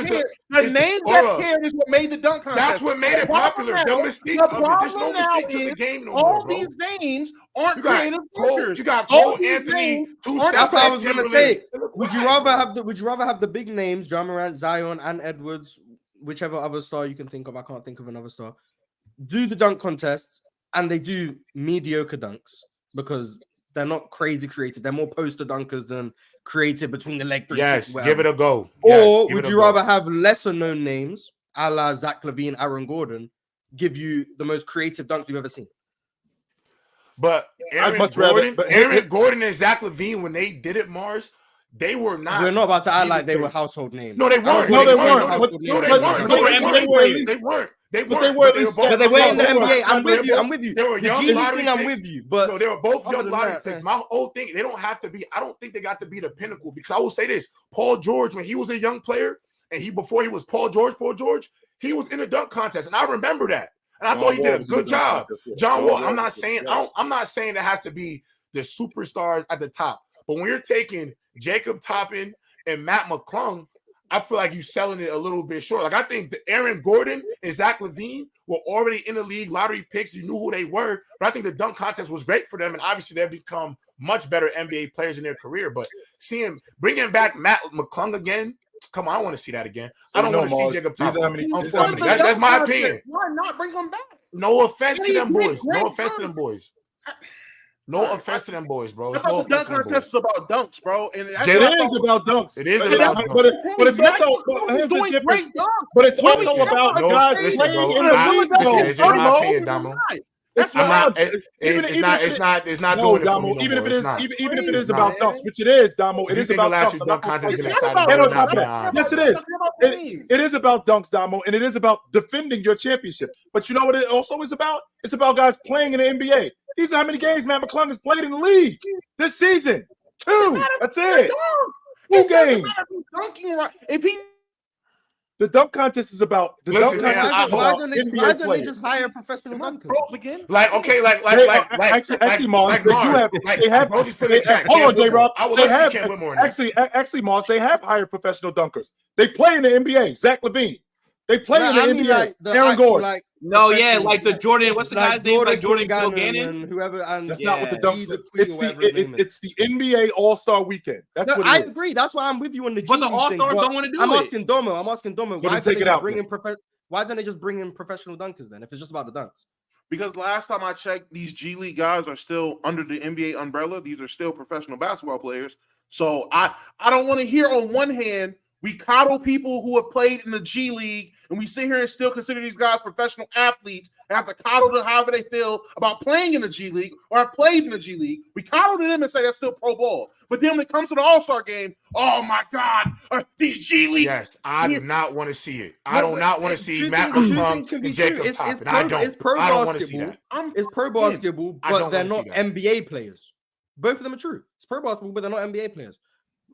cared is what made the dunk contest. That's what made it popular. The mystique of it. There's no mystique to the game no more, all bro. these names aren't creative thinkers. You got Cole Anthony, That's what I was gonna say. Would you rather have the big names, Ja Morant, Zion, and Edwards, whichever other star you can think of? I can't think of another star. Do the dunk contest, and they do mediocre dunks because they're not crazy creative. They're more poster dunkers than creative between the leg. Yes, give it a go. Or would you rather have lesser known names, a la Zach LaVine, Aaron Gordon, give you the most creative dunks you've ever seen? But Aaron Gordon and Zach LaVine, when they did it, Mars, they were not. We're not about to act like they were household names. No, they weren't. No, they weren't. They were in the NBA. I'm with you. They were young lottery picks. I'm with you. But no, they were both young lottery picks. My whole thing, they don't have to be. I don't think they got to be the pinnacle because I will say this: Paul George, when he was a young player, and before he was Paul George, he was in a dunk contest, and I remember that. And I thought he did a good job. John Wall. I'm not saying it has to be the superstars at the top, but when you're taking Jacob Toppin and Matt McClung, I feel like you're selling it a little bit short. Like I think the Aaron Gordon and Zach LaVine were already in the league, lottery picks. You knew who they were, but I think the dunk contest was great for them, and obviously they've become much better NBA players in their career. But bringing back Matt McClung again, come on, I want to see that again. I don't want to see Jacob Toppin. Unfortunately, that's my opinion. Why not bring him back? No offense to them boys. No offense to them boys. No offense to them boys, bro. I thought the dunk contest is about dunks, bro. And it is about dunks. It is about dunks. But it's also doing great dunks. But it's also about guys playing in the league. It's my opinion, Damo. It's not doing it for me. Even if it is about dunks, which it is, Damo. It is about dunks. Yes, it is. It is about dunks, Damo, and it is about defending your championship. But you know what it also is about? It's about guys playing in the NBA. These are how many games Matt McClung has played in the league this season. 2. That's it. 2 games. If he The dunk contest is about the Listen, dunk man, contest. Why don't they just hire professional dunkers? again? Like okay, like Mars, they have. Hold on, J-Rob. They have actually, Mars. They have hired professional dunkers. They play in the NBA. Zach LaVine. They play in the NBA. Aaron Gordon. No, yeah, like the Jordan. What's the guy's name? Like Jordan Kilgannon and whoever. And That's not what the dunk. It's It's the NBA All-Star Weekend. That's what it is. I agree. That's why I'm with you on the. But the All-Stars don't want to do it. I'm asking Domo. Why don't they just bring in professional dunkers then? If it's just about the dunks. Because last time I checked, these G League guys are still under the NBA umbrella. These are still professional basketball players. So I don't want to hear on one hand we coddle people who have played in the G League, and we sit here and still consider these guys professional athletes and have to coddle them however they feel about playing in the G League or have played in the G League. We coddle them and say that's still pro ball. But then when it comes to the All-Star game, oh my God, these G League. Yes, I do not want to see it. I do not want to see Matt McClung and Jacob Toppin. I don't want to see that. It's pro basketball, but they're not NBA players. Both of them are true. It's pro basketball, but they're not NBA players.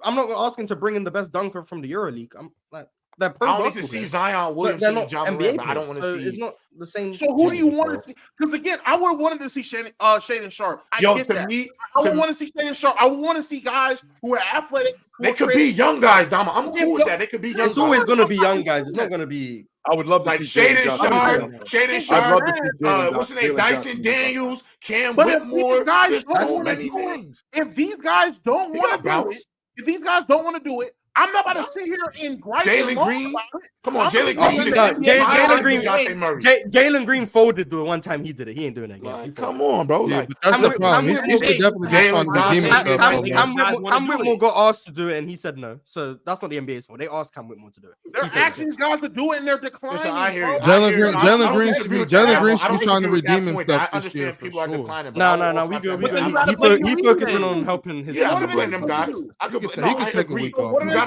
I'm not asking to bring in the best dunker from the EuroLeague. I'm like, they're pro I don't need to see Zion Williamson and John Morant, but I don't want to see. It's not the same. So who do you want to see? Because again, I would have wanted to see Shaedon Sharpe. I would want to see Shaedon Sharpe. I would want to see guys who are athletic. They could be young guys, Dama. I'm cool with that. They could be young guys. It's always going to be young guys. It's not going to be. I would love to like see Shaedon Sharpe, what's his name? Dyson Daniels, Cam Whitmore. If these guys don't want to do it, if these guys don't want to do it, I'm not about to sit here and gripe. Jalen Green, come on, Jalen Green. Jalen Green folded the one time he did it. He ain't doing that again. Come on, bro. Yeah, that's the problem. He's definitely trying to redeem himself. Cam Whitmore got asked to do it, and he said no. So that's not the NBA's fault. They asked Cam Whitmore to do it. They're asking these guys to do it, and they're declining. Jalen Green should be trying to redeem himself. I understand if people are declining. No, we good. He focusing on helping his. Yeah, I can blame them guys. I can take a week off. No.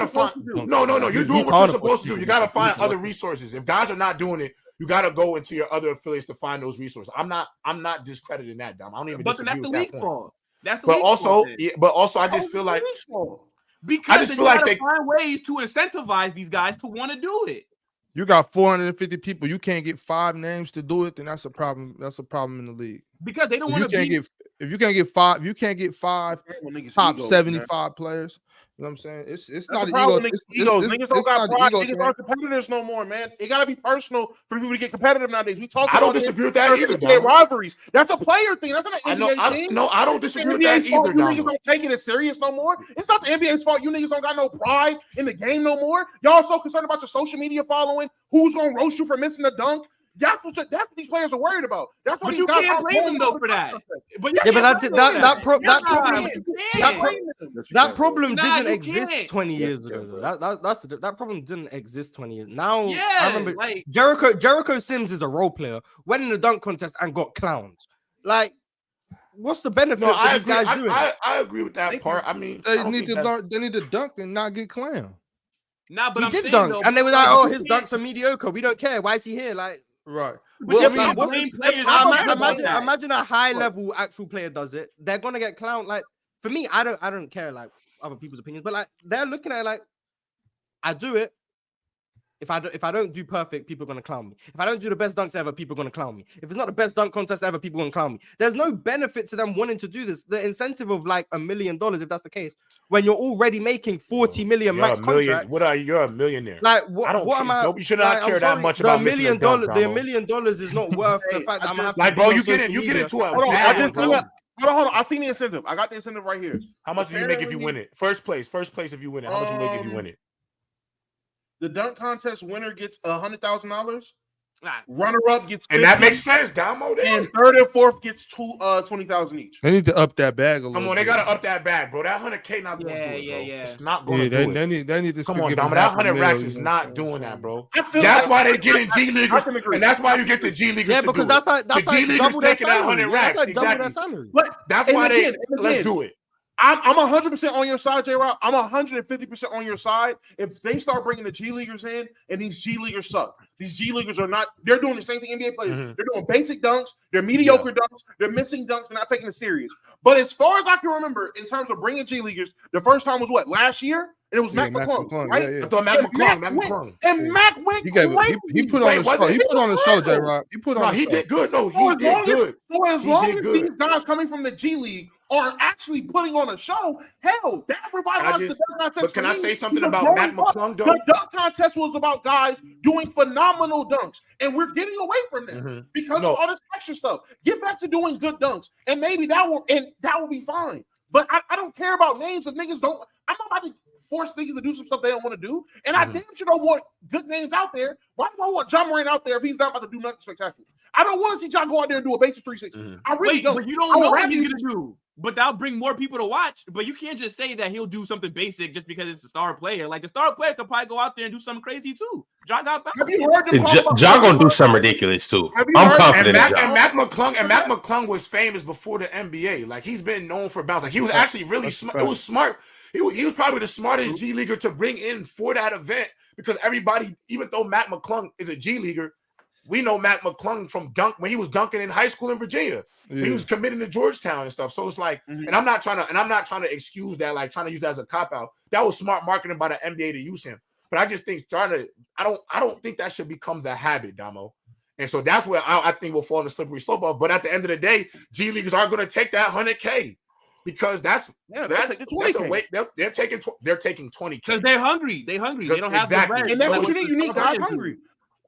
You're doing what you're supposed to do. You got to find other resources. If guys are not doing it, you got to go into your other affiliates to find those resources. I'm not discrediting that, Dom. I don't even. But that's the league fault. That's the but also, I just feel like because they find ways to incentivize these guys to want to do it. You got 450 people. You can't get 5 names to do it. Then that's a problem. That's a problem in the league because they don't want to. If you can't get 5, you can't get 5 top 75 players. You know what I'm saying? It's not an ego. Niggas don't got pride. Niggas aren't competitors no more, man. It gotta be personal for people to get competitive nowadays. We talk. I don't disagree with that either. Rivalries. That's a player thing. That's not an NBA thing. No, I don't disagree with that either. You niggas don't take it as serious no more. It's not the NBA's fault. You niggas don't got no pride in the game no more. Y'all so concerned about your social media following. Who's gonna roast you for missing a dunk? That's what these players are worried about. That's what you can't blame them though for that. That problem didn't exist 20 years ago. That problem didn't exist 20 years. Now I remember Jericho Sims is a role player, went in the dunk contest and got clowned. Like, what's the benefit of these guys doing? I agree with that part. I mean, they need to dunk and not get clowned. Nah, but he did dunk, and they were like, "Oh, his dunks are mediocre. We don't care. Why is he here?" Like. Right. Well, imagine a high level actual player does it. They're gonna get clowned. Like for me, I don't care like other people's opinions, but like they're looking at it like I do it. If I don't do perfect, people are gonna clown me. If I don't do the best dunks ever, people are gonna clown me. If it's not the best dunk contest ever, people are gonna clown me. There's no benefit to them wanting to do this. The incentive of like $1 million, if that's the case, when you're already making 40 million max contracts. What are you? You're a millionaire. Like what am I? You should not care that much about the $1 million is not worth the fact that I'm gonna have to like, bro. You get into it. Hold on. I seen the incentive. I got the incentive right here. How much do you make if you win it? First place if you win it. How much you make if you win it? The dunk contest winner gets $100,000. Runner up gets 50, and that makes sense. Damo, and third and fourth gets $20,000 each. They need to up that bag a little. Come on, they gotta up that bag, bro. That $100K not going to do it, bro. Yeah. It's not going to do it. They need to. Come on, Damo. That 100 racks is not doing that, bro. That's why they get in G Leaguers, and that's why you get the G Leaguers. Yeah, because that's how the G Leaguers taking that 100 racks. Exactly. That's why let's do it. I'm 100% on your side, J-Rob. I'm 150% on your side. If they start bringing the G Leaguers in, and these G Leaguers suck, these G Leaguers are not. They're doing the same thing NBA players. Mm-hmm. They're doing basic dunks. They're mediocre dunks. They're missing dunks. They're not taking it serious. But as far as I can remember, in terms of bringing G Leaguers, the first time was what, last year? And it was Mac McClung, right? Yeah. I thought Mac McClung. And Mac went he put on the show. He put on the show, J-Rob. He put on. No, he did good. No, he did good. So as long as these guys coming from the G League are actually putting on a show, hell, that revitalized the dunk contest. But can I say something about Mac McClung, though? The dunk contest was about guys doing phenomenal dunks, and we're getting away from that because of all this extra stuff. Get back to doing good dunks, and maybe that will be fine. But I don't care about names if niggas don't. I'm not about to force niggas to do some stuff they don't want to do, and I damn sure don't want good names out there. Why do I want John Moran out there if he's not about to do nothing spectacular? I don't want to see John go out there and do a basic 360. I really don't. But you don't know what he's gonna do. But that'll bring more people to watch. But you can't just say that he'll do something basic just because it's a star player. Like the star player could probably go out there and do something crazy too. John got back. Have you heard them John gonna do something ridiculous too. I'm confident. And Mac McClung was famous before the NBA. Like he's been known for bounce. Like he was actually really smart. It was smart. He was probably the smartest G leaguer to bring in for that event because everybody, even though Mac McClung is a G leaguer, we know Mac McClung from when he was dunking in high school in Virginia. Yeah. He was committing to Georgetown and stuff. So it's like, and I'm not trying to excuse that, like trying to use that as a cop out. That was smart marketing by the NBA to use him. But I just think I don't think that should become the habit, Damo. And so that's where I think we'll fall on the slippery slope of. But at the end of the day, G leaguers are going to take that 100K because that's a way they're taking 20K because they're hungry. They don't have the bread. And that's what you need. You need guys hungry.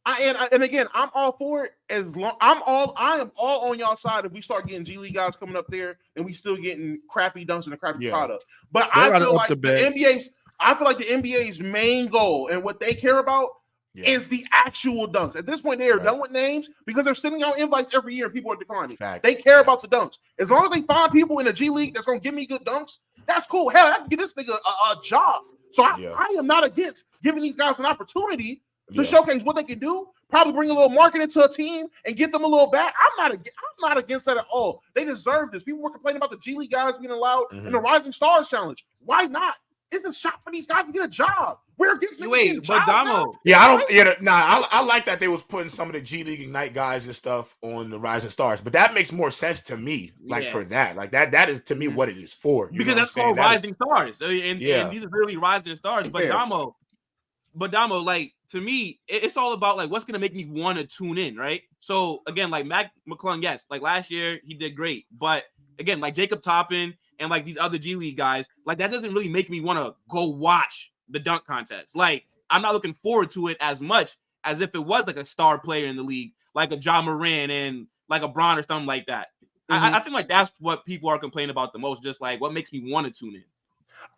And again, I'm all for it. I am all on y'all side if we start getting G League guys coming up there and we still getting crappy dunks and a crappy product. But I feel like the NBA's main goal and what they care about is the actual dunks. At this point, they are done with names because they're sending out invites every year and people are declining. They care about the dunks. As long as they find people in the G League that's gonna give me good dunks, that's cool. Hell, I can get this nigga a job. So I am not against giving these guys an opportunity to showcase what they can do, probably bring a little marketing to a team and get them a little back. I'm not against that at all. They deserve this. People were complaining about the G League guys being allowed in the Rising Stars Challenge. Why not? It's a shot for these guys to get a job. We're against but Damo. I like that they was putting some of the G League Ignite guys and stuff on the Rising Stars, but that makes more sense to me. For that, like that is to me what it is for. Because that's called Rising Stars, and these are really Rising Stars. But Damo, like to me, it's all about like what's gonna make me want to tune in, right? So again, like Mac McClung, yes, like last year he did great, but again, like Jacob Toppin and like these other G League guys, like that doesn't really make me want to go watch the dunk contest. Like I'm not looking forward to it as much as if it was like a star player in the league, like a John Moran and like a Bron or something like that. I think like that's what people are complaining about the most, just like what makes me want to tune in.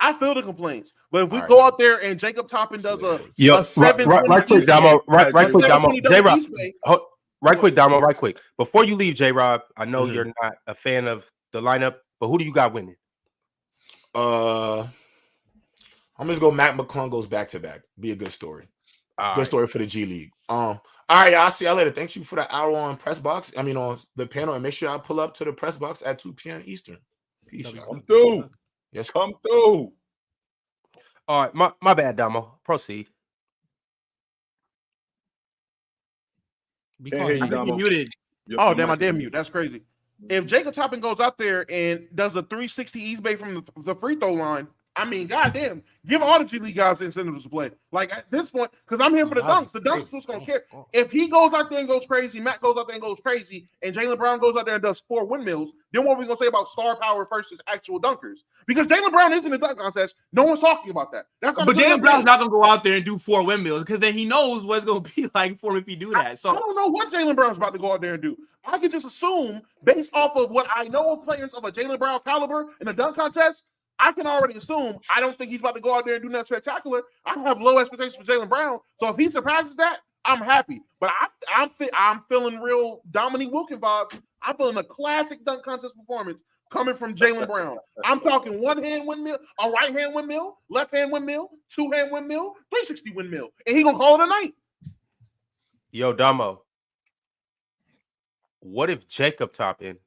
I feel the complaints, but if we go out there and Jacob Toppin does a 7 right quick, Damo, right quick. Before you leave, J-Rob, I know you're not a fan of the lineup, but who do you got winning? I'm just go Mac McClung goes back to back. Be a good story. Good story for the G League. All right, y'all. See y'all later. Thank you for the hour on press box. I mean on the panel, and make sure y'all pull up to the press box at 2 p.m. Eastern. Peace. Come through. Yes, come through. All right, my bad, Damo. Proceed. Can't hear you, Damo. Muted. Oh, damn, I did mute. That's crazy. If Jacob Toppin goes out there and does a 360 East Bay from the free throw line, I mean, goddamn, give all the G League guys incentives to play. Like at this point, because I'm here for the dunks. The dunks is what's gonna care. If he goes out there and goes crazy, Matt goes out there and goes crazy, and Jalen Brown goes out there and does 4 windmills, then what are we gonna say about star power versus actual dunkers? Because Jalen Brown is in the dunk contest. No one's talking about that. That's not. But Jalen Brown's not gonna go out there and do 4 windmills because then he knows what it's gonna be like for him if he do that. So I don't know what Jalen Brown's about to go out there and do. I can just assume based off of what I know of players of a Jalen Brown caliber in the dunk contest. I can already assume I don't think he's about to go out there and do nothing spectacular. I have low expectations for Jalen Brown. So if he surpasses that, I'm happy. But I'm feeling real Dominique Wilkins vibes. I'm feeling a classic dunk contest performance coming from Jalen Brown. I'm talking 1-hand windmill, a right-hand windmill, left-hand windmill, 2-hand windmill, 360 windmill. And he going to call it a night. Yo, Damo. What if Jacob Toppin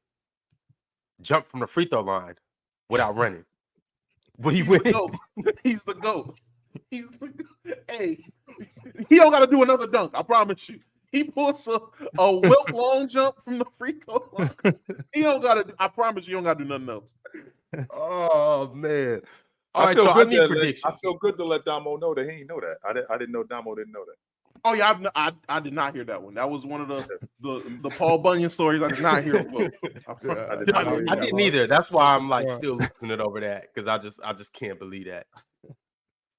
jumped from the free throw line without running? Would he win? He's the GOAT. Hey, he don't got to do another dunk. I promise you. He pulls a Wilt long jump from the free throw line. He don't got to. I promise you, don't got to do nothing else. Oh man! I feel good to let Damo know that he ain't know that. I didn't know Damo didn't know that. Oh yeah, I did not hear that one. That was one of the Paul Bunyan stories. I did not hear it. I didn't either. That's why I'm like still losing it over that because I just can't believe that.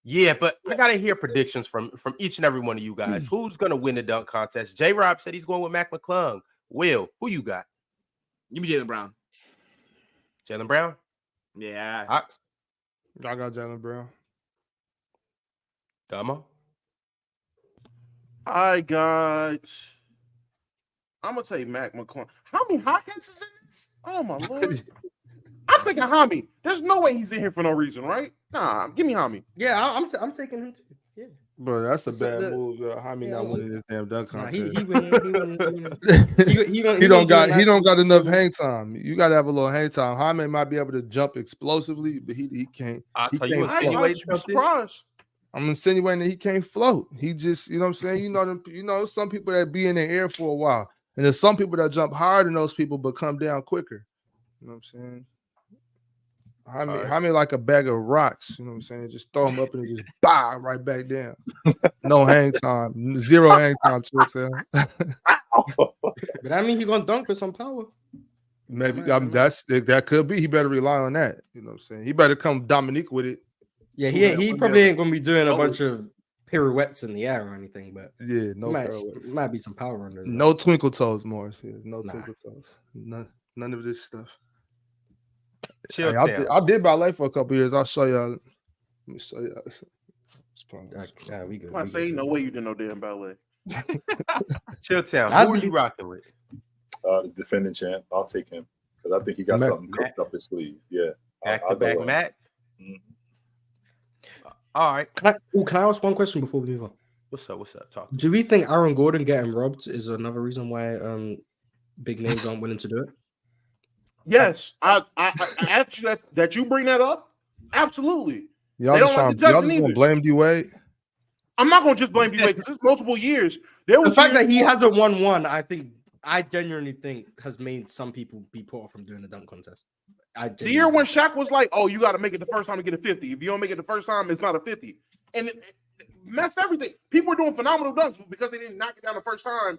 Yeah, but I gotta hear predictions from each and every one of you guys. Who's gonna win the dunk contest? J. Rob said he's going with Mac McClung. Will, who you got? Give me Jalen Brown. Jalen Brown? Yeah. Ox? I got Jalen Brown. Damo? I'm gonna say Mac McClung. How many hotheads is in this? Oh my lord. I'm taking Hami. There's no way he's in here for no reason, right? Nah, give me Hami. Yeah, I'm taking him too. Yeah. Bro, that's a bad move. Hami not winning this damn dunk contest. He don't got enough hang time. You gotta have a little hang time. Hami might be able to jump explosively, but he can't. You insinuating something? I'm insinuating that he can't float. He just, you know what I'm saying? You know, some people that be in the air for a while, and there's some people that jump higher than those people but come down quicker. You know what I'm saying? Hami like a bag of rocks, you know what I'm saying? Just throw him up and just right back down. No hang time, zero hang time. But I mean, he gonna dunk with some power. Maybe that could be. He better rely on that. You know what I'm saying? He better come Dominique with it. Yeah, he probably ain't gonna be doing a bunch of pirouettes in the air or anything, but yeah, no pirouettes. Might be some power under there. No twinkle toes, Morris. No twinkle toes. None of this stuff. Chill. I did ballet for a couple years. I'll show y'all. Let me show y'all. We good. I say no way you did no damn ballet. Chill Town. Who are you rocking with? The defending champ. I'll take him because I think he got something cooked up his sleeve. Yeah. Back-to-back Mac. All right. Can I ask one question before we move on? What's up? Talk. Do we think Aaron Gordon getting robbed is another reason why big names aren't willing to do it? Yes, I actually that you bring that up. Absolutely. Y'all just gonna blame D-Wade? I'm not gonna just blame D-Wade because it's multiple years. The fact that he hasn't won one, I genuinely think has made some people be put off from doing the dunk contest. The year when Shaq was like, "Oh, you got to make it the first time to get a 50. If you don't make it the first time, it's not a 50," and it messed everything. People were doing phenomenal dunks because they didn't knock it down the first time.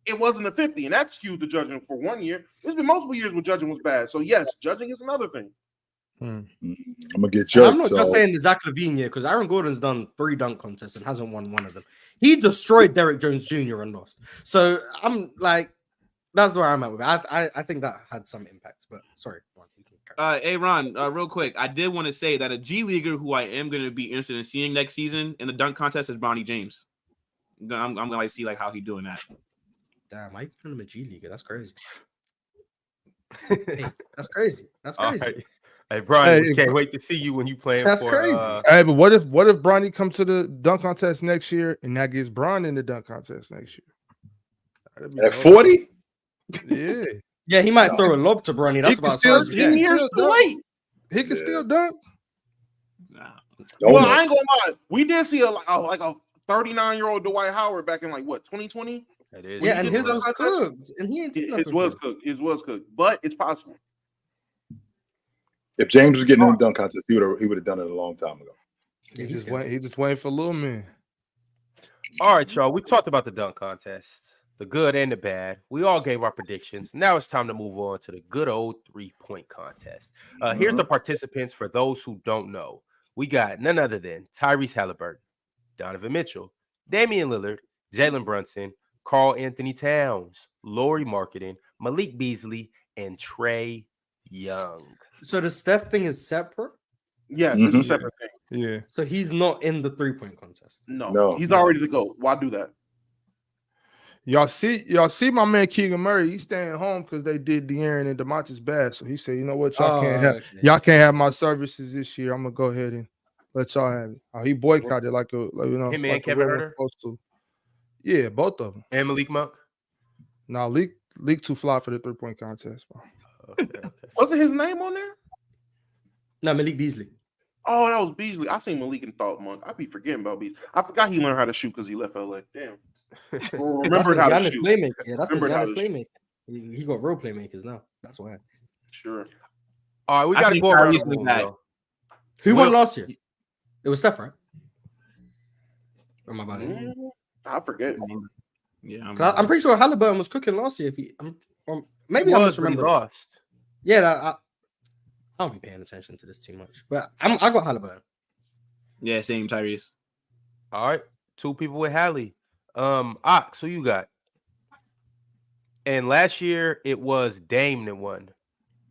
It wasn't a 50, and that skewed the judging for 1 year. There's been multiple years where judging was bad. So yes, judging is another thing. I'm gonna get judged. I'm not just saying the Zach LaVine year because Aaron Gordon's done 3 dunk contests and hasn't won one of them. He destroyed Derrick Jones Jr. and lost. So I'm like, that's where I'm at with it. I think that had some impact. But sorry. Hey Ron, real quick, I did want to say that a G Leaguer who I am going to be interested in seeing next season in the dunk contest is Bronny James. I'm going to see like how he's doing that. Damn, I put him a G Leaguer. That's crazy. That's crazy. That's crazy. Right. Hey, Bronny, we can't wait to see you when you play. That's crazy. Hey, but what if Bronny comes to the dunk contest next year and that gets Bron in the dunk contest next year? At 40? Yeah. Yeah, he might throw a lob to Bronny. That's about 10 years too late. He can still dunk. Well, I ain't gonna lie. We did see a 39-year-old Dwight Howard back in 2020. Yeah, and his was cooked. And he ain't his was cooked. His was cooked, but it's possible. If James was getting in the dunk contest, he would have done it a long time ago. Yeah, he just waiting for little man. All right, y'all. We talked about the dunk contest, the good and the bad. We all gave our predictions. Now it's time to move on to the good old 3-point contest. Here's the participants for those who don't know. We got none other than Tyrese Halliburton, Donovan Mitchell, Damian Lillard, Jalen Brunson, Karl Anthony Towns, Lauri Markkanen, Malik Beasley, and Trae Young. So the Steph thing is separate? Yes, it's a separate thing. Yeah. So he's not in the 3-point contest. No. He's already to go. Why do that? Y'all see my man Keegan Murray. He's staying home because they did De'Aaron and DeMontis bad. So he said, you know what, y'all can't have my services this year. I'm gonna go ahead and let y'all have it. He boycotted him and Kevin Huerter. Yeah, both of them. And Malik Monk. No, Leak too fly for the 3-point contest, bro. Okay. Wasn't his name on there? No, Malik Beasley. Oh, that was Beasley. I seen Malik and thought Monk. I be forgetting about Beasley. I forgot he learned how to shoot because he left LA. Damn. Remembered how to shoot. Playmaker. Yeah, that's because Giannis playmaker. He got real playmakers now. That's why. Sure. All right, we got to go around the room. Who won last year? It was Steph, right? Or am I about it? I forget. Yeah, I'm pretty sure Halliburton was cooking last year. Maybe I'm misremembering. Lost. Yeah, I don't be paying attention to this too much, but I got Halliburton. Yeah, same Tyrese. All right, 2 people with Hallie. Ox, who you got? And last year it was Dame that won.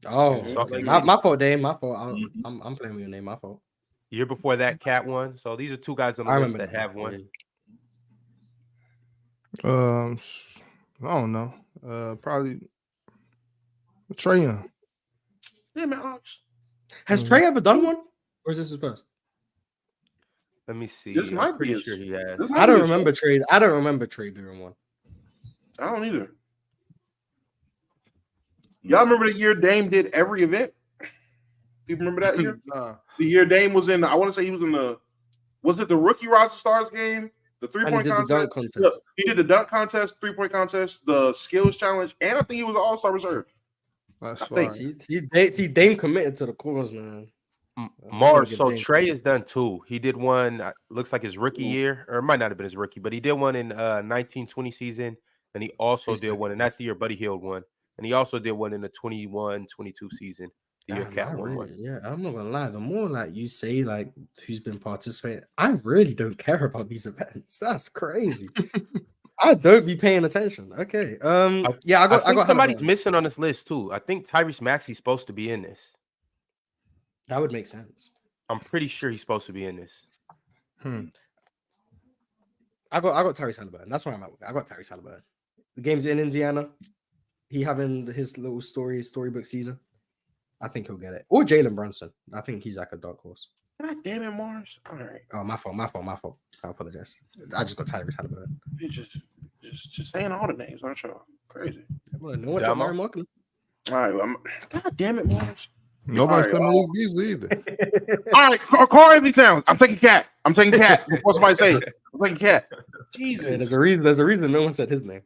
Oh, my fault, Dame. My fault. I'm playing with your name. My fault. Year before that, Cat won. So these are 2 guys on the list that have one. I don't know. Probably Trae Young. Yeah, man. Ox. Has Trae ever done one, or is this his first? Let me see. This might I'm pretty be sure he has. I don't remember Trae. I don't remember Trae doing one. I don't either. Y'all remember the year Dame did every event? People remember that year? The year Dame was in. I want to say he was in the. Was it the rookie Roster Stars game? The 3-point contest. He did the dunk contest, 3-point contest, the skills challenge, and I think he was an All-Star reserve. That's right. See, Dame committed to the cause, man. Mars. So Trae has done 2. He did one. Looks like his rookie year, or it might not have been his rookie, but he did one in 1920 season, and he also did one, and that's the year Buddy Hield won, and he also did one in the 21-22 season. The year Cat won one. Yeah, I'm not gonna lie. The more like you say, like who's been participating, I really don't care about these events. That's crazy. I don't be paying attention. Okay. Yeah, I got somebody's missing on this list too. I think Tyrese Maxey's supposed to be in this. That would make sense. I'm pretty sure he's supposed to be in this. I got Tyrese Halliburton. That's where I'm at with it. I got Tyrese Halliburton. The game's in Indiana. He having his little storybook season. I think he'll get it. Or Jalen Brunson. I think he's like a dark horse. God damn it, Mars. All right. Oh, my fault. I apologize. I just got Tyrese Halliburton. You're just saying all the names, aren't y'all? Crazy. Well, no one's Mary Markham. All right. God damn it, Mars. Nobody's coming Malik Beasley either. All right, Carl Anthony Towns. I'm taking Cat. Before somebody say it. I'm taking Cat. Jesus. Yeah, there's a reason no one said his name.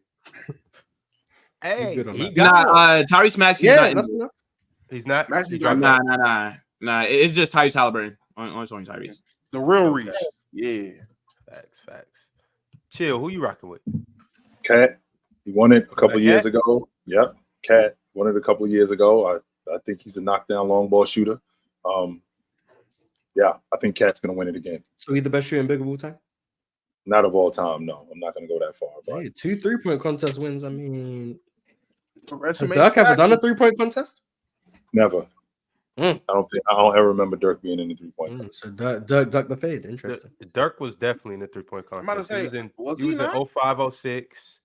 Hey, Tyrese Maxey. Yeah, that's enough. He's not. Nah. It's just Tyrese Halliburton. Only Tyrese. The real reach. Yeah. Facts. Chill. Who you rocking with? Cat. He won it a couple years ago. Yep. Cat won it a couple years ago. I think he's a knockdown long ball shooter. Yeah, I think Cat's gonna win it again. So he's the best shooting big of all time? Not of all time. No, I'm not gonna go that far. But hey, 2 3-point contest wins. I mean, has Dirk Dirk ever done a 3-point contest? Never. I don't ever remember Dirk being in the 3-point. So Dirk the fade. Interesting. Dirk was definitely in the 3-point contest. He was in 05-06.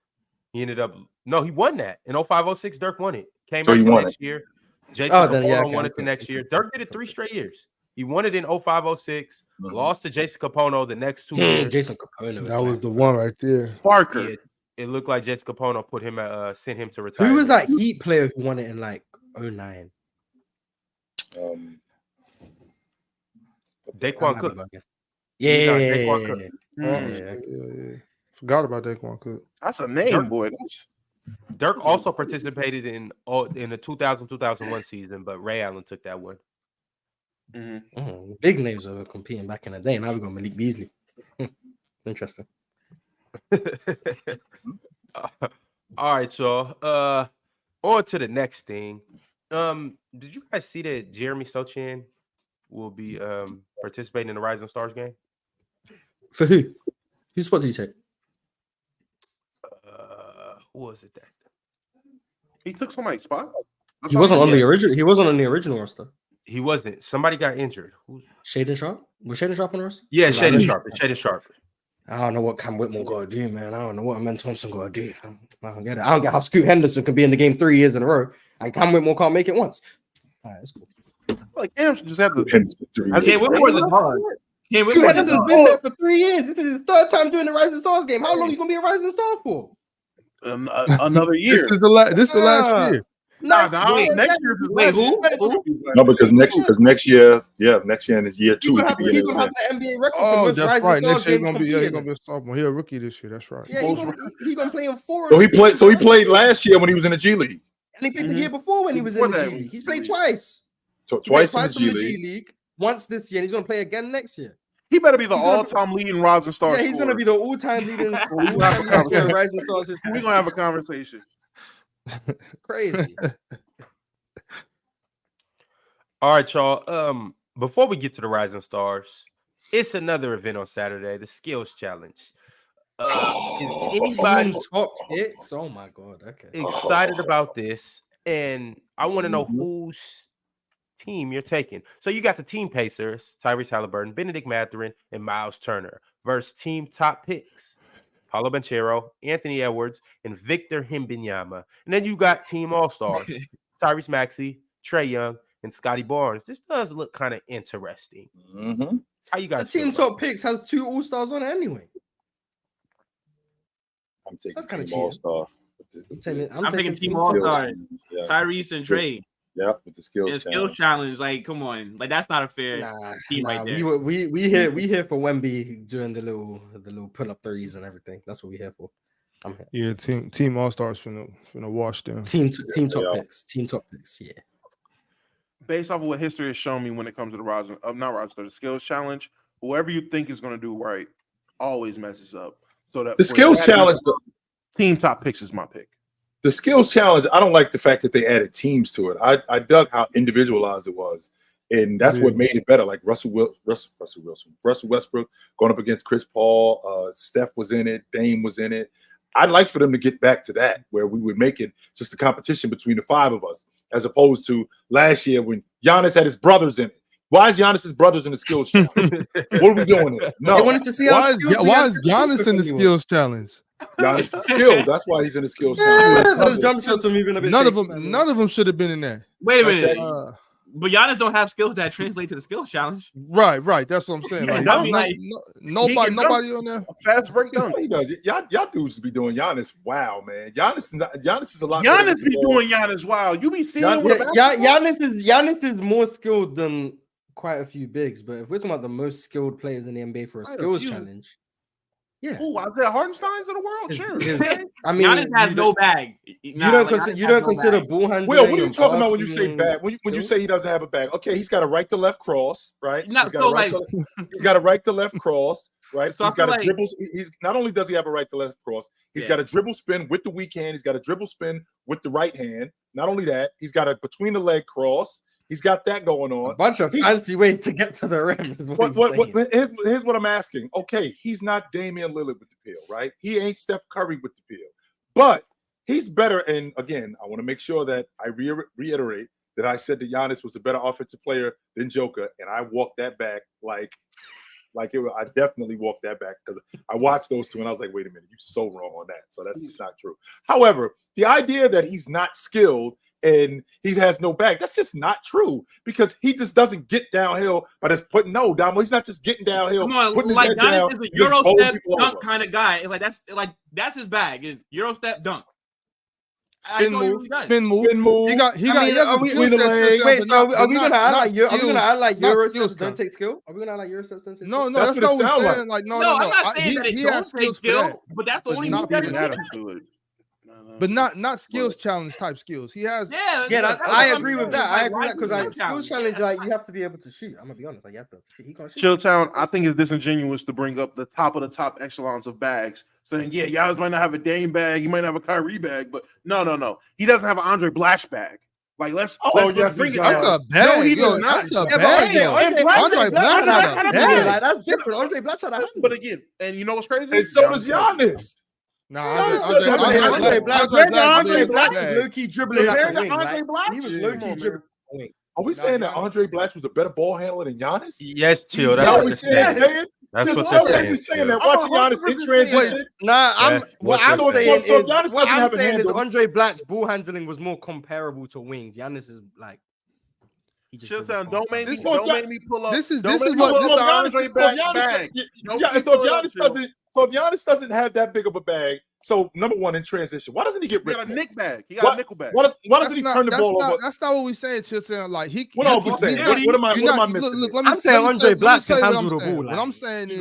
He ended up he won that in 05-06. Dirk won it. Came back the next year. Jason Capono won it the next year. Dirk did it 3 straight years. He won it in 05-06. Lost to Jason Capono the next 2 years. Jason Capono. That was the one right there. Parker. It looked like Jason Capono sent him to retire. Who was that Heat player who won it in like 09? Daquan Cook. Yeah. Forgot about Daquan Cook. That's a name, boy. Dirk also participated in the 2000-2001 season, but Ray Allen took that one. Big names were competing back in the day. Now we got Malik Beasley. Interesting. All right, y'all. On to the next thing. Did you guys see that Jeremy Sochan will be participating in the Rising Stars game? For who? Whose spot did he take? Who was it that? He took somebody's spot. He wasn't on the original. He wasn't on the original roster. He wasn't. Somebody got injured. Shaden Sharp? Was Shaden Sharp on the roster? Yeah, Shaden Sharp. I don't know what Cam Whitmore got to do, man. I don't know what Amen Thompson got to do. I don't get it. I don't get how Scoot Henderson could be in the game 3 years in a row and Cam Whitmore can't make it once. All right, that's cool. Like Cam should just have the. Cam Whitmore is hard. Scoot Henderson's been there for 3 years. This is his 3rd time doing the Rising Stars game. How long are you gonna be a Rising Star for? Another year. This is the last year. Next year. Wait, who? No, because next year, next year and it's year 2. He's gonna have the NBA record. Oh, that's right. Next year he's gonna be a sophomore. He's a rookie this year. That's right. Yeah, he's gonna play in 4. So he played last year when he was in the G League. And he played the year before when he was in the G League. He's played twice. So twice in the G League. Once this year, and he's gonna play again next year. He better be the all-time leading rising star. Yeah, he's going to be the all-time leading rising star system. We're going to have a conversation. Crazy. All right, y'all. Before we get to the Rising Stars, it's another event on Saturday, the Skills Challenge. Is anybody top picks? Oh my god! Okay. Excited about this, and I want to know whose team you're taking. So you got the team Pacers, Tyrese Halliburton, Benedict Mathurin, and Miles Turner versus team top picks, Paolo Banchero, Anthony Edwards, and Victor Wembanyama. And then you got team All-Stars, Tyrese Maxey, Trae Young, and Scotty Barnes. This does look kind of interesting. Mm-hmm. How you guys? The team top picks has 2 All-Stars on it anyway. I'm taking That's kind of All-Star. I'm taking team All-Star. Yeah. Tyrese and Trae. Yeah, with the skills challenge. Like, come on, like that's not a fair team right there. We here for Wemby doing the little pull up threes and everything. That's what we here for. I'm here. Yeah, team All-Stars finna wash them. Team top picks. Yeah. Based off of what history has shown me when it comes to the skills challenge, whoever you think is going to do right always messes up. So that the skills challenge, team top picks is my pick. The skills challenge, I don't like the fact that they added teams to it. I dug how individualized it was, and that's what made it better. Like Russell Westbrook going up against Chris Paul, Steph was in it, Dame was in it. I'd like for them to get back to that, where we would make it just a competition between the 5 of us, as opposed to last year when Giannis had his brothers in it. Why is Giannis's brothers in the skills challenge? What are we doing here? No. They wanted to see why is Giannis in the skills challenge? Giannis is skilled. That's why he's in the skills challenge. Those jump shots were moving a bit. None of them should have been in there. Wait a minute. But Giannis don't have skills that translate to the skills challenge. Right. That's what I'm saying. Like, nobody on there. Fast break dunk. He does. Y'all dudes be doing Giannis. Wow, man. Giannis is a lot. Giannis be doing Giannis. Wow, you be seeing. Giannis is more skilled than quite a few bigs. But if we're talking about the most skilled players in the NBA for a skills challenge. Yeah. Oh, Isaiah Hartensteins of the world, sure. I mean, Giannis has no bag. You don't consider ball handling. Will, what are you talking about when you say bag? When you say he doesn't have a bag? Okay, he's got a right to left cross, right? He's got a right to left cross, right? So he's got a dribble. He's not only does he have a right to left cross, he's got a dribble spin with the weak hand. He's got a dribble spin with the right hand. Not only that, he's got a between the leg cross. He's got that going on. A bunch of fancy ways to get to the rim. Here's what I'm asking. Okay, he's not Damian Lillard with the peel, right? He ain't Steph Curry with the peel. But he's better. And again, I want to make sure that I reiterate that I said that Giannis was a better offensive player than Joker. And I walked that back I definitely walked that back because I watched those two and I was like, wait a minute, you're so wrong on that. So that's just not true. However, the idea that he's not skilled and he has no bag, that's just not true because he just doesn't get downhill by just putting Damo. He's not just getting downhill. Come on, putting like his head Giannis down, is a Euro step dunk kind of guy. That's his bag is Euro step dunk. Spin move. He got. Are we gonna act like Euro steps don't take skill? Are we gonna act like Euro steps don't take skill? No, that's not what we're saying. Like, no. I'm not saying that it don't take skill, but that's the only move. But not skills challenge type skills. He has. I agree with that. I agree with that because skills challenge, you have to be able to shoot. I'm gonna be honest, you have to shoot. He can't shoot. Chilltown, I think it's disingenuous to bring up the top of the top echelons of bags. Saying, Giannis might not have a Dame bag, he might not have a Kyrie bag, but no. He doesn't have an Andre Blash bag. Like, let's bring it. That's a bag. No, he does not. That's a bag. Andre Blash has a bag. That's different. Andre Blash had a But again, and you know what's crazy? And so does Giannis. Andre Black is low-key dribbling like a wing. Andre Black? He was low-key dribbling. Are we saying that Andre Black was a better ball handler than Giannis? Yes, chill. That's what we're saying. That's what they're saying. That. Watching Giannis in transition. What I'm saying is Andre Black's ball handling was more comparable to wings. Giannis is like. Chilltown, don't make me pull up. This is Andre bag. So if Giannis doesn't have that big of a bag, so number one in transition, why doesn't he get ripped? He got a nick bag. He got a nickel bag. Why doesn't he turn the ball over? That's not what we're saying, Chilltown. Like what are we saying? What am I missing? Look, I'm saying Andre Black can handle the ball. What I'm saying is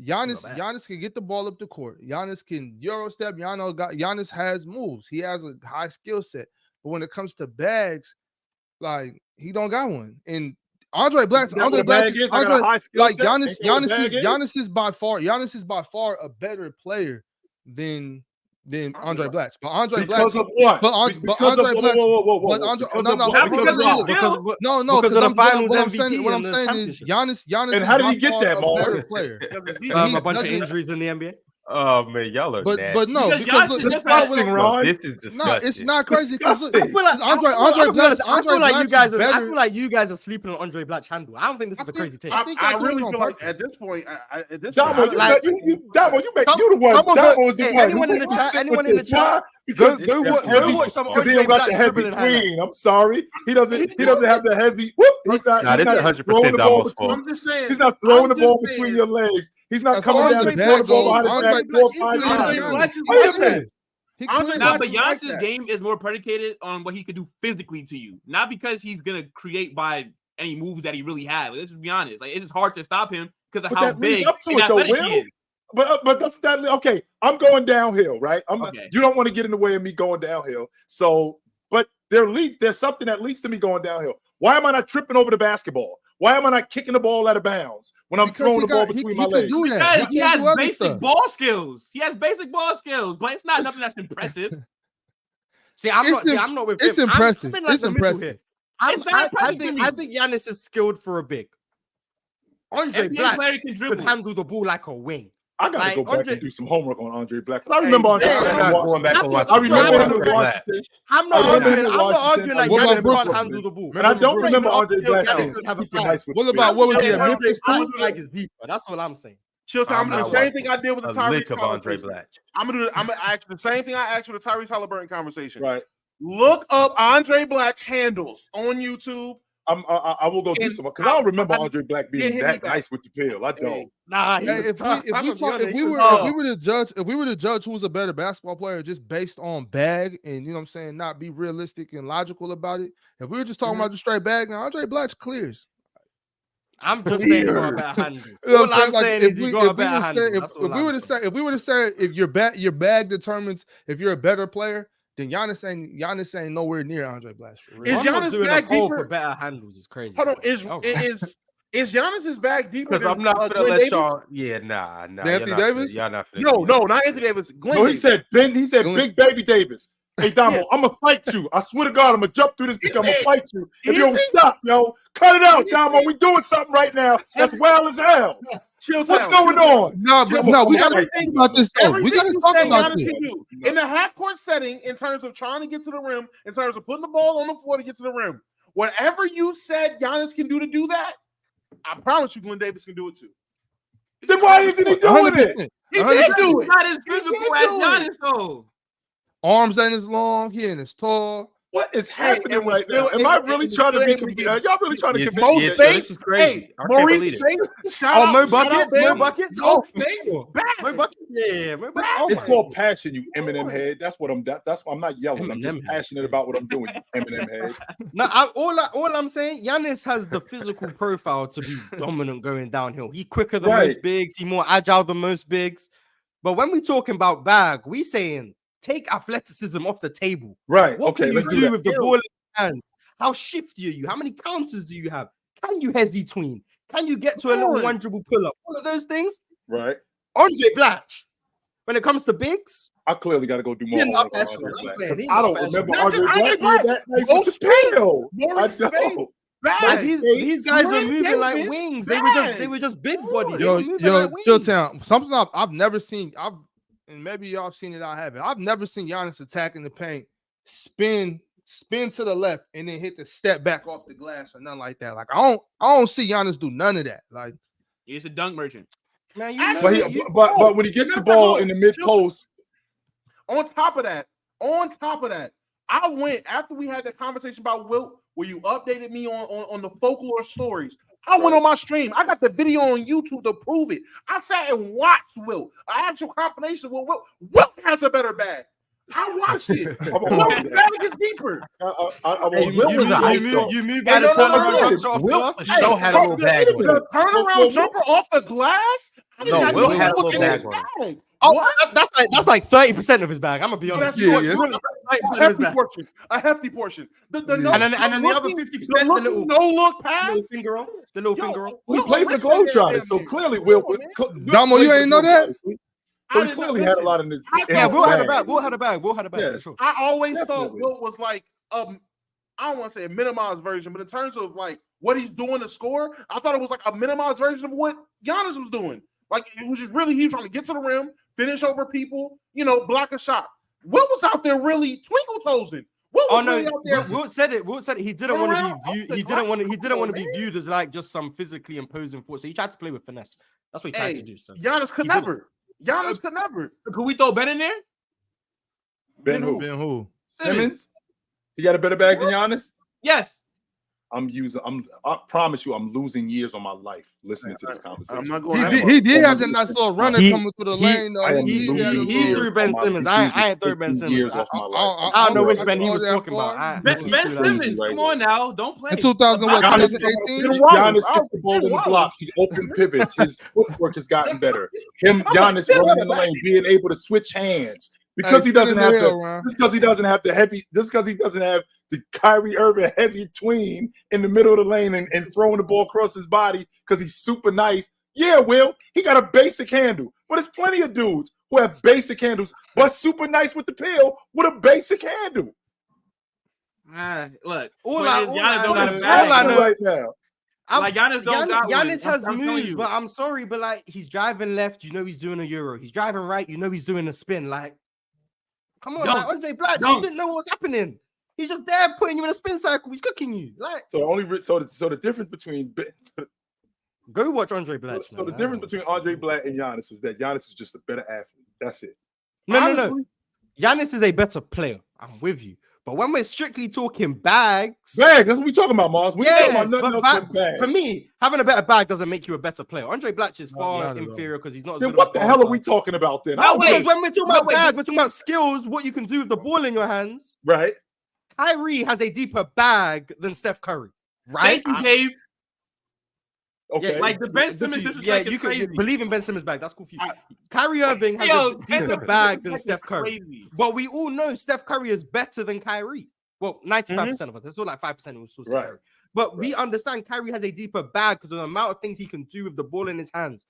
Giannis can get the ball up the court. Giannis can Euro step. Giannis has moves. He has a high skill set. But when it comes to bags, like he don't got one. And Andre Black, Is that what a bag is? I got a high skill like set? Giannis is by far a better player than Andre Black. But Andre Black because of what? But Andre Black. But Andre, no, because the finals what I'm saying is Giannis and how did he get that, better player? A bunch of injuries in the NBA. Oh man, y'all are nasty. But no, because look, disgusting, Ron. This is disgusting. No, it's not crazy. I feel like you guys are sleeping on Andre Black's handle. I don't think this is a crazy take. I really feel like at this point, Damo, you the one. Damo is the one. Anyone in the chat, Go watch some Andre Black. He don't got the hezzy tween. I'm sorry. He doesn't have the hezzy. He's not. This is 100% Damo's fault. I'm just saying. He's not throwing the ball between your legs. He's not coming down and throwing the ball behind his back 4 or 5 times. Wait a minute. But Giannis's game is more predicated on what he could do physically to you, not because he's gonna create by any moves that he really has. Let's be honest. Like it's hard to stop him because of how big and athletic he is. But that's that. Okay, I'm going downhill, right? You don't want to get in the way of me going downhill. So, but there's something that leads to me going downhill. Why am I not tripping over the basketball? Why am I not kicking the ball out of bounds when I'm throwing the ball between my legs? Because he has basic ball skills. He has basic ball skills, but it's not nothing that's impressive. I'm not with him. It's impressive. It's impressive. I think Giannis is skilled for a big. Andre Black could handle the ball like a wing. I gotta go back and do some homework on Andre Black. I remember Andre Black. I remember him in Washington. I'm not arguing that Giannis can't handle the ball. And I don't remember Andre Black. What about what was the Memphis? Like it's deeper. That's what I'm saying. I'm gonna do the same thing I did with the Tyrese Andre Black. I'm gonna ask the same thing I asked with the Tyrese Halliburton conversation. Right. Look up Andre Black's handles on YouTube. I will go do some because I don't remember Andre Black being that nice with the pill. I don't. Nah, if we were to judge who's a better basketball player just based on bag and you know what I'm saying, not be realistic and logical about it. If we were just talking about the straight bag, now Andre Black's clears. I'm just saying you got a better handle. All I'm saying is you got a better handle. If we were to say if your bag determines if you're a better player, then Giannis ain't nowhere near Andre Black. Is Giannis bag deeper? For better handles is crazy. Hold on, is Giannis's bag deeper? Because I'm not gonna let y'all. Yeah, nah. Anthony Davis? Y'all not finna. No, not Anthony Davis. No, he said Big Baby Davis. Hey, Damo, I'm gonna fight you. I swear to God, I'm gonna jump through this bitch. I'm gonna fight you. If you don't stop, yo, cut it out, Damo. We doing something right now. That's wild as hell. What's going on? No, we gotta think about this though. We gotta talk about this. In the half-court setting, in terms of trying to get to the rim, in terms of putting the ball on the floor to get to the rim, whatever you said Giannis can do to do that, I promise you Glenn Davis can do it too. Then why isn't he doing it? He did do it. He's not as physical as Giannis though. Arms ain't as long. He ain't as tall. What is happening right now? Am I really trying to be? Y'all really trying to convince me? This is crazy. Maurice shout out, Mo Buckets. Oh, Mo Buckets. Yeah, Mo Buckets. It's called passion, you Eminem head. That's what I'm not yelling. I'm just passionate about what I'm doing, you Eminem head. No, all I'm saying, Giannis has the physical profile to be dominant going downhill. He's quicker than most bigs. He's more agile than most bigs. But when we talking about bag, we saying take athleticism off the table. Right. What can you do with the ball in your hands? How shifty are you? How many counters do you have? Can you hezzy tween? Can you get to a little one dribble pull up? All of those things. Right. Andre Black, when it comes to bigs, I clearly got to go do more. I don't remember Andre Black being that nice with the pill. These guys were moving like wings. They were just big body. Showdown. Something I've never seen. And maybe y'all have seen it. I haven't. I've never seen Giannis attack in the paint, spin to the left, and then hit the step back off the glass or nothing like that. Like I don't see Giannis do none of that. Like he's a dunk merchant. Man, but when he gets the ball in the mid post. On top of that, I went after we had that conversation about Wilt, where you updated me on the folklore stories. I went on my stream. I got the video on YouTube to prove it. I sat and watched Wilt. An actual combination with Wilt. Wilt has a better bag. I watched it. Will's bag is deeper. You move by the turnaround jumper off the glass. The show had a little bag on it. The turnaround jumper off the glass? No, Will had a little bag on it. Oh, that's like 30% of his bag. I'm gonna be honest. A hefty portion. And then the other 50%, the little no-look pass, little finger roll. The little finger roll. We played for the Globetrotters, so clearly Will. Damo, you ain't know that? So he clearly had a lot in his. Yeah, Will had a bag. Will had a bag. Yes. For sure. I always thought Will was like I don't want to say a minimized version, but in terms of like what he's doing to score, I thought it was like a minimized version of what Giannis was doing. Like it was just really he was trying to get to the rim, finish over people, block a shot. Will was out there really twinkle toesing. Will said it. He didn't want to be viewed. He didn't want to be viewed as like just some physically imposing force. So he tried to play with finesse. That's what he tried to do. So Giannis could never. Could we throw Ben in there? Ben who? Simmons. He got a better bag than Giannis? Yes. I promise you, I'm losing years on my life listening to this conversation. I'm not going. He did have that nice little runner coming through the lane. Though. He threw Ben Simmons. I ain't threw Ben Simmons. I don't know which Ben he was talking about. Ben Simmons, come on now, don't play. In 2018, Giannis gets the ball in the block. He open pivots. His footwork has gotten better. Giannis running in the lane, being able to switch hands. Because he doesn't have the Kyrie Irving hezzy tween in the middle of the lane and throwing the ball across his body because he's super nice. Yeah, Will, he got a basic handle. But there's plenty of dudes who have basic handles, but super nice with the pill with a basic handle. Look, all I know right now. Giannis has moves, but I'm sorry, but like he's driving left, he's doing a euro. He's driving right, he's doing a spin. Like, come on, like Andre Black, you didn't know what was happening. He's just there putting you in a spin cycle. He's cooking you. Like, so the difference between go watch Andre Black. So the difference between Andre Black and Giannis is that Giannis is just a better athlete. That's it. No. Giannis is a better player. I'm with you. But when we're strictly talking bags, that's what we talking about, Mars. For me, having a better bag doesn't make you a better player. Andre Blatch is far inferior because he's not. Then what the hell are we talking about then? When we're talking about bag, we're talking about skills, what you can do with the ball in your hands. Right. Kyrie has a deeper bag than Steph Curry. Right. Thank you, Dave. Okay. Like the Ben Simmons disrespect is you crazy. can believe in Ben Simmons' bag. That's cool for you. Kyrie Irving has a deeper bag than Steph Curry. Crazy. But we all know Steph Curry is better than Kyrie. Well, 95% of us. There's still like 5% who will still say Kyrie. But we understand Kyrie has a deeper bag because of the amount of things he can do with the ball in his hands,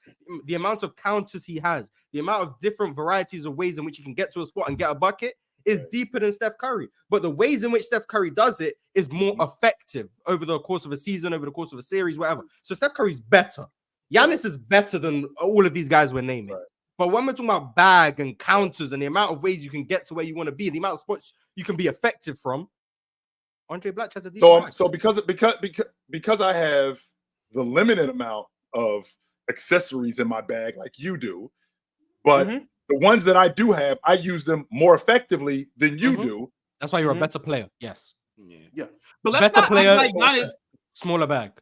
the amount of counters he has, the amount of different varieties of ways in which he can get to a spot and get a bucket is deeper than Steph Curry. But the ways in which Steph Curry does it is more effective over the course of a season, over the course of a series, whatever. So Steph Curry's better. Giannis is better than all of these guys we're naming. Right. But when we're talking about bag and counters and the amount of ways you can get to where you want to be, the amount of spots you can be effective from, Andre Blatch has a deep bag. So because I have the limited amount of accessories in my bag like you do, but the ones that I do have, I use them more effectively than you do. That's why you're a better player. Yes. Yeah. But let's not act like Giannis, smaller bag.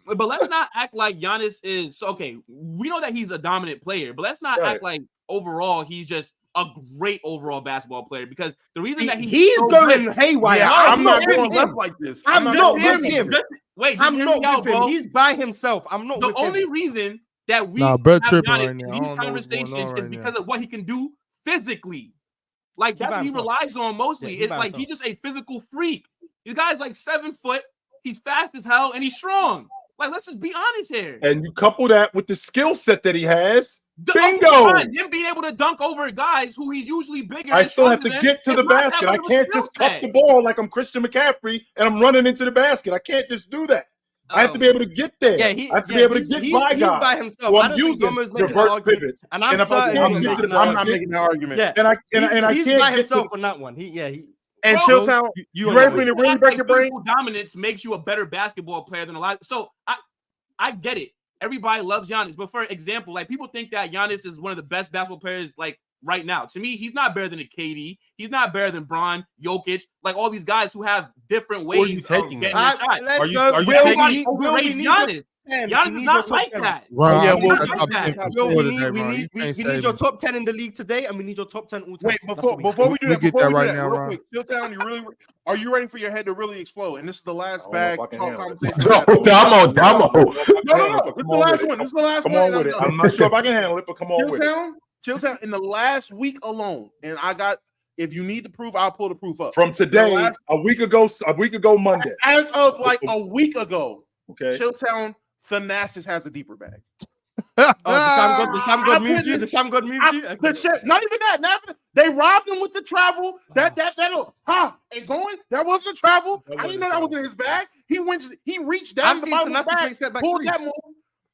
But let's not act like Giannis is so okay. We know that he's a dominant player, but let's not act like overall he's just a great overall basketball player because the reason that he's so going good, haywire. I'm not going left like this. I'm not with him. Wait, I'm not with him. He's by himself. I'm not. The only reason that we have Giannis in these conversations is because of what he can do physically. Like that's what he relies on mostly. It's like he's just a physical freak. This guy's like 7 foot. He's fast as hell and he's strong. Like, let's just be honest here. And you couple that with the skill set that he has. Bingo! Him being able to dunk over guys who he's usually bigger. I still have to get to the basket. I can't just cup the ball like I'm Christian McCaffrey and I'm running into the basket. I can't just do that. I have to be able to get there. I have to be able to get by guys. By himself. Well, I'm using reverse pivots. And I'm not making that argument. Yeah. And I can't he's get by himself to on that one. And Chilltown, you ready for me to really break your brain? Dominance makes you a better basketball player than a lot. So I get it. Everybody loves Giannis, but for example, like people think that Giannis is one of the best basketball players like right now. To me, he's not better than a KD. He's not better than Bron, Jokic, like all these guys who have different ways of getting the shot. Are you taking Giannis? Giannis is not like that. Right. Yeah, We well, need your top 10 in the league today, and we need your top 10 all time. Wait, before we do that, get that right now, real Ron. quick, Chilltown, are you ready for your head to really explode? And this is the last bag talk conversation. Damo. No. This is the last one. This is the last one. Come on with it. I'm not sure if I can handle it, but come on with it. Chilltown, in the last week alone, and if you need the proof, I'll pull the proof up. From today, a week ago Monday. As of like a week ago, okay. Chilltown Thanasis has a deeper bag. The Sham God moved you. The Sham God moved you. Not even that. They robbed him with the travel. And going. That wasn't travel. I didn't know that was in his bag. He reached down to the bottom of the bag, pulled that move,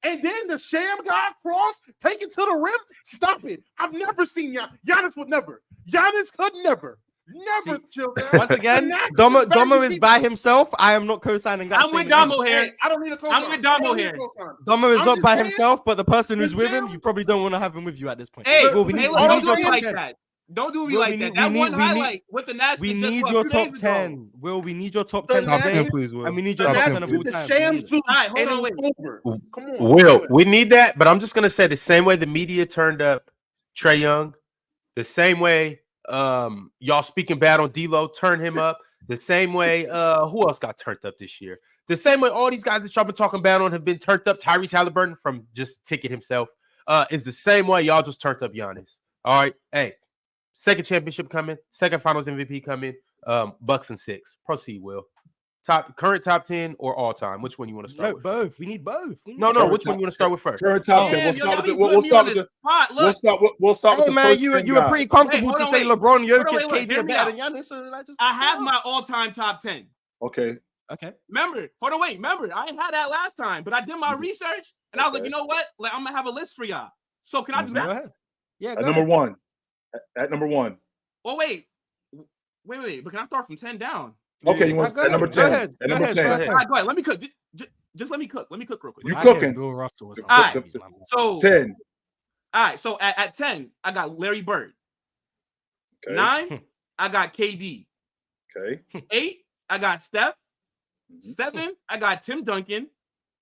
and then the Sham God cross, take it to the rim. Stop it. I've never seen Giannis would never. Giannis could never. Never chill down. Once again, Domo is by himself. I am not co-signing that. I'm with Domo here. I don't need a co-sign. I'm with Domo here. Domo is not by himself, but the person who's with him, you probably don't want to have him with you at this point. Hey, we need your top 10. Don't do me like that. That one highlight with the Nasty. We need your top 10. Will, we need your top 10 Top today. 10, please, Will. And we need your top 10 of all time. Come on. Will, we need that, but I'm just gonna say the same way the media turned up Trae Young, the same way y'all speaking bad on D-Lo, turn him up. The same way, who else got turned up this year? The same way all these guys that y'all been talking bad on have been turned up. Tyrese Halliburton from just ticket himself is the same way y'all just turned up Giannis. All right, hey, second championship coming, second Finals MVP coming. Bucks and 6. Proceed, Will. Current top 10 or all time? Which one you want to start with? Both. We need both. No. Which one you want to start with first? Current top 10. We'll start with the man, you were pretty comfortable to say LeBron, Jokic, KD are better than Giannis. So I have my all-time top 10. Okay. Remember, I ain't had that last time, but I did my research and I was like, you know what? Like, I'm gonna have a list for y'all. So can I do that? Go ahead. Yeah. At number one. At number one. Oh wait. But can I start from 10 down? Okay, you want to at number 10? At number 10. All right, go ahead. Let me cook. Just let me cook. Let me cook real quick. You cooking? Bill Russell. All right. So 10. All right. So at 10, I got Larry Bird. Okay. 9, I got KD. Okay. 8, I got Steph. 7, I got Tim Duncan.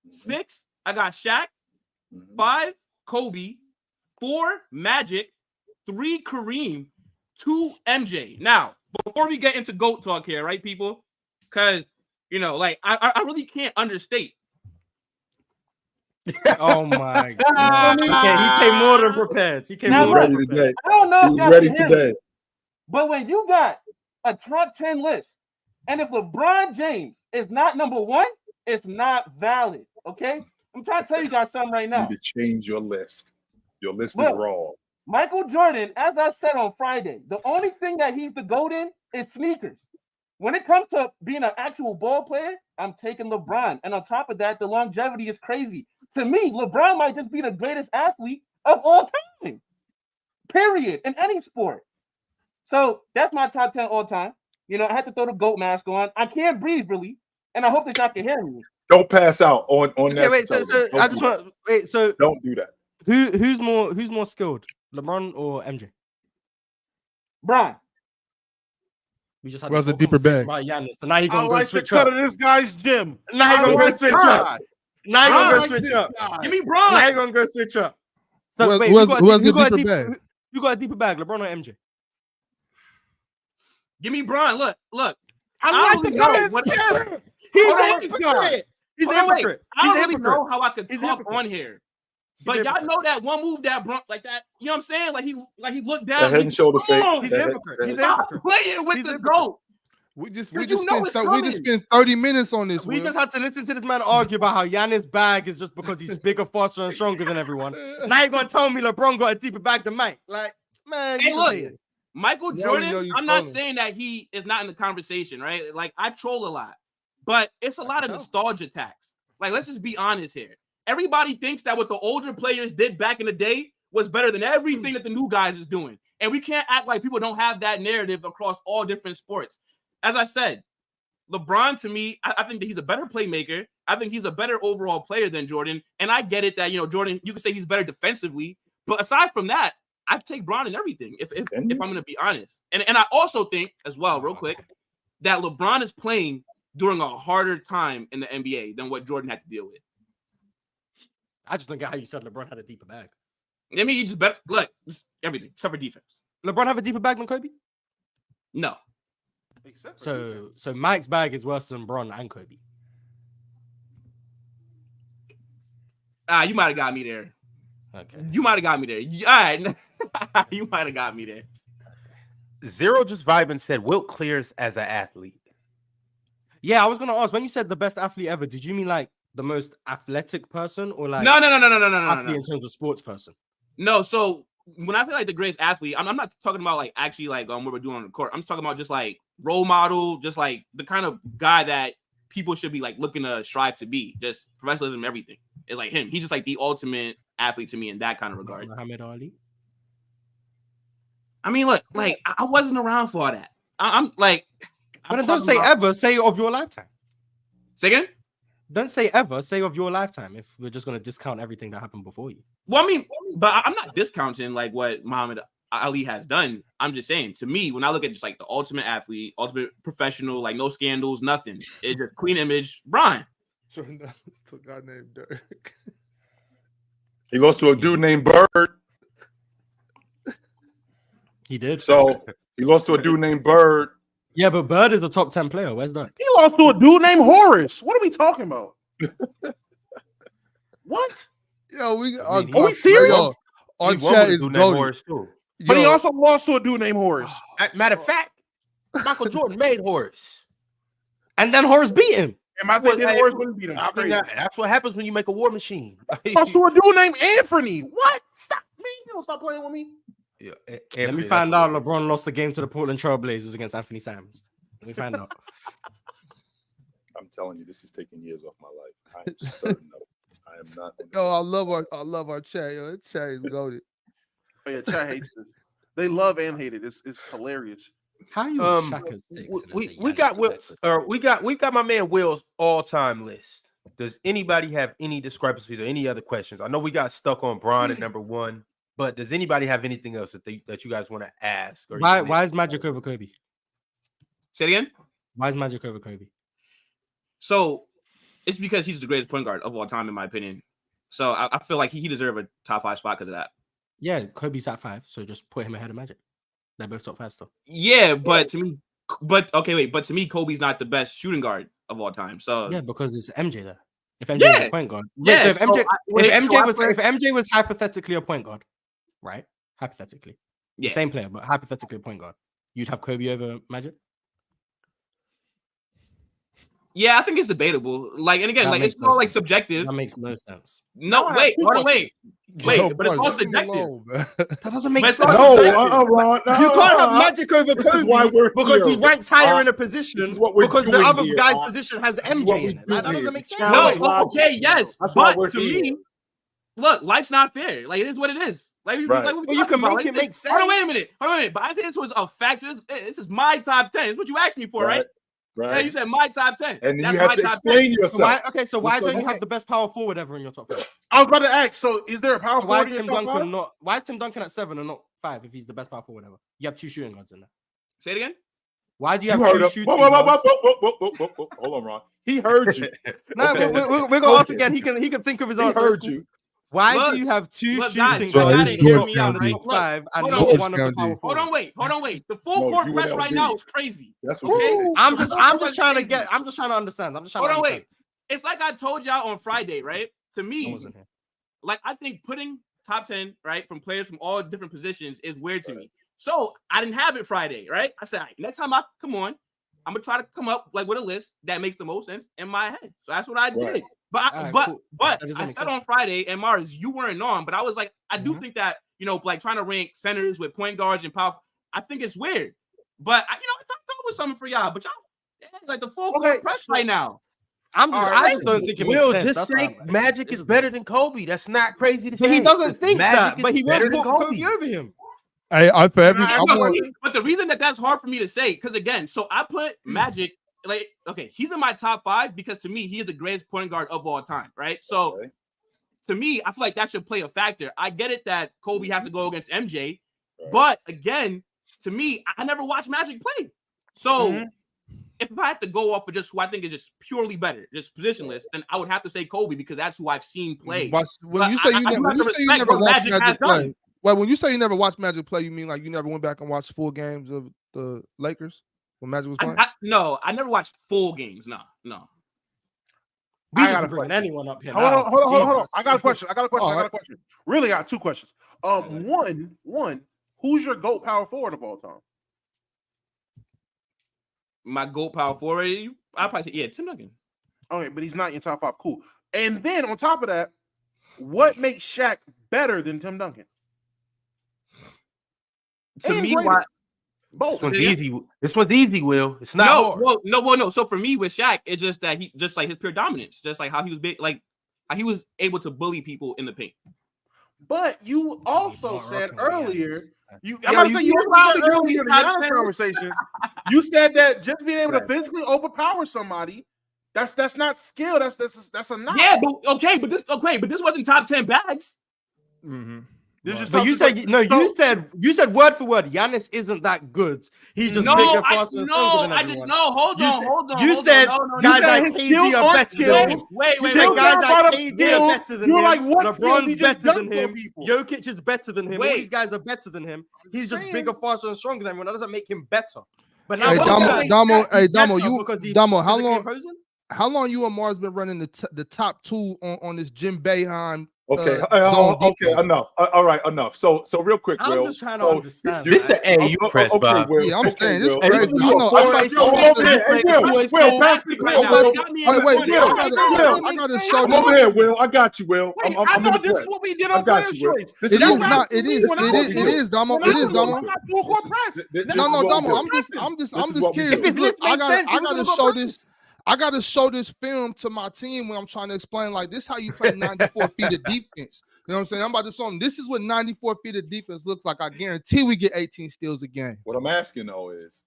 6, I got Shaq. 5, Kobe. 4, Magic. 3, Kareem. 2, MJ. Now, before we get into GOAT talk here, right, people? Because, like, I really can't understate. Oh, my God. He came more than prepared. He came more than prepared. Today. I don't know if y'all ready today. But when you got a top 10 list, and if LeBron James is not number 1, it's not valid, okay? I'm trying to tell you guys something right now. You need to change your list. Your list is wrong. Michael Jordan, as I said on Friday, the only thing that he's the GOAT in is sneakers. When it comes to being an actual ball player, I'm taking LeBron. And on top of that, the longevity is crazy. To me, LeBron might just be the greatest athlete of all time, period, in any sport. So that's my top 10 all time. I had to throw the GOAT mask on. I can't breathe, really, and I hope that y'all can hear me. Don't pass out on that. Wait, so I just want wait. So don't do that. Who's more skilled, LeBron or MJ? Bron. We just had a deeper bag. Giannis. So now he's gonna go switch up. This guy's gym. Now he's gonna go switch up. Now he's gonna go switch up. Give me Bron. Now he's gonna go switch up. So who has the deeper bag? You got a deeper bag, LeBron or MJ? Give me Bron. Look. I like the gym. He's a hypocrite. He's a hypocrite. I don't really know how I could talk on here. But y'all know that one move that Bron like that, you know what I'm saying? Like he looked down. The head and shoulder fake. He's a hypocrite. He's Stop playing with the GOAT. We just spent 30 minutes on this. We just had to listen to this man argue about how Giannis' bag is just because he's bigger, faster, and stronger than everyone. Now you're gonna tell me LeBron got a deeper bag than Mike? Like, man, hey, look, Michael Jordan. I'm not saying that he is not in the conversation, right? Like, I troll a lot, but it's a lot of nostalgia tax. Like, let's just be honest here. Everybody thinks that what the older players did back in the day was better than everything that the new guys is doing. And we can't act like people don't have that narrative across all different sports. As I said, LeBron, to me, I think that he's a better playmaker. I think he's a better overall player than Jordan. And I get it that, Jordan, you can say he's better defensively. But aside from that, I'd take Bron in everything, if I'm going to be honest. And I also think, as well, real quick, that LeBron is playing during a harder time in the NBA than what Jordan had to deal with. I just don't get how you said LeBron had a deeper bag. I mean, you just better look everything except for defense. LeBron have a deeper bag than Kobe? No. So Mike's bag is worse than Bron and Kobe. You might have got me there. Okay. You might have got me there. All right. You might have got me there. Zero just vibing said Wilt clears as an athlete. Yeah, I was gonna ask when you said the best athlete ever. Did you mean like the most athletic person or like no. athlete in terms of sports person? No. So when I say like the greatest athlete, I'm not talking about like actually like what we're doing on the court. I'm talking about just like role model, just like the kind of guy that people should be like looking to strive to be. Just professionalism, everything. It's like him. He's just like the ultimate athlete to me in that kind of regard. Muhammad Ali. I mean, look, like I wasn't around for all that. I'm like, but don't say ever. Say of your lifetime. Say again. Don't say ever. Say of your lifetime. If we're just gonna discount everything that happened before you. Well, I mean, but I'm not discounting like what Muhammad Ali has done. I'm just saying, to me, when I look at just like the ultimate athlete, ultimate professional, like no scandals, nothing. It's just clean image. Brian. So a guy named Dirk. He lost to a dude named Bird. He did. So he lost to a dude named Bird. Yeah, but Bird is a top 10 player. Where's Dirk? He lost to a dude named Horace. What are we talking about? What? Yo, are we serious? Our chat is Horace too. But he also lost to a dude named Horace. Matter of fact, Michael Jordan made Horace. And then Horace beat him. And my thing Horace wouldn't beat him. That's what happens when you make a war machine. Lost to a dude named Anthony. What? Stop me. You don't stop playing with me. Yeah, Let me find out LeBron lost the game to the Portland Trail Blazers against Anthony Simons. Let me find out. I'm telling you, this is taking years off my life. I am certain of it. I am not. Yo, I love our chat. Yo, that chat is goated. Oh yeah, chat hates it. They love and hate it. It's hilarious. How you Shaka's we got my man Will's all-time list. Does anybody have any discrepancies or any other questions? I know we got stuck on Bron at number 1, but does anybody have anything else that you guys want to ask? Or why is Magic over Kobe? Say it again. Why is Magic over Kobe? So it's because he's the greatest point guard of all time, in my opinion. So I feel like he deserves a top 5 spot because of that. Yeah, Kobe's at 5, so just put him ahead of Magic. They're both top 5 still. Yeah, but to me, to me, Kobe's not the best shooting guard of all time. So yeah, because it's MJ there. If MJ was a point guard, yeah. So if MJ was hypothetically a point guard, right? Hypothetically, the same player, but hypothetically a point guard, you'd have Kobe over Magic. Yeah, I think it's debatable. Like, and again, like it's all like subjective. That makes no sense. No, wait, but it's all subjective. That doesn't make sense. No, Ron, you can't have Magic over Kobe because he ranks higher in a position because the other guy's position has MJ in it. That doesn't make sense. No, okay, yes, but to me, look, life's not fair. Like it is what it is. Like, you can make it make sense. Hold on, wait a minute. But I say this was a fact. This is my top 10. It's what you asked me for, right? Right. Yeah, you said my top 10. And then you have to explain yourself. So why don't you have the best power forward ever in your top 5? I was about to ask, so is there a power forward in your top 5? Why is Tim Duncan at 7 and not 5 if he's the best power forward ever? You have 2 shooting guards in there. Say it again? Why do you have 2 shooting guards? Hold on, Ron. He heard you. No, we're going to ask again. He can think of his answer. He heard you. Why do you have 2 shooting guards in the top 5 and not one of the power forwards? Hold on, wait. The full court press right now is crazy. That's what I'm just trying to understand. Hold on, wait. It's like I told y'all on Friday, right? To me, like I think putting top 10, right, from players from all different positions is weird to me. So I didn't have it Friday, right? I said, next time I come on, I'm gonna try to come up like with a list that makes the most sense in my head. So that's what I did. But I said on Friday, and Mars, you weren't on, but I was like, I do think that, like trying to rank centers with point guards and power, I think it's weird. But I thought with something for y'all, but y'all like the full court press right now. I just don't think it makes sense. Just say Magic is better than Kobe. That's not crazy to say. But he doesn't think that, but he wants to put Kobe over him. But the reason that's hard for me to say, because again, so I put Magic, like, okay, he's in my top 5 because to me, he is the greatest point guard of all time, right? So to me, I feel like that should play a factor. I get it that Kobe has to go against MJ, but again, to me, I never watched Magic play. So if I had to go off of just who I think is just purely better, just positionless, then I would have to say Kobe because that's who I've seen play. When you say you never watched Magic play, well, when you say you never watched Magic play, you mean like you never went back and watched full games of the Lakers when Magic was playing? No, I never watched full games. No. I got bringing anyone up here. Hold on. I got a question. Really got two questions. One, who's your GOAT power forward of all time? My GOAT power forward, I'll probably say, Tim Duncan. Okay, but he's not in your top 5. Cool. And then on top of that, what makes Shaq better than Tim Duncan? To me, why? Both. This one's easy, Will. It's not hard. No. So for me with Shaq, it's just that he just like his pure dominance, just like how he was big, like how he was able to bully people in the paint. But you also said earlier, you said that just being able to physically overpower somebody, that's not skill. That's a knock. Yeah, but this wasn't top 10 bags. Mm-hmm. But you said you said word for word, Giannis isn't that good. He's just bigger, faster, and stronger than everyone. Hold on. You said guys like KD are better than him. Wait. You said guys like KD are better than him. Like, what? LeBron's better than him. Jokic is better than him. All these guys are better than him. He's just bigger, faster, and stronger than everyone. That doesn't make him better. But now, Damo, how long you and Mars been running the top 2 on this Jim Boeheim? Okay, enough. All right, enough. So real quick, I'm Will. just trying to understand. This is an AU press, Bob. Yeah, I'm saying this is crazy. Will, I gotta show. I'm over here, Will. I got you, Will. I thought this is what we did on Players' Choice. It is, Damo. It is, Damo. No, Damo. I'm just curious. Look, I gotta show this. I got to show this film to my team when I'm trying to explain, like, this is how you play 94 feet of defense. You know what I'm saying? I'm about to show them this is what 94 feet of defense looks like. I guarantee we get 18 steals a game. What I'm asking, though, is,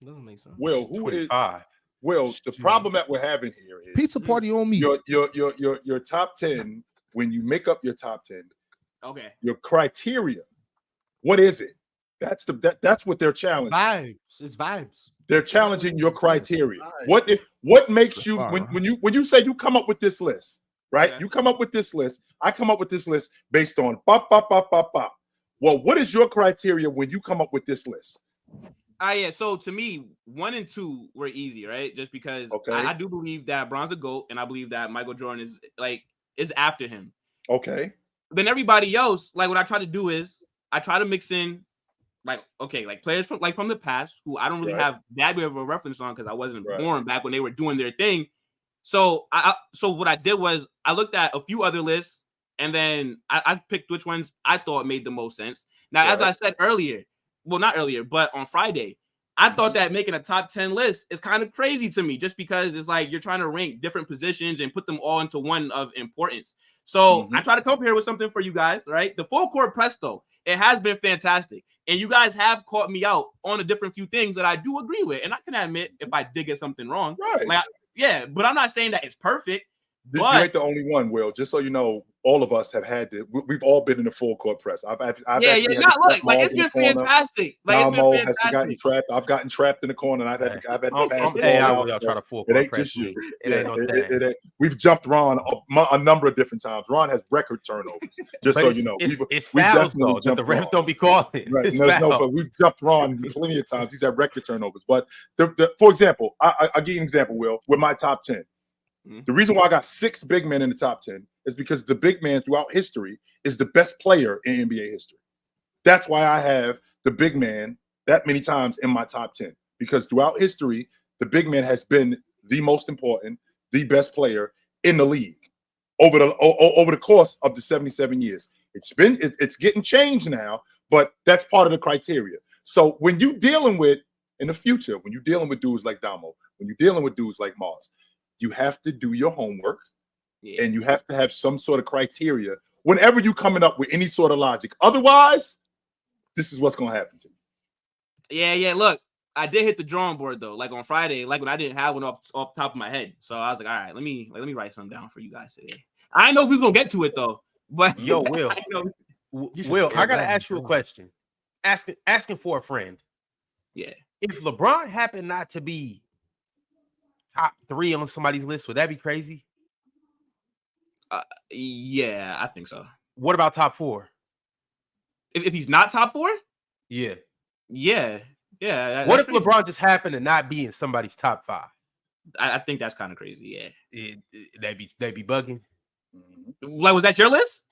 doesn't make sense. Will, who 25. Will, the problem that we're having here is pizza party on me. Your top 10, when you make up your top 10, okay, your criteria, what is it? That's what they're challenging. It's vibes. They're challenging your criteria. What makes you when you say you come up with this list, right? Yeah. You come up with this list. I come up with this list based on bop. Well, what is your criteria when you come up with this list? Yeah. So to me, 1 and 2 were easy, right? Just because I do believe that Bron's the GOAT, and I believe that Michael Jordan is after him. Okay. Then everybody else, like what I try to do is I try to mix in like players from the past who I don't really have that big of a reference on because I wasn't born back when they were doing their thing. So so what I did was I looked at a few other lists and then I picked which ones I thought made the most sense. Now, as I said earlier, well, not earlier, but on Friday, I thought that making a top 10 list is kind of crazy to me just because it's like you're trying to rank different positions and put them all into one of importance. So I try to come up here with something for you guys, right? The full court press, though, it has been fantastic. And you guys have caught me out on a different few things that I do agree with. And I can admit if I did get something wrong. Right. But I'm not saying that it's perfect. You ain't the only one, Will. Just so you know, all of us have had to. We've all been in the full court press. It's been fantastic. Has gotten trapped. I've gotten trapped in the corner. And I've had to pass the ball out. Try to full court press just you. It ain't we've jumped Ron a number of different times. Ron has record turnovers. Just so you know, it's fouls though. The refs don't be calling. Right? But we've jumped Ron plenty of times. He's had record turnovers. But for example, I'll give you an example, Will, with my top 10. The reason why I got 6 big men in the top 10 is because the big man throughout history is the best player in NBA history. That's why I have the big man that many times in my top 10, because throughout history, the big man has been the most important, the best player in the league over the course of the 77 years. It's getting changed now, but that's part of the criteria. So when you're dealing with, in the future, when you're dealing with dudes like Damo, when you're dealing with dudes like Mars, you have to do your homework and you have to have some sort of criteria whenever you're coming up with any sort of logic. Otherwise, this is what's going to happen to you. Yeah. Look, I did hit the drawing board, though, like on Friday, like when I didn't have one off the top of my head. So I was like, all right, let me write something down for you guys today. I know who's going to get to it, though. But Will, I got to ask you a question. Asking for a friend. Yeah. If LeBron happened not to be top 3 on somebody's list? Would that be crazy? Yeah, I think so. What about top 4? If he's not top 4? Yeah. What if LeBron just happened to not be in somebody's top 5? I think that's kind of crazy. Yeah, they be bugging. Like, was that your list?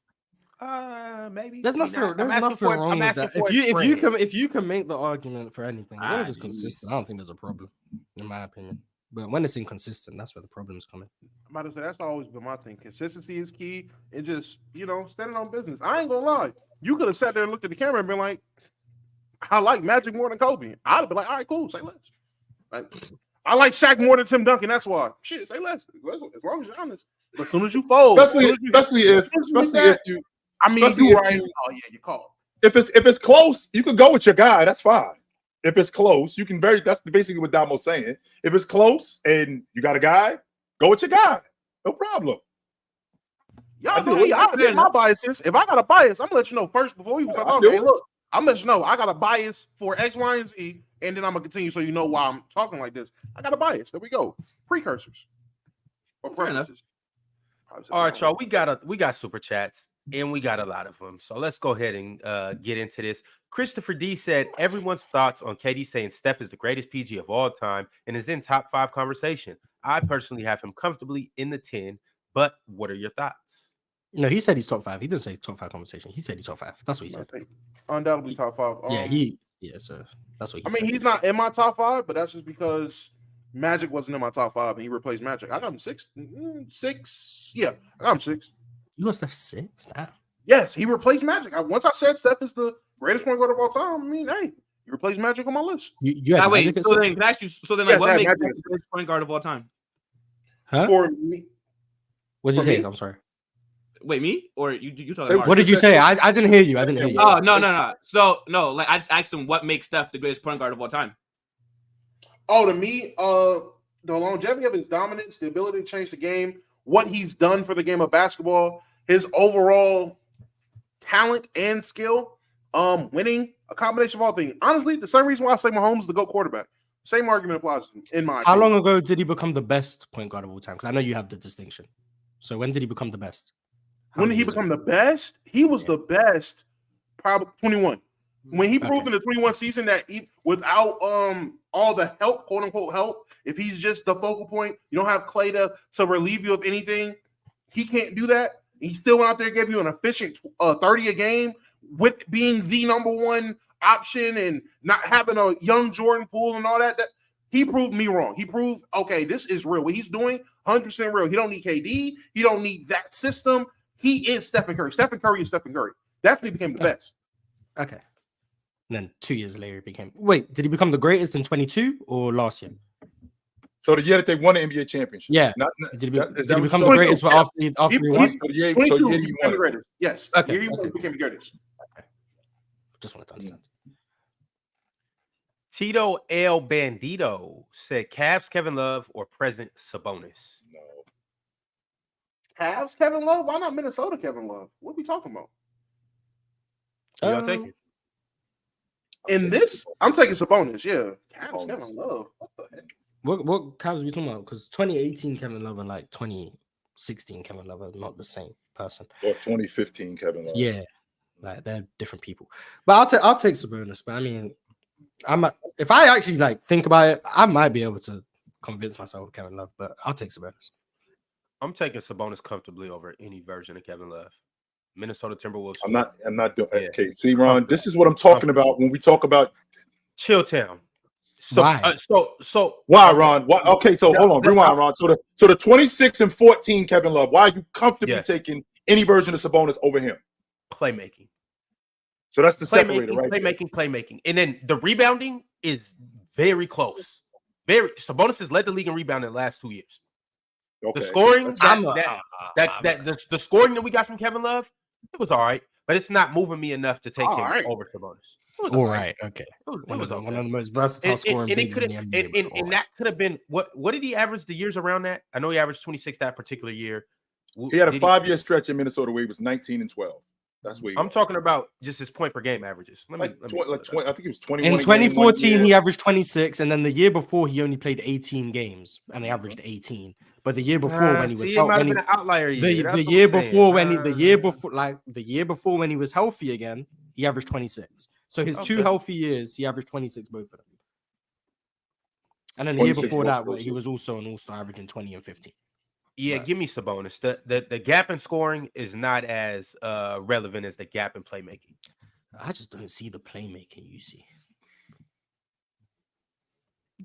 Maybe. There's nothing wrong with that. If you can make the argument for anything, as long as it's consistent, I don't think there's a problem, in my opinion. But when it's inconsistent, that's where the problems come in. I'm about to say that's always been my thing. Consistency is key, and just standing on business. I ain't gonna lie. You could have sat there and looked at the camera and been like, "I like Magic more than Kobe." I'd have been like, "All right, cool, say less." Like, I like Shaq more than Tim Duncan. That's why. Shit, say less. As long as you're honest. But as soon as you fold, especially if you. I mean, you right. Oh yeah, you call. If it's close, you could go with your guy. That's fine. If it's close, you can that's basically what Damo's saying. If it's close and you got a guy, go with your guy. No problem. Y'all know me. I admit my biases. If I got a bias, I'm gonna let you know first before we talk. Okay, look, I'm gonna let you know I got a bias for X, Y, and Z, and then I'm gonna continue so you know why I'm talking like this. I got a bias. There we go. Precursors. Or preferences. All right, y'all. We got super chats. And we got a lot of them. So let's go ahead and get into this. Christopher D said, everyone's thoughts on KD saying Steph is the greatest PG of all time and is in top 5 conversation. I personally have him comfortably in the 10, but what are your thoughts? No, he said he's top 5. He didn't say top 5 conversation. He said he's top 5. That's what he said. Undoubtedly top 5. So that's what he said. I mean, he's not in my top 5, but that's just because Magic wasn't in my top 5 and he replaced Magic. I got him 6. Yeah, I got him 6. You got Steph 6? Nah. Yes, he replaced Magic. Once I said Steph is the greatest point guard of all time, I mean, hey, he replaced Magic on my list. You had wait, so then, can I ask you, like, what makes Magic the greatest point guard of all time? Huh? For me. What did you say? I'm sorry. Wait, me? Or you talking about? What did you say? I didn't hear you. Oh, no. So, no, like, I just asked him what makes Steph the greatest point guard of all time. Oh, to me, the longevity of his dominance, the ability to change the game, what he's done for the game of basketball, his overall talent and skill, winning, a combination of all things. Honestly, the same reason why I say Mahomes is the GOAT quarterback. Same argument applies in my opinion. How long ago did he become the best point guard of all time? Because I know you have the distinction. So when did he become the best? When did he become the best? He was the best probably 21. When he proved in the 21 season that he, without all the help, quote unquote help, if he's just the focal point, you don't have Clay to relieve you of anything, he can't do that. He still went out there and gave you an efficient 30 a game with being the number 1 option and not having a young Jordan Poole and all that. He proved me wrong. He proved, okay, this is real. What he's doing, 100% real. He don't need KD. He don't need that system. He is Stephen Curry. Stephen Curry is Stephen Curry. That's when he became the best. Okay. And then 2 years later, he became. Wait, did he become the greatest in 22 or last year? So the year that they won the NBA championship. Yeah. Did he become the greatest after he won? 22, he became the greatest. Yes. Okay. He became the greatest. Okay. Just wanted to understand. Tito El Bandito said Cavs Kevin Love or present Sabonis. No. Cavs Kevin Love? Why not Minnesota Kevin Love? What are we talking about? Y'all take it. In this, I'm taking Sabonis. Yeah. Cavs Kevin Love. What the heck? What Cavs are we talking about? Because 2018 Kevin Love and like 2016 Kevin Love are not the same person. Or 2015 Kevin Love. Yeah. Like they're different people. But I'll take Sabonis. But I mean, if I actually like think about it, I might be able to convince myself of Kevin Love, but I'll take Sabonis. I'm taking Sabonis comfortably over any version of Kevin Love. Minnesota Timberwolves. I'm not doing. Yeah. Okay, see, Ron, this is what I'm talking about when we talk about Chilltown. So, why? Why, Ron? Why? Okay, so hold on, rewind, Ron. So the 26 and 14 Kevin Love. Why are you comfortably taking any version of Sabonis over him? Playmaking. So that's the separator, right? Playmaking, and then the rebounding is very close. Sabonis has led the league in rebounding the last 2 years. Okay. The scoring the scoring that we got from Kevin Love, it was all right, but it's not moving me enough to take him over Sabonis. All right, okay. One of the most versatile scoring bigs in the NBA. And that could have been what did he average the years around that? I know he averaged 26 that particular year. He had a 5-year stretch in Minnesota where he was 19 and 12. That's where I'm talking about just his point per game averages. I think it was 21. In 2014, he averaged 26, and then the year before, he only played 18 games, and he averaged 18. But the year before, when he was it might have been an outlier year. the year before when the year before when he was healthy again, he averaged 26. So his 2 healthy years, he averaged 26 both of them. And then the year before that, he was also an all-star, averaging 20 and 15. Yeah, give me Sabonis. The gap in scoring is not as relevant as the gap in playmaking. I just don't see the playmaking you see.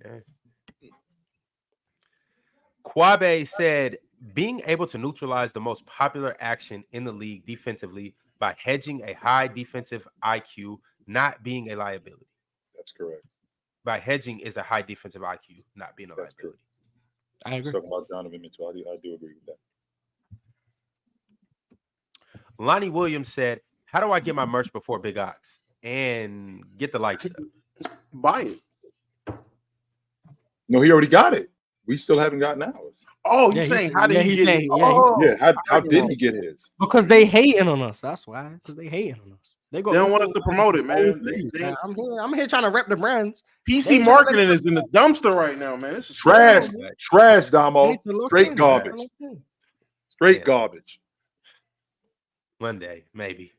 Yeah. Kwabe said, being able to neutralize the most popular action in the league defensively by hedging a high defensive IQ, not being a liability. That's correct. By hedging is a high defensive IQ, not being a liability. Correct. I agree. Talking about Donovan Mitchell, I do agree with that. Lonnie Williams said, how do I get my merch before Big Ox and get the likes up? Buy it. No, he already got it. We still haven't gotten ours. Oh, you're saying how did he get it? How did he get his? Because they hating on us. That's why. Because they hating on us. They don't want us to promote it, man. I'm here trying to rep the brands. PC marketing is in the dumpster right now, man. This is trash, Damo. Straight garbage. Straight garbage. One day, maybe.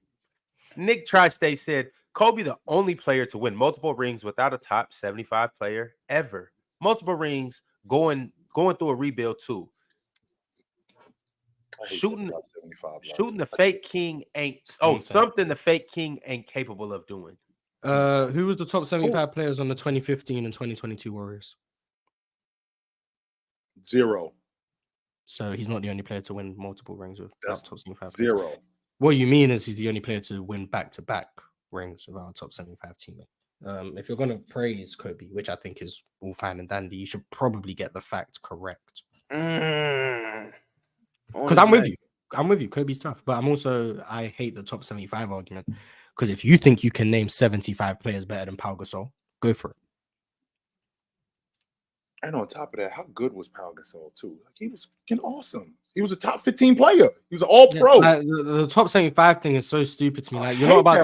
Nick Tri-State said, Kobe, the only player to win multiple rings without a top 75 player ever. Multiple rings going through a rebuild too. Shooting the fake king ain't something the fake king ain't capable of doing. Who was the top 75 players on the 2015 and 2022 Warriors? 0. So he's not the only player to win multiple rings with that's top 75. 0. What you mean is he's the only player to win back-to-back rings with our top 75 teammate. If you're going to praise Kobe, which I think is all fine and dandy, you should probably get the fact correct. Because I'm with you. I'm with you. Kobe's tough. But I hate the top 75 argument. Because if you think you can name 75 players better than Pau Gasol, go for it. And on top of that, how good was Pau Gasol too? Like, he was fucking awesome. He was a top 15 player. He was an all-pro. Like, the top 75 thing is so stupid to me. Like, you're not about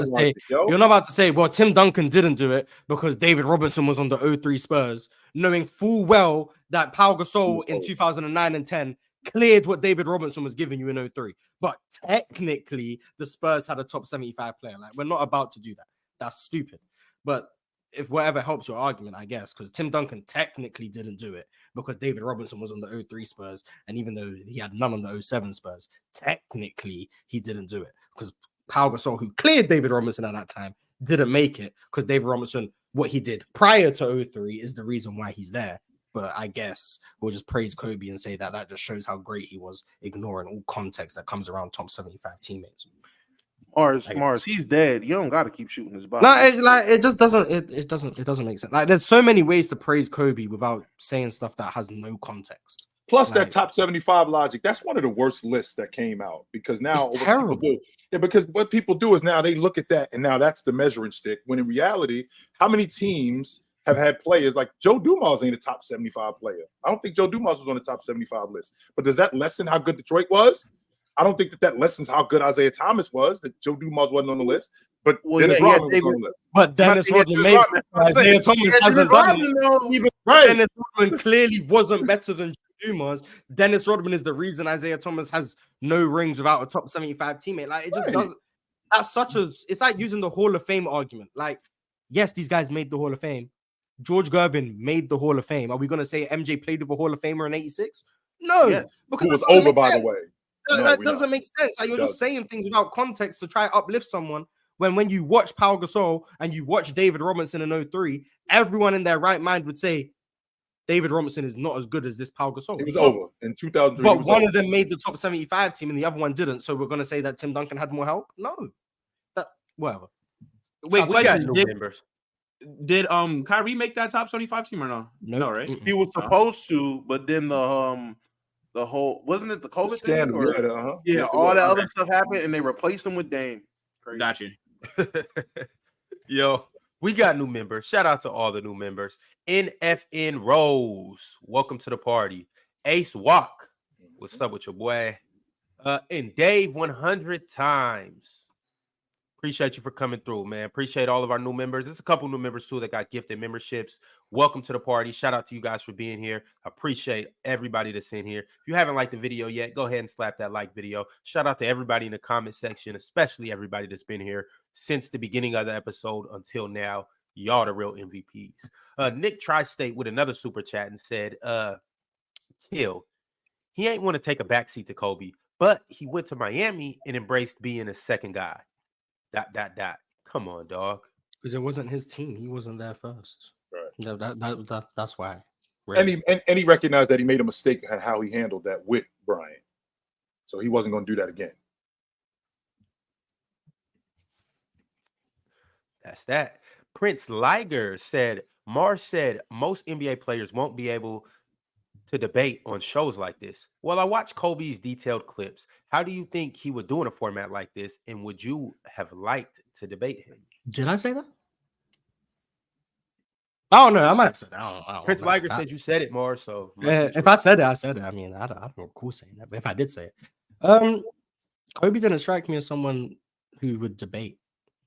to say, well, Tim Duncan didn't do it because David Robinson was on the 03 Spurs, knowing full well that Pau Gasol in 2009 and 10 cleared what David Robinson was giving you in 03. But technically, the Spurs had a top 75 player. Like, we're not about to do that. That's stupid. But if whatever helps your argument, I guess, because Tim Duncan technically didn't do it because David Robinson was on the 03 Spurs, and even though he had none on the 07 Spurs, technically he didn't do it because Pau Gasol, who cleared David Robinson at that time, didn't make it because David Robinson, what he did prior to 03 is the reason why he's there. But I guess we'll just praise Kobe and say that just shows how great he was, ignoring all context that comes around top 75 teammates. Mars, he's dead. You don't got to keep shooting his body. No, it just doesn't. It doesn't make sense. Like, there's so many ways to praise Kobe without saying stuff that has no context. Plus, that top 75 logic, that's one of the worst lists that came out because now it's terrible. Because what people do is now they look at that and now that's the measuring stick. When in reality, how many teams have had players like Joe Dumars ain't a top 75 player? I don't think Joe Dumars was on the top 75 list. But does that lessen how good Detroit was? I don't think that lessens how good Isaiah Thomas was, that Joe Dumars wasn't on the list. But Dennis Rodman was on the list. But Dennis Rodman made Isaiah Thomas hasn't done it. Even Dennis Rodman clearly wasn't better than Joe Dumars. Dennis Rodman is the reason Isaiah Thomas has no rings without a top 75 teammate. Like, it just doesn't. It's like using the Hall of Fame argument. Like, yes, these guys made the Hall of Fame. George Gervin made the Hall of Fame. Are we going to say MJ played with a Hall of Famer in 86? No. Yes. Who was over, by the way. That doesn't make sense. Like, you're just saying things without context to try to uplift someone when you watch Pau Gasol and you watch David Robinson in 03, everyone in their right mind would say David Robinson is not as good as this Pau Gasol. It was over in 2003. But one of them made the top 75 team and the other one didn't. So we're going to say that Tim Duncan had more help? No. Whatever. Wait, question. Did Kyrie make that top 75 team or no? No, right? He was supposed to, but then the whole, wasn't it the COVID scandal? Thing? Yeah, all that other stuff happened, and they replaced him with Dame. Crazy. Got you. Yo, we got new members. Shout out to all the new members. NFN Rose, welcome to the party. Ace Walk, what's up with your boy? And Dave 100 times. Appreciate you for coming through, man. Appreciate all of our new members. There's a couple new members too that got gifted memberships. Welcome to the party. Shout out to you guys for being here. Appreciate everybody that's in here. If you haven't liked the video yet, go ahead and slap that like video. Shout out to everybody in the comment section, especially everybody that's been here since the beginning of the episode until now. Y'all the real MVPs. Nick Tri-State with another super chat and said, Kill. He ain't want to take a backseat to Kobe, but he went to Miami and embraced being a second guy. ... Come on, dog. Because it wasn't his team. He wasn't there first. Right. That's why. Really. And he recognized that he made a mistake at how he handled that with Bryant. So he wasn't going to do that again. That's that. Prince Liger said, Mars said most NBA players won't be able to debate on shows like this. Well, I watched Kobe's detailed clips. How do you think he would do in a format like this? And would you have liked to debate him? Did I say that? I don't know. I might have said that. I don't Prince know. Liger said you said it more. So if I said it, I said it. I mean, I don't recall saying that, but if I did say it, Kobe didn't strike me as someone who would debate.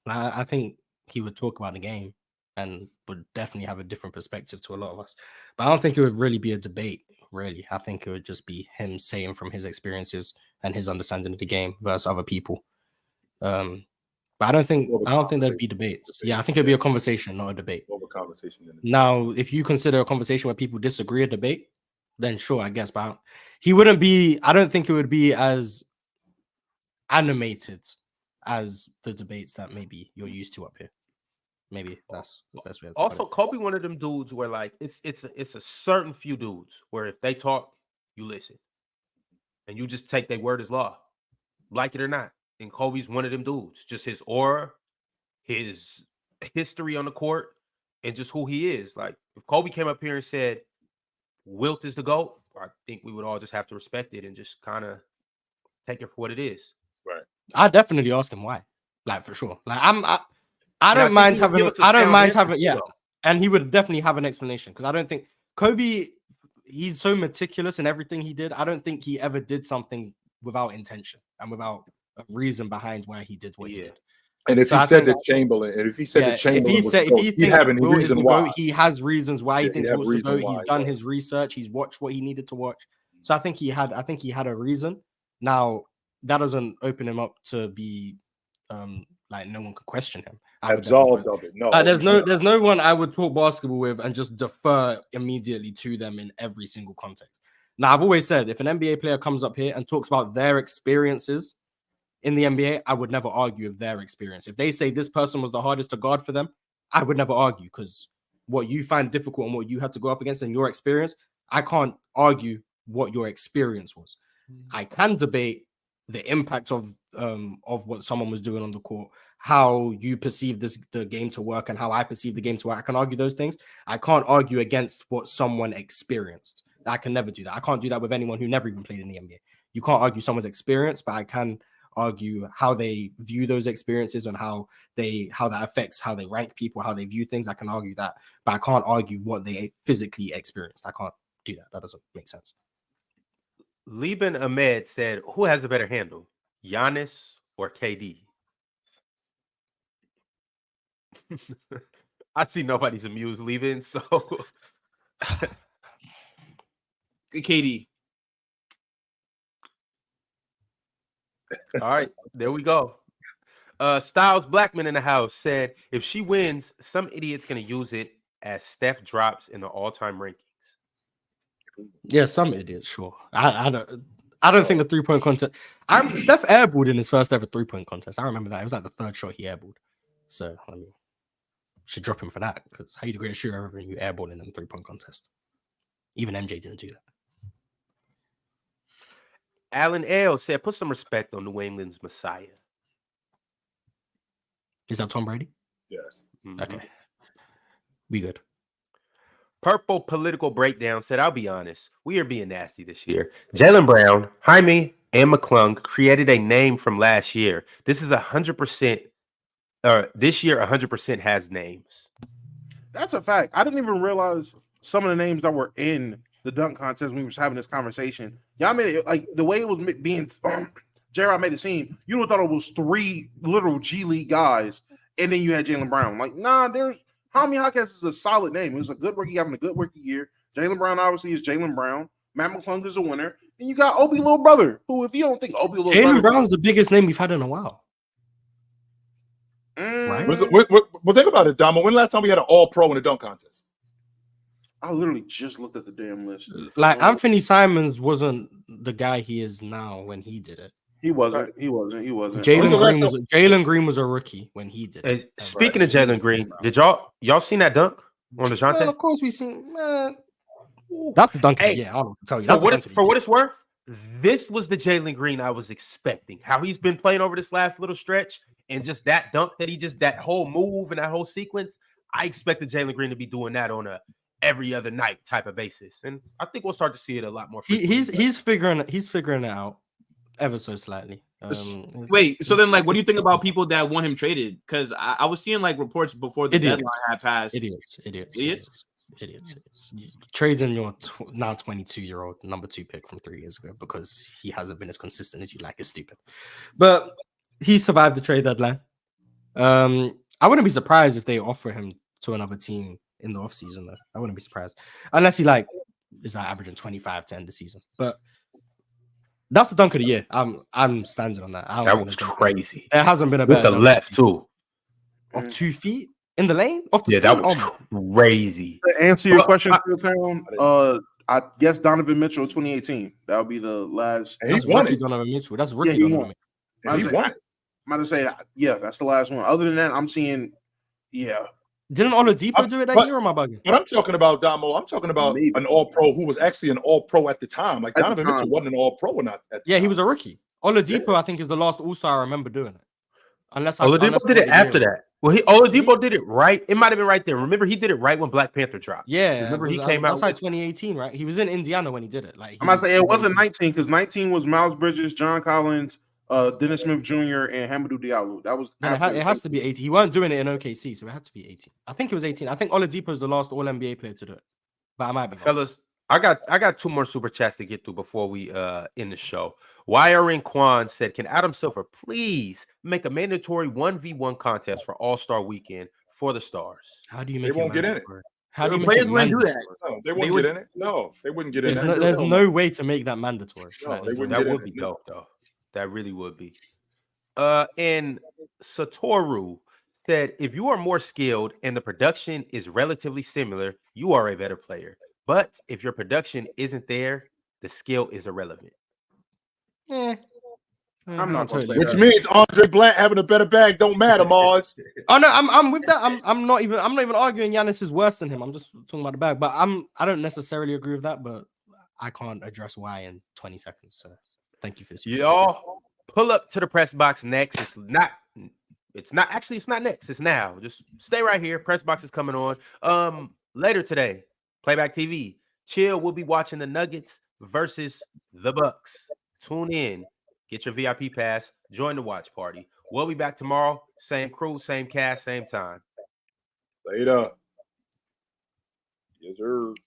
I think he would talk about the game and would definitely have a different perspective to a lot of us. But I don't think it would really be a debate, really. I think it would just be him saying from his experiences and his understanding of the game versus other people. But I don't think there'd be debates. Yeah, I think it'd be a conversation, not a debate. More of a conversation. Now, if you consider a conversation where people disagree a debate, then sure, I guess. But he wouldn't be, I don't think it would be as animated as the debates that maybe you're used to up here. Maybe that's the best way. Also, Kobe, one of them dudes where like it's a certain few dudes where if they talk, you listen, and you just take their word as law, like it or not. And Kobe's one of them dudes. Just his aura, his history on the court, and just who he is. Like if Kobe came up here and said, "Wilt is the GOAT," I think we would all just have to respect it and just kind of take it for what it is. Right. I definitely ask him why, like for sure. Like I don't mind having. I don't mind having. Yeah, and he would definitely have an explanation because I don't think Kobe. He's so meticulous in everything he did. I don't think he ever did something without intention and without a reason behind why he did what he did. And if he said that Chamberlain, and if he said that Chamberlain, he has reasons why he thinks Will's the GOAT. He's done his research. He's watched what he needed to watch. So I think he had a reason. Now that doesn't open him up to be like no one could question him. Absolved of it. No, there's no one I would talk basketball with and just defer immediately to them in every single context. Now I've always said if an NBA player comes up here and talks about their experiences in the NBA, I would never argue with their experience. If they say this person was the hardest to guard for them, I would never argue because what you find difficult and what you had to go up against in your experience, I can't argue what your experience was. I can debate the impact of what someone was doing on the court, how you perceive the game to work and how I perceive the game to work. I can argue those things. I can't argue against what someone experienced. I can never do that. I can't do that with anyone who never even played in the NBA. You can't argue someone's experience, but I can argue how they view those experiences and how that affects how they rank people, how they view things. I can argue that, but I can't argue what they physically experienced. I can't do that. That doesn't make sense. Liban Ahmed said, who has a better handle, Giannis or KD? I see nobody's amused, Liban, so KD. All right, there we go. Styles Blackman in the house said, if she wins, some idiot's going to use it as Steph drops in the all-time rankings. Yeah, some idiots, sure. I don't think the 3-point contest. Steph airballed in his first ever 3-point contest. I remember that. It was like the third shot he airballed. So I mean, should drop him for that because how you the greatest shooter ever and you airball in a 3-point contest? Even MJ didn't do that. Alan L said, put some respect on New England's Messiah. Is that Tom Brady? Yes. Mm-hmm. Okay. We good. Purple Political Breakdown said, I'll be honest, we are being nasty this year. Jalen Brown, Jaime, and McClung created a name from last year. This is 100%. This year, 100% has names. That's a fact. I didn't even realize some of the names that were in the dunk contest when we was having this conversation. Y'all made it like the way it was being J-Rod made it seem, you would have thought it was 3 literal G League guys, and then you had Jaylen Brown. Like, nah, Jaime Jaquez is a solid name. It was a good rookie having a good rookie year. Jaylen Brown obviously is Jaylen Brown. Matt McClung is a winner. And you got Obi little brother, who, if you don't think Obi little brother, Jaylen Brown's the biggest name we've had in a while. Right? Well, think about it, Damo. When the last time we had an all-pro in a dunk contest? I literally just looked at the damn list. Like Anthony Simons wasn't the guy he is now when he did it. He wasn't. Jalen Green was a rookie when he did it. Speaking of Jalen Green, did y'all seen that dunk on DeJounte? Well, of course we seen. That's the dunk. Yeah, I don't tell you. That's for what it's worth, this was the Jalen Green I was expecting. How he's been playing over this last little stretch, and just that dunk that whole move and that whole sequence. I expected Jalen Green to be doing that on a every other night type of basis, and I think we'll start to see it a lot more. He's figuring it out ever so slightly. Wait, so then, like, what do you think about people that want him traded? Because I was seeing like reports before the deadline had passed. Idiots. Trading your now 22-year-old number 2 pick from 3 years ago because he hasn't been as consistent as you like is stupid. But he survived the trade deadline. I wouldn't be surprised if they offer him to another team in the offseason, though. I wouldn't be surprised. Unless he is averaging 25 to end the season. But that's the dunk of the year. I'm standing on that. That was crazy. There hasn't been a better with the left too. Of 2 feet in the lane? That was crazy. To answer your question, I guess Donovan Mitchell 2018. That would be the last. He's won it. Donovan Mitchell. That's rookie. He won. He won it. I'm about to say, that's the last one. Other than that, I'm seeing, Didn't Oladipo do it that year, or am I bugging? But I'm talking about, Damo, an all-pro who was actually an all-pro at the time. Like, Donovan Mitchell wasn't an all-pro or not at the time. He was a rookie. Oladipo, I think, is the last all-star I remember doing it. Oladipo did it after that. Well, Oladipo did it right. It might have been right there. Remember, he did it right when Black Panther dropped. Yeah. Remember, he came out. That's like 2018, right? He was in Indiana when he did it. Like, I'm about to say, it wasn't 19, because 19 was Miles Bridges, John Collins, Dennis Smith Jr., and Hamidou Diallo. That was it has to be 18. He weren't doing it in OKC, so it had to be 18. I think it was 18. I think Oladipo is the last All-NBA player to do it. But I might be wrong. Fellas, I got 2 more super chats to get through before we end the show. YRN Quan said, "Can Adam Silver please make a mandatory 1v1 contest for All-Star Weekend for the Stars?" How do you make They won't get in it. How do you players wouldn't do that? No, they wouldn't get in it. No, they wouldn't get in it. There's no way to make that mandatory. No, they wouldn't. That would be dope, though. That really would be. And Satoru said, "If you are more skilled and the production is relatively similar, you are a better player. But if your production isn't there, the skill is irrelevant." I'm not totally. Which means Andre Blant having a better bag don't matter, Mars. Oh no, I'm with that. I'm not even arguing Giannis is worse than him. I'm just talking about the bag. But I don't necessarily agree with that. But I can't address why in 20 seconds. So thank you for this. Y'all pull up to the press box next. It's not next. It's now. Just stay right here. Press box is coming on. Later today, Playback TV. Chill. We'll be watching the Nuggets versus the Bucks. Tune in. Get your VIP pass. Join the watch party. We'll be back tomorrow. Same crew, same cast, same time. Later. Yes, sir.